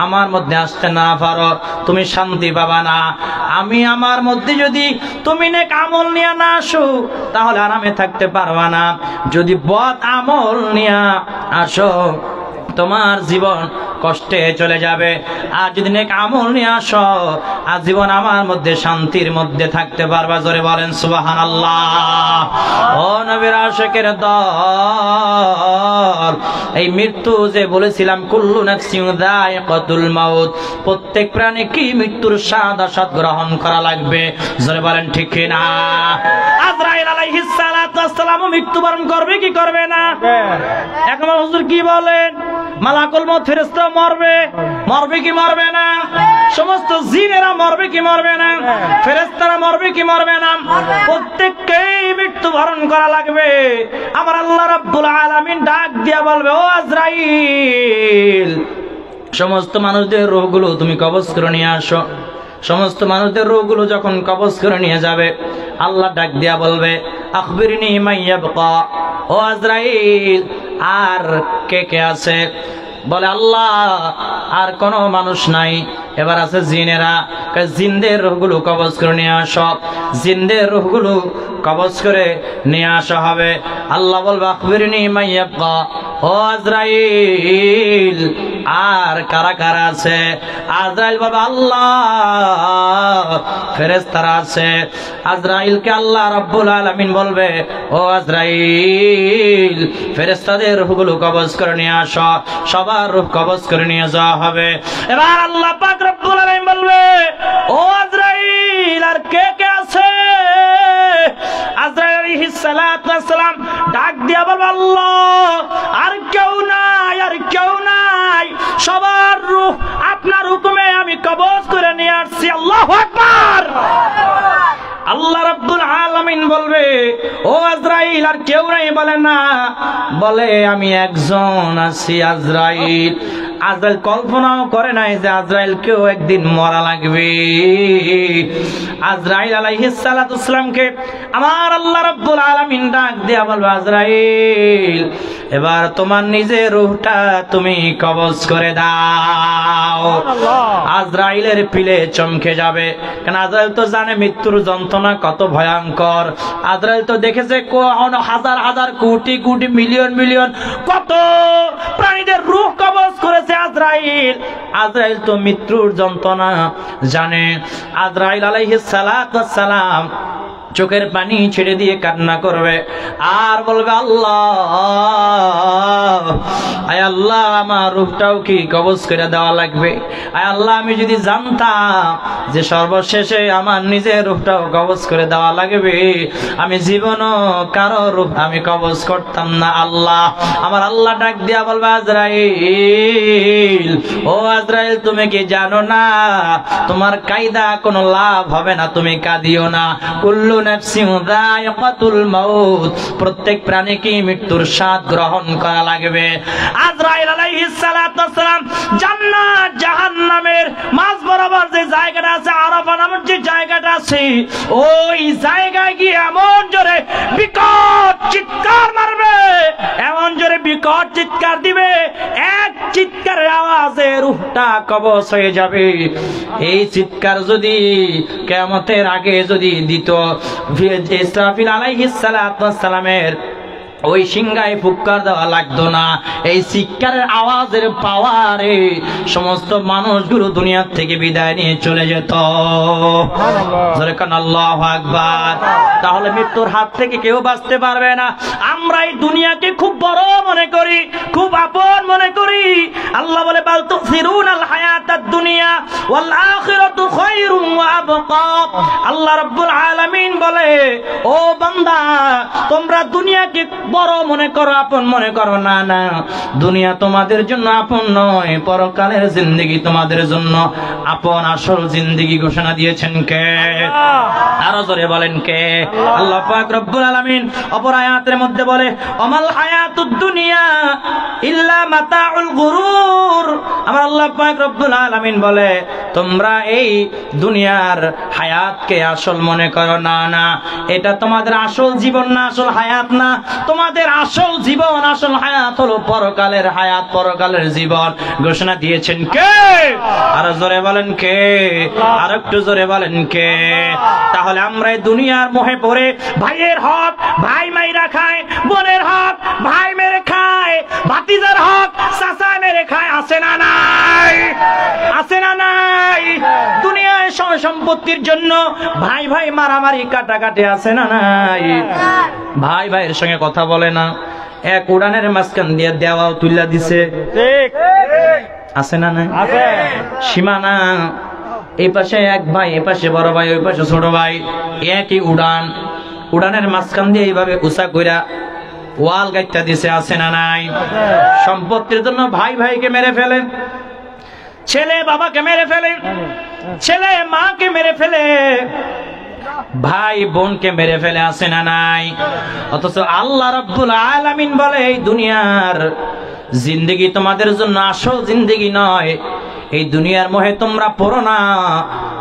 আমার মধ্যে আসতে না পারো তুমি শান্তি পাবা না। আমি আমার মধ্যে যদি তুমি নেক আমল নিয়ে না আসো তাহলে আরামে থাকতে পারবা না। যদি বদ আমল নিয়ে আসো তোমার জীবন কষ্টে চলে যাবে। আর যদি নেক আমল নিয়ে আসো আজীবন আমার মধ্যে শান্তির মধ্যে থাকতে পারবা। জোরে বলেন সুবহানাল্লাহ। ও নবীর আশিকের দল, এই মৃত্যু যে বলেছিলাম কুল্লু নাফসিন যায়িকাতুল মাউত, প্রত্যেক প্রাণী কি মৃত্যুর স্বাদ আস্বাদ গ্রহণ করা লাগবে। জোরে বলেন ঠিক কি না? আজরাইল আলাইহিস সালাতু ওয়াস সালাম মৃত্যুবরণ করবে কি করবে না? এখন হুজুর কি বলেন? মালাকুল মউত ফেরেশতা মরবে, মরবে কি মরবে না? সমস্ত জিনেরা মরবে কি মরবে না? ফেরেশতারা মরবে কি মরবে না? প্রত্যেককেই মৃত্যুবরণ করা লাগবে। আমার আল্লাহ রাব্বুল আলামিন ডাক দিয়া বলবে, ও আজরাইল, সমস্ত মানুষদের রূহগুলো তুমি কবজ করে নিয়ে আসো। সমস্ত মানুষদের রূহগুলো যখন কবজ করে নিয়ে যাবে আল্লাহ ডাক দিয়া বলবে, আখবিরনি মাইয়াবকা। ও আজরাইল, আর কে কে আছে? বলে আল্লাহ আর কোন মানুষ নাই, এবার আছে জিনেরা। জিনদের রূহগুলো কবজ করে নিয়ে আসো। জিনদের রূহগুলো কবজ করে নিয়ে আসা হবে। আল্লাহ বলবে, আখবিরনি মাইয়াবকা। ও আজরাইল, আর কারা কারা আছে? আজরাইল বলবে, আল্লাহ ফেরেশতারা আছে। আজরাইলকে আল্লাহ রাব্বুল আলামিন বলবে, ও আজরাইল, ফেরেশতাদের রূহগুলো কবজ করে নিয়ে আসো। সবার রূহ কবজ করে নিয়ে যাওয়া হবে। এবার আল্লাহ পাক রব্বুল আলামিন বলবে, ও আজরাইল, আর কে কে আছে? আজরাইল আলাইহিস সালাতু ওয়াস সালাম ডাক দিয়া বলবে, আল্লাহ আর কেউ নাই, আর কেউ নাই, সবার রূহ আপনার হুকুমে আমি কবজ করে নিয়ে আসছি। আল্লাহু আকবার। আল্লাহ রাব্বুল আলামিন বলবে, ও আজরাইল, আর কেউ নাই? বলে না, বলে আমি একজন আছি। আজরাইল আজরাইল কল্পনাও করে নাই যে আজরাইলকেও একদিন মরা লাগবে। আজরাইল আলাইহিস সালাতু ওয়াস সালামকে আমার আল্লাহ রাব্বুল আলামিন ডাক দিয়া বলবে, আজরাইল, এবার তোমার নিজের রূহটা তুমি কবজ করে দাও। আজরাইলের পিলে চমকে যাবে, কারণ আজরাইল তো জানে মৃত্যুর যন্ত্রণা কত ভয়ঙ্কর। আজরাইল তো দেখেছে হাজার হাজার কোটি কোটি মিলিয়ন মিলিয়ন কত প্রাণীদের রূহ কবজ করেছে আজরাইল। আজরাইল তো মৃত্যুর যন্ত্রণা জানে। আজরাইল আলাইহিস সালাতু ওয়াস সালাম চোখের পানি ছেড়ে দিয়ে কান্না করবে আর বলবে, আল্লাহ, আয় আল্লাহ, আমার রূহটাও কি কবজ করে দেওয়া লাগবে? আয় আল্লাহ, আমি যদি জানতাম যে সর্বশেষে আমার নিজের রূহটাও কবজ করে দেওয়া লাগবে, আমি জীবনও কারো রূহ আমি কবজ করতাম না। আল্লাহ, আমার আল্লাহ ডাক দিয়া বলবে, আজরাইল, ও আজরাইল, তুমি কি জানো না তোমার কায়দা কোনো লাভ হবে না, তুমি কাঁদিও না। কুল্লু নাফসিন যায়িকাতুল মাউত, প্রত্যেক প্রাণীকে মৃত্যুর স্বাদ গ্রহণ করা লাগবে। আজরাইল আলাইহিস সালাতু ওয়াস সালাম জান্নাত জাহান্নামের মাঝ বরাবর যে জায়গাটা আছে, আরাফা নামের যে জায়গাটা আছে, ওই জায়গায় গিয়ে এমন জোরে বিকট চিৎকার মারবে, এমন জোরে বিকট চিৎকার দিবে, এক চিৎকারের আওয়াজে রূহটা কবজ হয়ে যাবে। এই চিৎকার যদি কিয়ামতের আগে যদি দিত ইসরাফিল আলাইহিস সালাতু ওয়াস সালামের ওই সিংহায় ফুৎকার দেওয়া লাগতো না। এই চিৎকারের আওয়াজের পাওয়ারে সমস্ত মানুষগুলো দুনিয়া থেকে বিদায় নিয়ে চলে যেত। আল্লাহু আকবার। তাহলে মৃত্যুর হাত থেকে কেউ বাঁচতে পারবে না। আমরা এই দুনিয়াকে খুব বড় মনে করি, খুব আপন মনে করি। আল্লাহ বলে, বাল তুসিরুনাল হায়াতাদ দুনিয়া ওয়াল আখিরাতু খায়রুম ওয়া আবকা। আল্লাহ রাব্বুল আলামিন বলে, ও বান্দা, তোমরা দুনিয়াকে বড় মনে করো, আপন মনে করো না। না, দুনিয়া তোমাদের জন্য আপন নয়, পরকালের জিন্দেগি তোমাদের জন্য আপন। আসল জিন্দেগি ঘোষণা দিয়েছেন কে? আরো জোরে বলেন কে? আল্লাহ পাক রব্বুল আলামিন অপর আয়াতের মধ্যে বলে, আমাল হায়াতুদ দুনিয়া ইল্লা মাতাউল গুরুর। আমার আল্লাহ পাক রব্বুল আলামিন বলে, তোমরা এই দুনিয়ার হায়াতকে আসল মনে করো না। না, এটা তোমাদের আসল জীবন না, আসল হায়াত না। তোমাদের আসল জীবন, আসল হায়াত হলো পরকালের হায়াত, পরকালের জীবন ঘোষণা দিয়েছেন কে? আর জোরে বলেন কে? আর একটু জোরে বলেন কে? তাহলে আমরা এই দুনিয়ার মোহে পড়ে ভাইয়ের হক ভাই মাইরা খায়, বোনের হক ভাই মেরে খায়, ভাতিজার হক চাচা মেরে খায়, আছে না নাই? আছে না নাই? দুনিয়ায় সব সম্পত্তির জন্য ভাই ভাই মারামারি কাটাকাটি, আছে না নাই? ভাই ভাইয়ের সঙ্গে কথা বলে না, এক উড়ানের মাঝখান দিয়ে দেওয়াও তুইলা দিছে, আছে না নাই? সীমানা, এই পাশে এক ভাই, এই পাশে বড় ভাই, ওই পাশে ছোট ভাই, একই উড়ান, উড়ানের মাঝখান দিয়ে এইভাবে উঁচা কইরা ওয়াল গাইটা দিছে, আছে না নাই? সম্পত্তির জন্য ভাই ভাইকে মেরে ফেলে, ছেলে বাবাকে মেরে ফেলে, ছেলে মাকে মেরে ফেলে, ভাই বোনকে মেরে ফেলে, আছে না নাই? অথচ আল্লাহ রাব্বুল আলামিন বলে এই দুনিয়ার জিন্দেগি তোমাদের জন্য আসল জিন্দেগি নয়, এই দুনিয়ার মোহে তোমরা পড়ো না,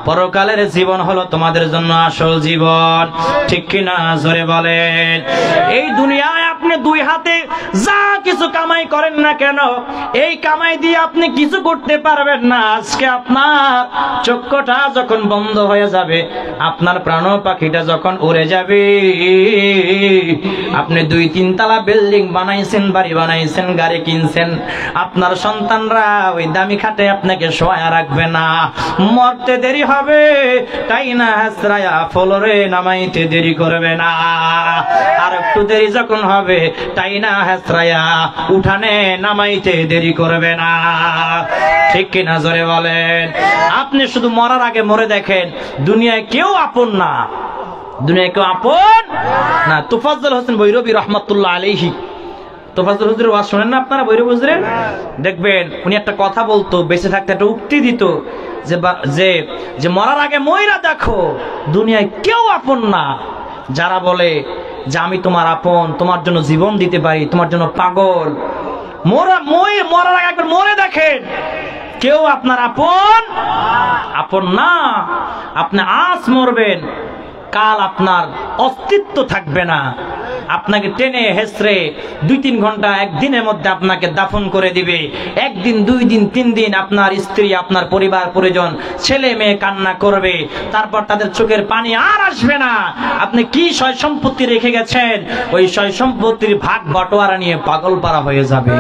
পরকালের জীবন হলো তোমাদের জন্য আসল জীবন। ঠিক কিনা জোরে বলেন? এই দুনিয়ায় আপনি দুই হাতে যা কিছু কামাই করেন না কেন, এই কামাই দিয়ে আপনি কিছু করতে পারবেন না। আজকে আপনার চক্ষুটা যখন বন্ধ হয়ে যাবে, আপনার প্রাণ পাখিটা যখন উড়ে যাবে, আপনি 2-3 তলা বিল্ডিং বানাইছেন, বাড়ি বানাইছেন, গাড়ি কিনছেন, আপনার সন্তানরা ওই দামি খাটে আপনাকে শোয়া রাখবে না, মরতে দেরি হবে, তাই না হাসরায়া ফলরে নামাইতে দেরি করবে না, আর একটু দেরি যখন হবে তাই না হাসরায়া উঠানে নামাইতে দেরি করবে না। ঠিক কিনা জোরে বলেন? আপনি শুধু মরার আগে মরে দেখেন, দুনিয়ায় কেউ আপন না, দুনিয়ায় কেউ আপন না। তোফাজ্জল হোসেন ভৈরবী রহমাতুল্লাহ আলাইহি, তোফাজ্জল হুজুরের ওয়াজ শুনেন না আপনারা? ভৈরব হুজুরের দেখবেন, উনি একটা কথা বলতো, বেঁচে থাকতে একটা উক্তি দিত যে যে মরার আগে মইরা দেখো, দুনিয়ায় কেউ আপন না। যারা বলে যে আমি তোমার আপন, তোমার জন্য জীবন দিতে পারি, তোমার জন্য পাগল, মরার আগে একবার মরে দেখেন, কেউ আপনার আপন না। আপনি আজ মরবেন, কাল আপনার অস্তিত্ব থাকবে না, আপনাকে টেনে হেসড়ে 2-3 ঘন্টা একদিনের মধ্যে আপনাকে দাফন করে দিবে। 1 দিন 2 দিন 3 দিন আপনার স্ত্রী, আপনার পরিবার পরিজন, ছেলে মেয়ে কান্না করবে, তারপর তাদের চোখের পানি আর আসবে না। আপনি কি সয় সম্পত্তি রেখে গেছেন, ওই সয় সম্পত্তির ভাগ বটোয়ারা নিয়ে পাগল পারা হয়ে যাবে।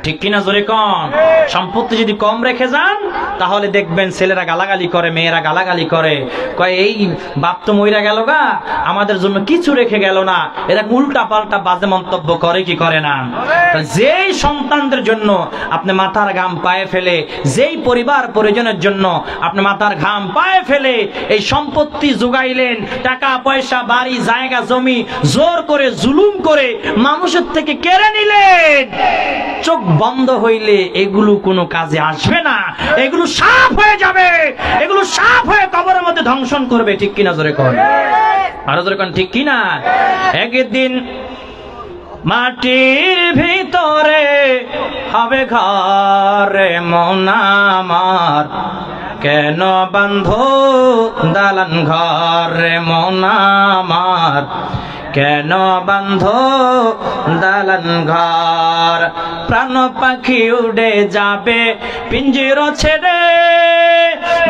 ঠিক কিনা জোরে কোন? সম্পত্তি যদি কম রেখে যান, তাহলে দেখবেন ছেলেরা গালাগালি করে, মেয়েরা গালাগালি করে, কয় এই বাপ তো মইরা গেল গা, আমাদের জন্য কিছু রেখে গেল না। এরা উল্টা পাল্টা বাজে মন্তব্য করে কি করে না? যেই সন্তানদের জন্য আপনি মাথার ঘাম পায়ে ফেলে, যেই পরিবার পরিজনের জন্য আপনি মাথার ঘাম পায়ে ফেলে এই সম্পত্তি জোগাইলেন, টাকা পয়সা বাড়ি জায়গা জমি জোর করে জুলুম করে মানুষের থেকে কেড়ে নিলেন, চোখ বন্ধ হইলে এগুলো কোনো কাজে আসবে না, এগুলো সাফ হয়ে যাবে, এগুলো সাফ হয়ে কবরের মধ্যে ধ্বংসন করবে। ঠিক কিনা জোরে কোন? আরো জোরে কোন ঠিক কিনা? একদিন মাটির ভিতরে হবে ঘরে মন আমার, কেন বাঁধো দালান ঘরে মন আমার, কেন বাঁধো দালান ঘর, প্রাণ পাখি উড়ে যাবে পিঞ্জির ছেড়ে,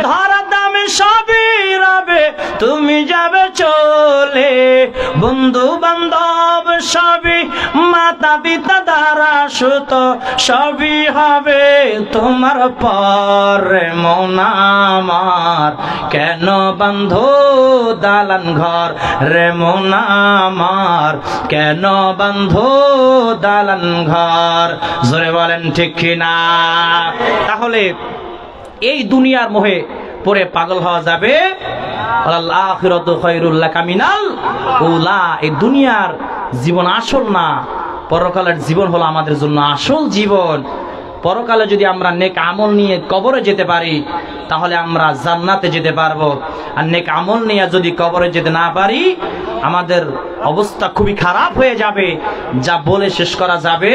ধরা দামে সবই রবে তুমি যাবে চলে, বন্ধু বান্ধব সবই, মাতা পিতা দ্বারা সুত সবই হবে তোমার পরে মন আমার, কেন বাঁধো দালান ঘর রে মন আমার, কেন বাঁধো দালান ঘর। জোরে বলেন ঠিক কিনা? তাহলে এই দুনিয়ার মোহে পরে পাগল হওয়া যাবে, আল আখিরাতু খায়রুল লাকা মিনাল উলা। এই দুনিয়ার জীবন আসল না, পরকালের জীবন হলো আমাদের জন্য আসল জীবন। পরকালে যদি আমরা নেক আমল নিয়ে কবরে যেতে পারি, তাহলে আমরা জান্নাতে যেতে পারবো। আর নেক আমল নিয়ে যদি কবরে যেতে না পারি, আমাদের অবস্থা খুবই খারাপ হয়ে যাবে, যা বলে শেষ করা যাবে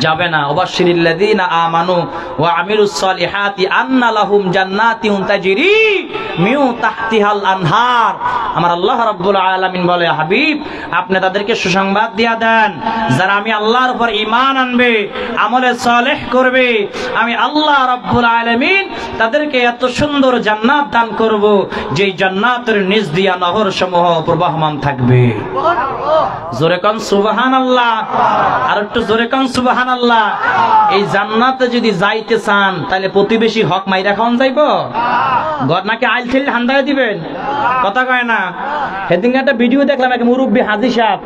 যাবে না। ওয়াবাশশিরিল্লাযীনা আমানু ওয়া আমিলুস সলিহাতি আন্না লাহুম জান্নাতিন তাজরি মিন তাহতিহাল আনহার। আমার আল্লাহ রাব্বুল আলামিন বলে, হাবিব আপনি তাদেরকে সুসংবাদ দিয়া দেন, যারা আমি আল্লাহর উপর ঈমান আনবে, আমলে সালেহ করবে, আমি আল্লাহ রাব্বুল আলামিন তাদেরকে এত সুন্দর জান্নাত দান করব, যেই জান্নাতের নিচ দিয়া নহর সমূহ প্রবাহমান থাকবে। জোরে কোন সুবহানাল্লাহ, আর একটু জোরে কোন সুবহানাল্লাহ। এই জান্নাতে যদি যাইতে চান তাহলে প্রতিবেশীর হক মাইরা খাওয়ান যাইব? ঘর নাকি আইল ঠেলে হান্দায় দিবেন? কথা কয় না। সেদিন একটা ভিডিও দেখলাম, এক মুরব্বী হাজী সাহেব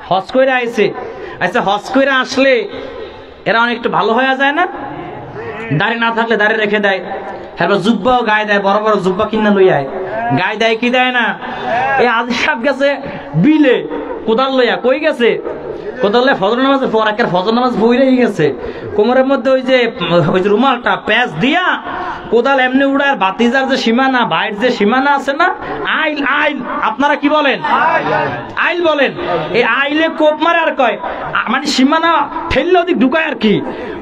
হজ করে আইছে। আচ্ছা, হজ করে আসলে এরা অনেক একটু ভালো হয়ে যায় না? দাড়ি না থাকলে দাড়ি রেখে দেয়, এরপর জুব্বাও গায়ে দেয়, বড় বড় জুব্বা কিনা লইয়া গায়ে দেয়, কি দেয় না? এই হাজী সাহেব গেছে বিলে কোদাল লইয়া। কই গেছে? কোদাল লইয়া ফজর নামাজ পর একের ফজর নামাজ বইরেই গেছে। কোমরের মধ্যে ওই যে রুমালটা প্যাচ দিয়া কোদাল এমনি উড়ায়। বাতিজার যে সীমানা, বাইরের যে সীমানা আছে না, আইল আইল, আপনারা কি বলেন? আইল বলেন। এই আইলে কোপ মারে আর কয়, মানে সীমানা ঠেললে ওদিক ঢুকায় আর কি,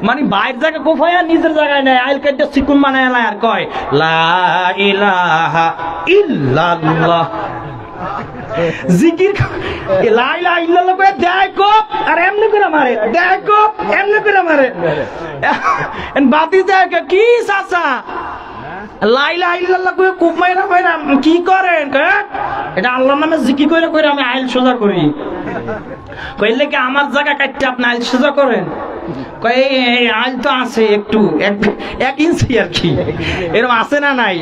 মানে বাইরের জায়গায় কোপায় নিজের জায়গায় নেয়, আইল কেটে চিকুন বানায় আর কয় লা ইলাহা ইল্লাল্লাহ। জিকির লা ইলাহা ইল্লাল্লাহ কয় দেয় কোপ আর এমনি করে মারে, দেয় কোপ এমনি করে মারে। বাতি যায় কি চাচা লা ইলাহা ইল্লাল্লাহ কয় কোপ মাইরা মাইরা কি করেন? এটা আল্লাহর নামে জিকির করে করে আমি আইল সোজা করি। কইলে কি আমার জায়গা কাটতে আপনি আইল সোজা করেন? কয় এই আইল তো আছে একটু 1 ইঞ্চি আর কি, এরকম আছে না নাই?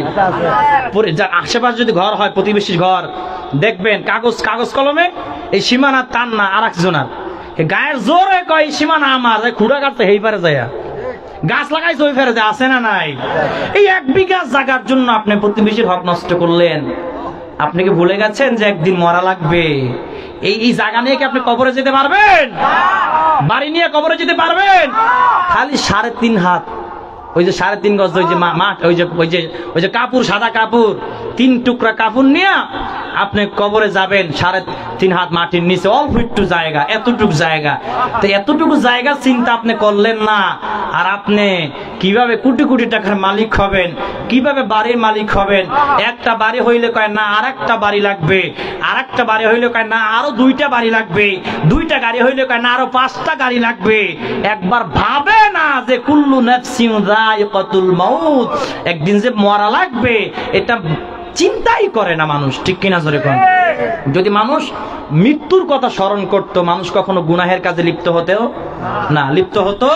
আশেপাশে যদি ঘর হয়, প্রতিবেশীর ঘর, দেখবেন কাগজ কাগজ কলমে এই সীমানা টান না আর একজনের গায়ের জোরে কয় সীমানা আমার, খুঁড়া কাটতে হেই পারে যায়, গাছ লাগাইছে ওই ফেরে যায়, আছে না নাই? এই 1 বিঘা জায়গার জন্য আপনি প্রতিবেশীর হক নষ্ট করলেন। আপনি কি ভুলে গেছেন যে একদিন মরা লাগবে? এই জায়গা নিয়ে কি আপনি কবরে যেতে পারবেন? বাড়ি নিয়ে কবরে যেতে পারবেন? খালি 3.5 হাত, ওই যে 3.5 গজ, ওই যে মাঠ, ওই যে কাপড়, সাদা কাপড়, 3 টুকরা কাপড় নিয়ে আপনি কবরে যাবেন। 3.5 হাত মাটির নিচে, অল্প একটু জায়গা, এতটুকু জায়গা। তো এতটুকু জায়গা চিন্তা আপনি করলেন না। আর আপনি কিভাবে কোটি কোটি টাকার মালিক হবেন, কিভাবে বাড়ির মালিক হবেন? একটা বাড়ি হইলে কয় না আর একটা বাড়ি লাগবে, আর একটা বাড়ি হইলে কয় না আরো 2টা বাড়ি লাগবে, 2টা গাড়ি হইলে কয় না আরো 5টা গাড়ি লাগবে। একবার ভাবে না যে কুল্লু নাফসিন যায়িকাতুল মাউত, একদিন যে মরা লাগবে, এটা চিন্তাই করে না মানুষ। ঠিক কিনা জোরে কোন? যদি মানুষ মৃত্যুর কথা স্মরণ করত, মানুষ কখনো গুনাহের কাজে লিপ্ত হতো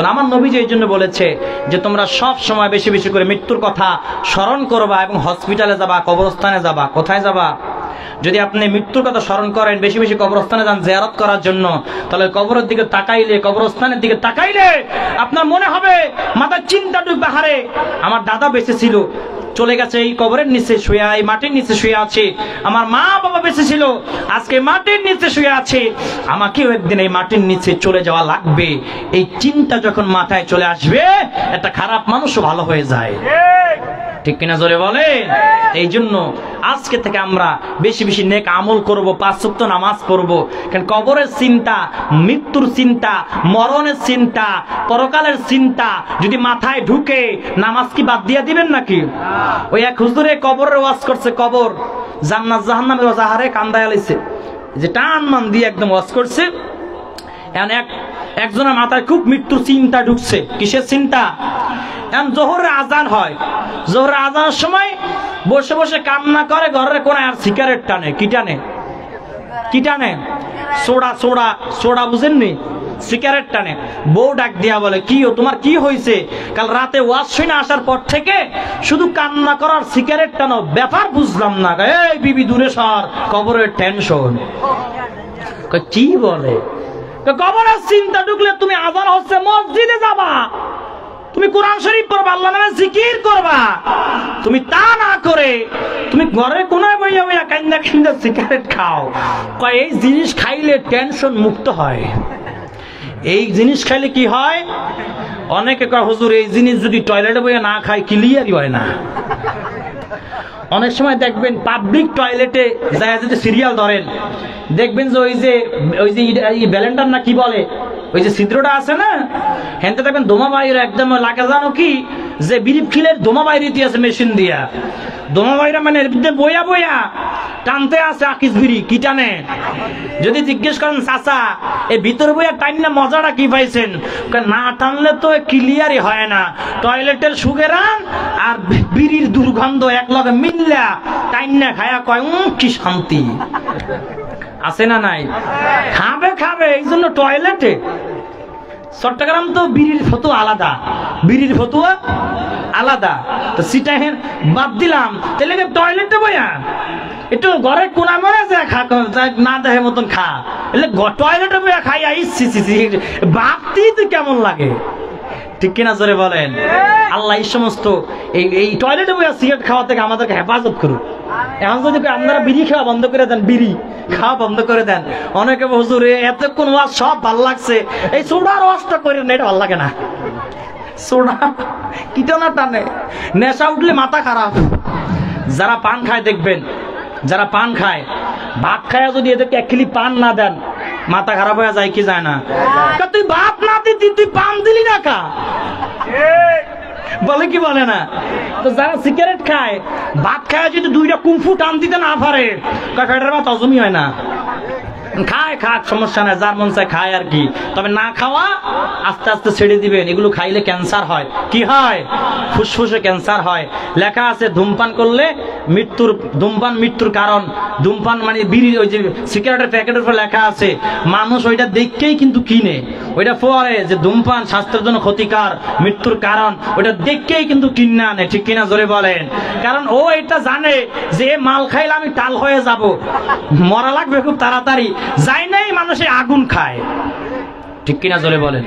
না। আমার নবী যে এই জন্য বলেছে যে তোমরা সব সময় বেশি বেশি করে মৃত্যুর কথা স্মরণ করবা এবং হসপিটালে যাবা, কবরস্থানে যাবা। কোথায় যাবা? যদি আপনি মৃত্যুর কথা স্মরণ করেন, বেশি বেশি কবরস্থানে যান জিয়ারত করার জন্য, তাহলে কবরের দিকে তাকাইলে, কবরস্থানের দিকে তাকাইলে আপনার মনে হবে, মাথার চিন্তা ঢুকবে, হারে আমার দাদা বেঁচে ছিল, চলে গেছে, এই কবরের নিচে শুয়ে, এই মাটির নিচে শুয়ে আছে। আমার মা বাবা বেঁচে ছিল, আজকে মাটির নিচে শুয়ে আছে, আমাকেও একদিন এই মাটির নিচে চলে যাওয়া লাগবে। এই চিন্তা যখন মাথায় চলে আসবে, একটা খারাপ মানুষও ভালো হয়ে যায়। ঠিক কিনা জোরে বলেন? এই জন্য আজকে থেকে আমরা বেশি বেশি নেক আমল করব, 5 ওয়াক্ত নামাজ পড়ব। কারণ কবরের চিন্তা, মৃত্যুর চিন্তা, মরণের চিন্তা, পরকালের চিন্তা যদি মাথায় ঢুকে, নামাজ কি বাদ দিয়ে দিবেন নাকি? ওই এক হুজুরে কবরের ওয়াজ করছে, কবর জান্নাত জাহান্নামের ওয়াজাহারে কান্দায় আইছে, যে টান মান দিয়ে একদম ওয়াজ করছে। এখন একজনের মাথায় খুব মৃত্যুর চিন্তা ঢুকছে। কিসের চিন্তা? এখন জোহরের আজান হয়, জোহরের আজানের সময় বসে বসে কান্না করে, ঘরের কোনায় আর সিগারেট টানে। কি টানে? সোডা বুঝেননি? সিগারেট টানে। বউ ডাক দিয়া বলে, কি তোমার কি হয়েছে? কাল রাতে ওয়াজ শুনে আসার পর থেকে শুধু কান্না করার, সিগারেট টানো, ব্যাপার বুঝলাম না। এই বিবি দূরে সর, কবরের টেনশন। কি বলে? কবরের চিন্তা ঢুকলে তুমি আজান হচ্ছে মসজিদে যাবা, তুমি কোরআন শরীফ পড়বা, আল্লাহর নামে জিকির করবা। তুমি তা না করে তুমি ঘরে কোনায় বইয়া বইয়া কান্দা কান্দা সিগারেট খাও। কয় এই জিনিস খাইলে টেনশন মুক্ত হয়। এই জিনিস খাইলে কি হয়? অনেকে কয় হুজুর এই জিনিস যদি টয়লেটে বইয়া না খায় ক্লিয়ারই হয় না। অনেক সময় দেখবেন পাবলিক টয়লেটে যায় যদি সিরিয়াল ধরেন, দেখবেন যে ওই যে ব্যালেন্ডার না কি বলে, ওই যে ছিদ্রটা আছে না, হেনতে দেখবেন দোমা বাইরে একদম লাগে, জানো কি যে বিরিপ খিলের দোমা বাইরে দিয়েছে মেশিন দিয়া, দোমা বাইরা মানে বইয়া বইয়া টানতে আছে আকিস বিড়ি কি টানে। যদি জিজ্ঞেস করেন চাচা এই ভিতরে বইয়া টাইম না মজাটা কি পাইছেন, না টানলে তো ক্লিয়ারই হয় না, টয়লেটের সুগেরান আর বিড়ির দুর্গন্ধ এক লগে মিললা টাইম না খায়া কয় কি শান্তি। আছে না নাই? খাবে খাবে এই জন্য টয়লেটে। চট্টগ্রাম তো বিড়ির ফতুয়া আলাদা, বিড়ির ফতুয়া আলাদা, তো সিটাহেন বাদ দিলাম, তাহলে টয়লেটে বইয়া একটু ঘরে কোনা মরে যায় খা, না দেখে মতন খা, এলে টয়লেটে বইয়া খাই আইসি ভাবতি তো কেমন লাগে, ঠিক কিনা জোরে বলেন? আল্লাহ এই সমস্ত এই টয়লেটে বইয়া সিগারেট খাওয়া থেকে আমাদেরকে হেফাজত করুক। এখন যদি আপনারা বিড়ি খাওয়া বন্ধ করে দেন, বিড়ি খাওয়া বন্ধ করে দেন, অনেকে হুজুরে এতক্ষণ ওয়াজ সব ভাল লাগছে, এই সোডার ওয়াজটা করে না, এটা ভাল লাগে না, সোডা কিটা না টানে, নেশা উঠলে মাথা খারাপ। যারা পান খায় দেখবেন, যারা পান খায়, ভাত খায় যদি এদেরকে এক খিলি পান না দেন মাথা খারাপ হয়ে যায় কি যায় না? তুই ভাত না দিতি তুই পান দিলি না কা, বলে কি বলে না? তো যারা সিগারেট খায়, ভাত খায় যদি দুইটা কুমফু টান দিতে না পারে, কাকাটার ভাত হজমই হয় না। খায় খাক সমস্যা নাই, যার মন চায় খায় আর কি, তবে না খাওয়া আস্তে আস্তে ছেড়ে দিবেন। এগুলো খাইলে ক্যান্সার হয়, কি হয়? ফুসফুসে ক্যান্সার হয়। লেখা আছে ধূমপান করলে ধূমপান মৃত্যুর কারণ। ধূমপান মানে বিড়ি, ওই যে সিগারেটের প্যাকেটের উপর লেখা আছে, মানুষ ওইটা দেখকেই কিন্তু কিনে, ওইটা পরে যে ধূমপান স্বাস্থ্যের জন্য ক্ষতিকর, মৃত্যুর কারণ, ওইটা দেখকেই কিন্তু কিনে আনে, ঠিক কিনা জোরে বলেন? কারণ ও এটা জানে যে মাল খাইলে আমি টাল হয়ে যাব, মরা লাগবে খুব তাড়াতাড়ি, যাই নাই মানুষে আগুন খায়, ঠিক কিনা জোরে বলেন?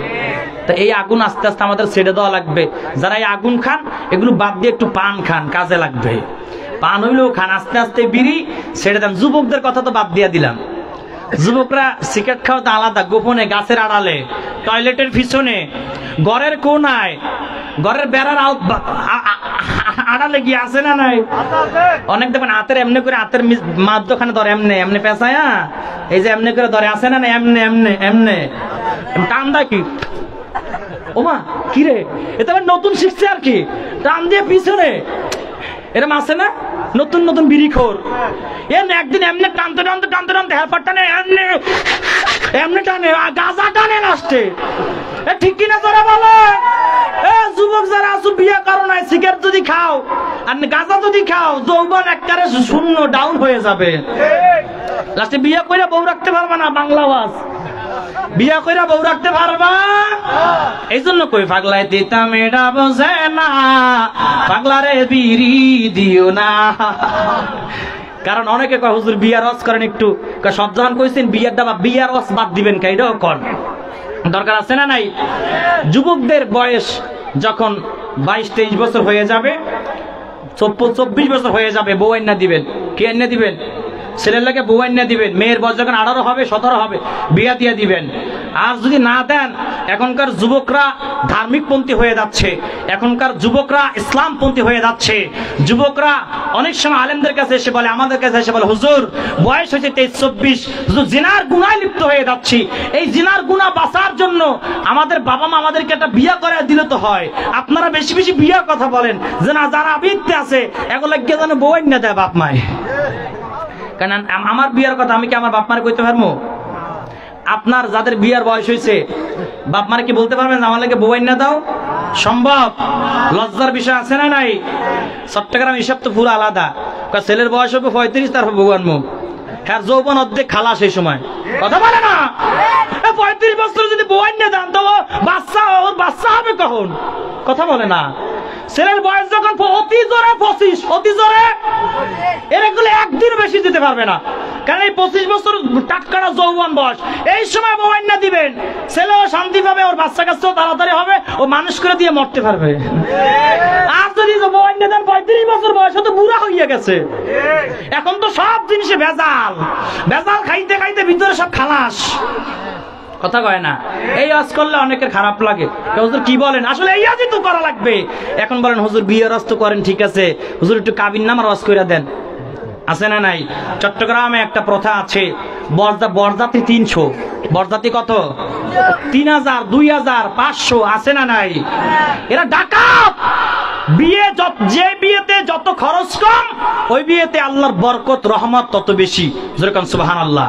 তা এই আগুন আস্তে আস্তে আমাদের ছেড়ে দেওয়া লাগবে। যারা এই আগুন খান এগুলো বাদ দিয়ে একটু পান খান, কাজে লাগবে। পান হইলেও খান, আস্তে আস্তে বিড়ি ছেড়ে দেন। যুবকদের কথা তো বাদ দিয়ে দিলাম, যুবকরা সিগারেট খাওয়া তো আলাদা, গোপনে গাছের আড়ালে, টয়লেটের পিছনে, ঘরের কোনায়, ঘরের বেড়ার আড়ালে গিয়ে আছে না নাই? অনেক দেখবেন হাতের এমনি করে, হাতের মাধ্যখানে ধরে এমনি এমনি পেঁচায়া, এই যে এমনি করে ধরে, আছে না না? এমনি এমনি এমনি টান দেয় কি, ওমা কি রে, এটা নতুন শিখছে আর কি, টান দিয়ে পিছনে, এরম আছে না নতুন নতুন বিড়িখোর, একদিন এমনি টানতে টানতে টানতে টানতে হেলপার টানে, এমনি এমনি টানে, গাঁজা টানে লাস্টে, ঠিক কিনা যারা বলে? যুবক যারা আছো, বিয়ে করো নাই, সিগারেট যদি খাও আর গাঁজা যদি খাও, যৌবন একবারে শূন্য, ডাউন হয়ে যাবে। লাস্টে বিয়ে করে বউ রাখতে পারবা না, বাংলা ওয়াজ, বিয়া কইরা বউ রাখতে পারবা? এই জন্য কই পাগলায় দিতাম এটা বোঝে না, পাগলারে বিড়ি দিও না। কারণ অনেকে কয় হুজুর বিয়ার ওয়াজ করেন একটু, সব যখন কইছেন বিয়ার ডাবা, বিয়ার ওয়াজ বাদ দিবেন কা, এটাও কন, দরকার আছে না নাই? যুবকদের বয়স যখন 22-23 বছর হয়ে যাবে, 24 বছর হয়ে যাবে, বউ আইনা দিবেন। কি আইনা দিবেন? ছেলের লাগে বউ আইনা দিবেন। মেয়ের বয়স যখন 18 হবে, 17 হবে, বিয়া দিয়ে দিবেন। আর যদি না দেন, এখনকার যুবকরা ধার্মিক পন্থী হয়ে যাচ্ছে, এখনকার যুবকরা ইসলামপন্থী হয়ে যাচ্ছে। যুবকরা অনেক সময় আলেমদের কাছে এসে বলে, আমাদের কাছে এসে বলে, হুজুর বয়স হয়েছে 23-24, হুজুর জিনার গুনায় লিপ্ত হয়ে যাচ্ছি, এই জিনার গুনাহ বাঁচার জন্য আমাদের বাবা মা আমাদেরকে একটা বিয়া করে দিলে তো হয়, আপনারা বেশি বেশি বিয়ার কথা বলেন, যে না যারা আবিদতে আছে এগুলো কে যেন বউ আইনা দেয় বাপ মায়। কারণ আমার বিয়ার কথা আমি কি আমার বাপ মারে কইতে পারবো? আপনার যাদের বিয়ার বয়স হয়েছে বাপ মারে কি বলতে পারবেন আমার লাগে বউ আইনা দাও? সম্ভব? লজ্জার বিষয় আছে না নাই? চট্টগ্রাম হিসাব তো পুরো আলাদা। ছেলের বয়স হবে 35, তারপর বউ আনবো, হ্যাঁ যৌবন অর্ধেক খালা সেই সময়, কথা বলে না? 35 বছর যদি বউ আইনা দেন তো বাচ্চা, ওর বাচ্চা হবে কখন? কথা বলে না? ছেলের বয়স যখন অতি জোরে 25, অতি জোরে, এরগুলো একদিন বেশি দিতে পারবে না, কারণ এই 25 বছর টাটকাটা যৌবন বয়স, এই সময় বউ আইনা দিবেন, ছেলেও শান্তি পাবে, ওর বাচ্চা কাচ্চাও তাড়াতাড়ি হবে, ও মানুষ করে দিয়ে মরতে পারবে। আর যদি বউ আইনা দেন 35 বছর বয়স, তো বুড়া হইয়া গেছে, এখন তো সব জিনিসে ভেজাল, ভেজাল খাইতে খাইতে ভিতরে সব খালাস, কথা কয় না। এই ওয়াজ করলে অনেকের খারাপ লাগে, হুজুর কি বলেন, আসলে এই ওয়াজই তো করা লাগবে। এখন বলেন হুজুর বিয়ের ওয়াজ তো করেন, ঠিক আছে, হুজুর একটু কাবিন নামার ওয়াজ কইরা দেন, আছে না নাই? চট্টগ্রামে একটা প্রথা আছে, বরযাত্রী 300, বরযাত্রী কত? 3000, 2000, 500, আছে না নাই? এরা ডাকাত। বিয়ে যে বিয়েতে যত খরচ কম, ওই বিয়েতে আল্লাহর বরকত রহমত তত বেশি। যেরকম সুবহানাল্লাহ।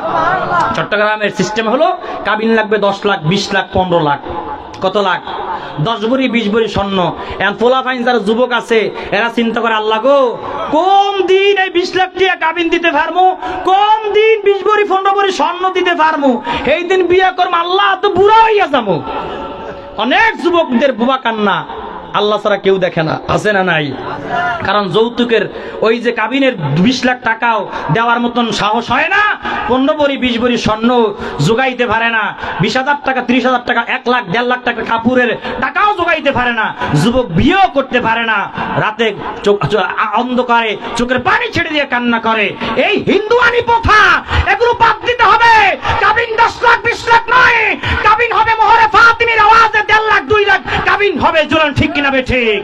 চট্টগ্রামের সিস্টেম হলো কাবিন লাগবে 10 লাখ, 20 লাখ, 15 লাখ। কত লাখ? 10 ভরি 20 ভরি স্বর্ণ। এখন পোলাপাইন যারা যুবক আছে এরা চিন্তা করে, আল্লাহ গো কোন দিন এই 20 লাখ টাকা কাবিন দিতে পারমু, কোন দিন 20 ভরি 15 ভরি স্বর্ণ দিতে পারমু, এই দিন বিয়ে করব, আল্লাহ তো বুড়া হইয়া যাবো। অনেক যুবকদের বুবা কান্না, আল্লাহ ছাড়া কেউ দেখে না, আছে না নাই? কারণ যৌতুকের ওই যে কাবিনের 20 লাখ টাকাও দেওয়ার মতন সাহস হয় না, 15 ভরি 20 ভরি স্বর্ণ জোগাইতে পারে না, 20,000 টাকা 30,000 টাকা 1 লাখ 1.5 লাখ টাকা কাপড়ের টাকাও জোগাইতে পারে না, যুবক বিয়েও করতে পারে না, রাতে অন্ধকারে চোখের পানি ছেড়ে দিয়ে কান্না করে। এই হিন্দুয়ানি প্রথা, এগুলো বাদ দিতে হবে। কাবিন 10 লাখ 20 লাখ নয়, কাবিন হবে মোহরে ফাতিমির আওয়াজে 1.5 লাখ 2 লাখ কাবিন হবে। জোরান ঠিক কিনা বে ঠিক?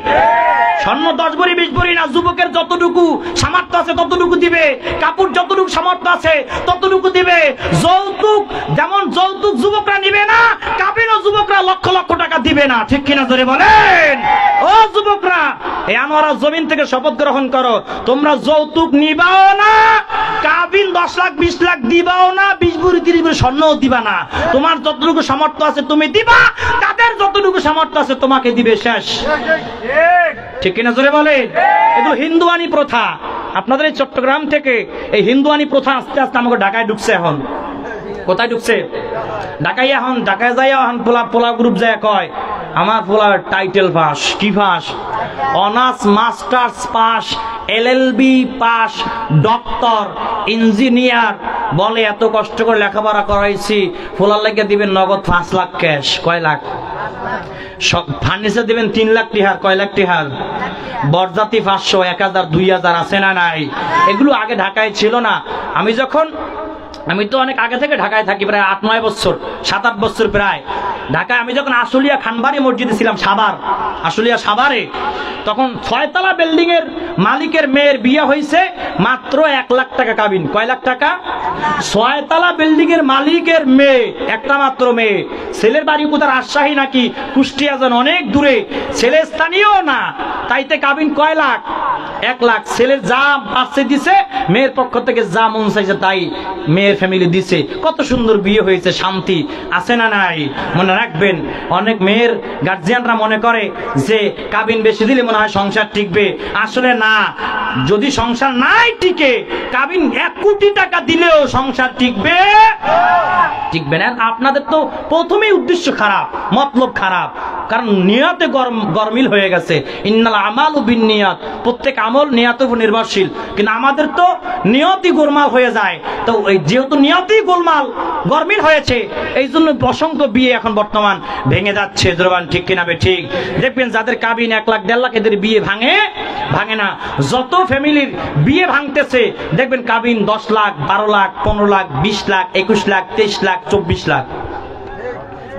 স্বর্ণ 10 ভরি 20 ভরি না, যুবকের যতটুকু সামর্থ্য আছে ততটুকু দিবে, কাপড় যতটুকু সামর্থ্য আছে ততটুকু দিবে। যৌতুক যেমন যৌতুক যুবকরা নিবে না, কাবিনও যুবকরা লক্ষ লক্ষ টাকা দিবে না, ঠিক কিনা জোরে বলেন? ও যুবকরা, এই আনোয়ারা জমিন থেকে শপথ গ্রহণ করো, তোমরা যৌতুক নিবাও না, কাবিন 10 লাখ 20 লাখ দিবাও না, 20 ভরি 30 ভরি স্বর্ণও দিবা না। তোমার যতটুকু সামর্থ্য আছে তুমি দিবা, তাদের যতটুকু সামর্থ্য আছে তোমাকে দিবে, শেষ। ঠিক কিনা জোরে বলেন? এগুলো হিন্দুয়ানি প্রথা। আপনাদের এই চট্টগ্রাম থেকে এই হিন্দুয়ানি প্রথা আস্তে আস্তে আমাকে ঢাকায় ঢুকছে। এখন কোথায় ঢুকছে? ঢাকায়। এখন ঢাকায় যাই, এখন পোলা গ্রুপ যায় কয় আমার পোলার টাইটেল পাস। কি pass? Honours masters pass, LLB pass, doctor, engineer. বলে এত কষ্ট করে লেখাপড়া করাইছি, পোলার লেগে দিবেন নগদ 5 লাখ ক্যাশ। কয় লাখ? ফার্নিচার দিবেন 3 লাখ টিহার। কয় লাখ টিহার? বরযাত্রী 500, 1000, 2000, আছে না নাই? এগুলো আগে ঢাকায় ছিল না। আমি তো অনেক আগে থেকে ঢাকায় থাকি, প্রায় 8-9 বছর, 7-8 বছর প্রায় ঢাকায়। আমি যখন আশুলিয়া খানবাড়ি মসজিদে ছিলাম, আশুলিয়া সাভারে, তখন 6 তলা বিল্ডিং এর মালিকের মেয়ের বিয়ে হয়েছে, মাত্র 1 লাখ টাকা কাবিন। কয় লাখ টাকা? 6 তলা বিল্ডিং এর মালিকের মেয়ে, একটা মাত্র মেয়ে। ছেলের বাড়ি কোথায়? রাজশাহী নাকি কুষ্টিয়া, যেন অনেক দূরে। ছেলে স্থানীয় না, তাইতে কাবিন কয় লাখ? 1 লাখ। ছেলের যা পাচ্ছে দিছে, মেয়ের পক্ষ থেকে যা মন চাইছে তাই মেয়ের ফ্যামিলি দিছে। কত সুন্দর বিয়ে হয়েছে, শান্তি, আছে না নাই? মনে রাখবেন, অনেক মেয়ের গার্জিয়ানরা মনে করে যে কাবিন বেশি দিলে মনে হয় সংসার টিকবে। আসলে না, যদি সংসার নাই টিকে, কাবিন 1 কোটি টাকা দিলেও সংসার টিকবে না। আপনাদের তো প্রথমেই উদ্দেশ্য খারাপ, মতলব খারাপ, কারণ নিয়তে গরমিল হয়ে গেছে। ইন্নাল আমালু বিন্নিয়াত, প্রত্যেক আমল নিয়তের উপর নির্ভরশীল। কিন্তু আমাদের তো নিয়তই গোলমাল হয়ে যায়। তো যেহেতু নিয়তই গরমিল হয়েছে, এই জন্য অসংখ্য বিয়ে এখন বর্তমান ভেঙে যাচ্ছে। জোরবান ঠিক কিনা বে ঠিক? দেখবেন যাদের কাবিন 1 লাখ 1.5 লাখ, এদের বিয়ে ভাঙে না। যত ফ্যামিলির বিয়ে ভাঙতেছে দেখবেন কাবিন 10 লাখ, 12 লাখ, 15 লাখ, 20 লাখ, 21 লাখ, 23 লাখ, 24 লাখ।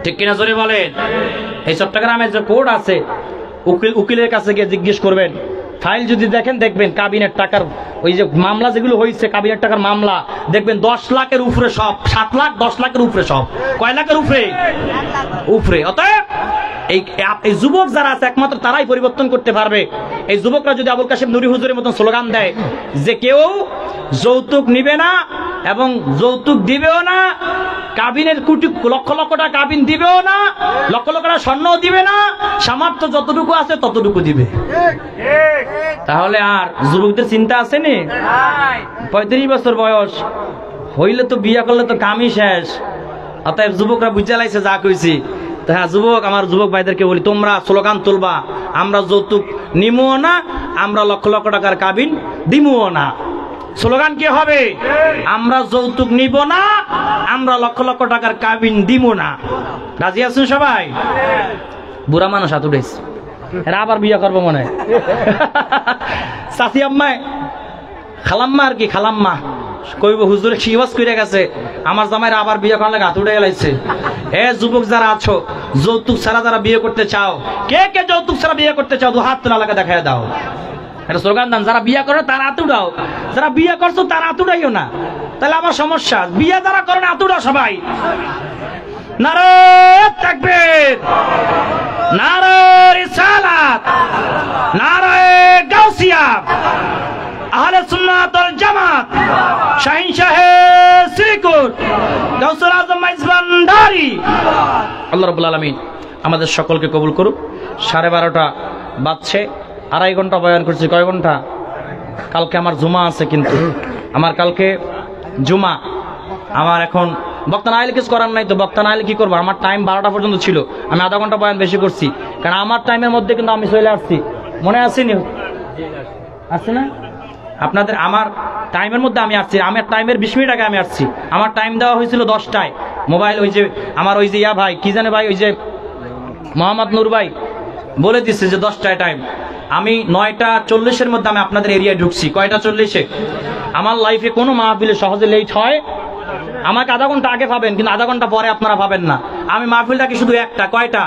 ঠিক কিনা জোরে বলেন? এই চট্টগ্রামে যে কোর্ট আছে, উকিলের কাছে গিয়ে জিজ্ঞেস করবেন, ফাইল যদি দেখবেন কাবিনের টাকার ওই যে মামলা যেগুলো হয়েছে, কাবিনের টাকার মামলা, দেখবেন 10 লাখের উপরে সব, 7 লাখ 10 লাখের উপরে সব। কয় লাখের উপরে? অতএব এই যুবক যারা আছে একমাত্র তারাই পরিবর্তন করতে পারবে। এই যুবকরা যদি আবুল কাশেম নুরি হুজুরের মতন স্লোগান দেয় যে কেউ যৌতুক নিবে না এবং যৌতুক দিবেও না, কাবিনের লক্ষ লক্ষ টাকা কাবিন দিবেও না, লক্ষ লক্ষ টাকা স্বর্ণ দিবে না, সামর্থ্য যতটুকু আছে ততটুকু দিবে, তাহলে আর যুবকদের চিন্তা আসেনি? 35 বছর বয়স হইলে তো বিয়ে করলে তো কামই শেষ। অতএব যুবকরা বুঝে লাইছে যা কইছি। হ্যাঁ যুবক, আমার যুবক ভাইদেরকে বলি, তোমরা স্লোগান তুলবা, আমরা যৌতুক নিমও না, আমরা লক্ষ লক্ষ টাকার কাবিন দিমও না। স্লোগান কি হবে? আমরা যৌতুক নিব না, আমরা লক্ষ লক্ষ টাকার কাবিন দিব না। রাজি আছেন সবাই? বুড়া মানুষ হাত উঠেছে, এরা আবার বিয়ে করবো মনে হয়। চাচি আম্মায় খালাম্মা আর কি, খালাম্মা কইব হুজুরে কি ওয়াজ কইরা গেছে, আমার জামাইরা আবার বিয়ে করার লাগে হাত উঠে গেলাইছে। এ যুবক যারা আছো, যৌতুক ছাড়া যারা বিয়ে করতে চাও, কে কে যৌতুক ছাড়া বিয়ে করতে চাও, দু হাত তোলা লাগে দেখায় দাও। এটা স্লোগান দান, যারা বিয়ে করো তারা হাত উঠাও, যারা বিয়ে করছো তারা হাত উঠাইও না, তাহলে আমার সমস্যা। বিয়ে যারা করেন হাত উঠাও সবাই। নারে তাকবীর, নারে রিসালাত, নারে গাউসিয়া, আহলে সুন্নাত ওয়াল জামাত, শাহিন শাহে শ্রীকুট, গাউসুল আজম মাইজভান্ডারী। আল্লাহ রাব্বুল আলামিন আমাদের সকলকে কবুল করুক। 12:30 বাজছে, 2.5 ঘন্টা বয়ান করছি। কয় ঘন্টা? কালকে আমার জুমা আছে, কিন্তু আমার কালকে জুমা। আমার এখন বক্তা না আইলে কিছু করার নাই, তো বক্তা না আইলে কি করবো? আমার টাইম 12টা পর্যন্ত ছিল, আমি আধা ঘন্টা বয়ান বেশি করছি, কারণ আমার টাইমের মধ্যে কিন্তু আমি চলে আসছি। মনে আসেনি? আসছে না আপনাদের? আমার টাইমের মধ্যে আমি আসছি, আমার টাইমের 20 মিনিট আগে আমি আসছি। আমার টাইম দেওয়া হয়েছিল 10টায়। মোবাইল ওই যে আমার ওই যে ইয়া ভাই, কি জানে ভাই, ওই যে মোহাম্মদ নূর ভাই বলে দিচ্ছে যে 10টায় টাইম। আমি 9:40-এর মধ্যে আমি আপনাদের এরিয়ায় ঢুকছি। কয়টা 40-এ? আমার লাইফে কোনো মাহফিলে সহজে লেট হয়? আমাকে আধা ঘন্টা আগে পাবেন, কিন্তু আধা ঘন্টা পরে আপনারা পাবেন না। আমি মাহফিল রাখি শুধু একটা। কয়টা?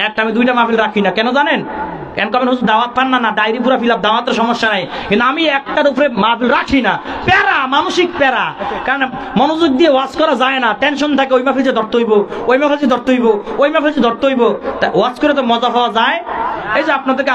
একটা। আমি 2টা মাহফিল রাখি না। কেন জানেন? কেন কবেন হুজুর দাওয়াত পান না? না, ডায়েরি পুরো ফিল আপ, দাওয়াতের সমস্যা নাই, কিন্তু আমি একটার উপরে মাহফিল রাখি না। প্যারা, মানসিক প্যারা, কারণ মনোযোগ দিয়ে ওয়াজ করা যায় না, টেনশন থাকে। ওই মাহফিল যে ধরতে হইব, ওই মাহফিল যে ধরতে হইব, ওই মাহফিল যে ধরতে হইব। ওয়াজ করে তো মজা পাওয়া যায়। এই যে আপনাদেরকে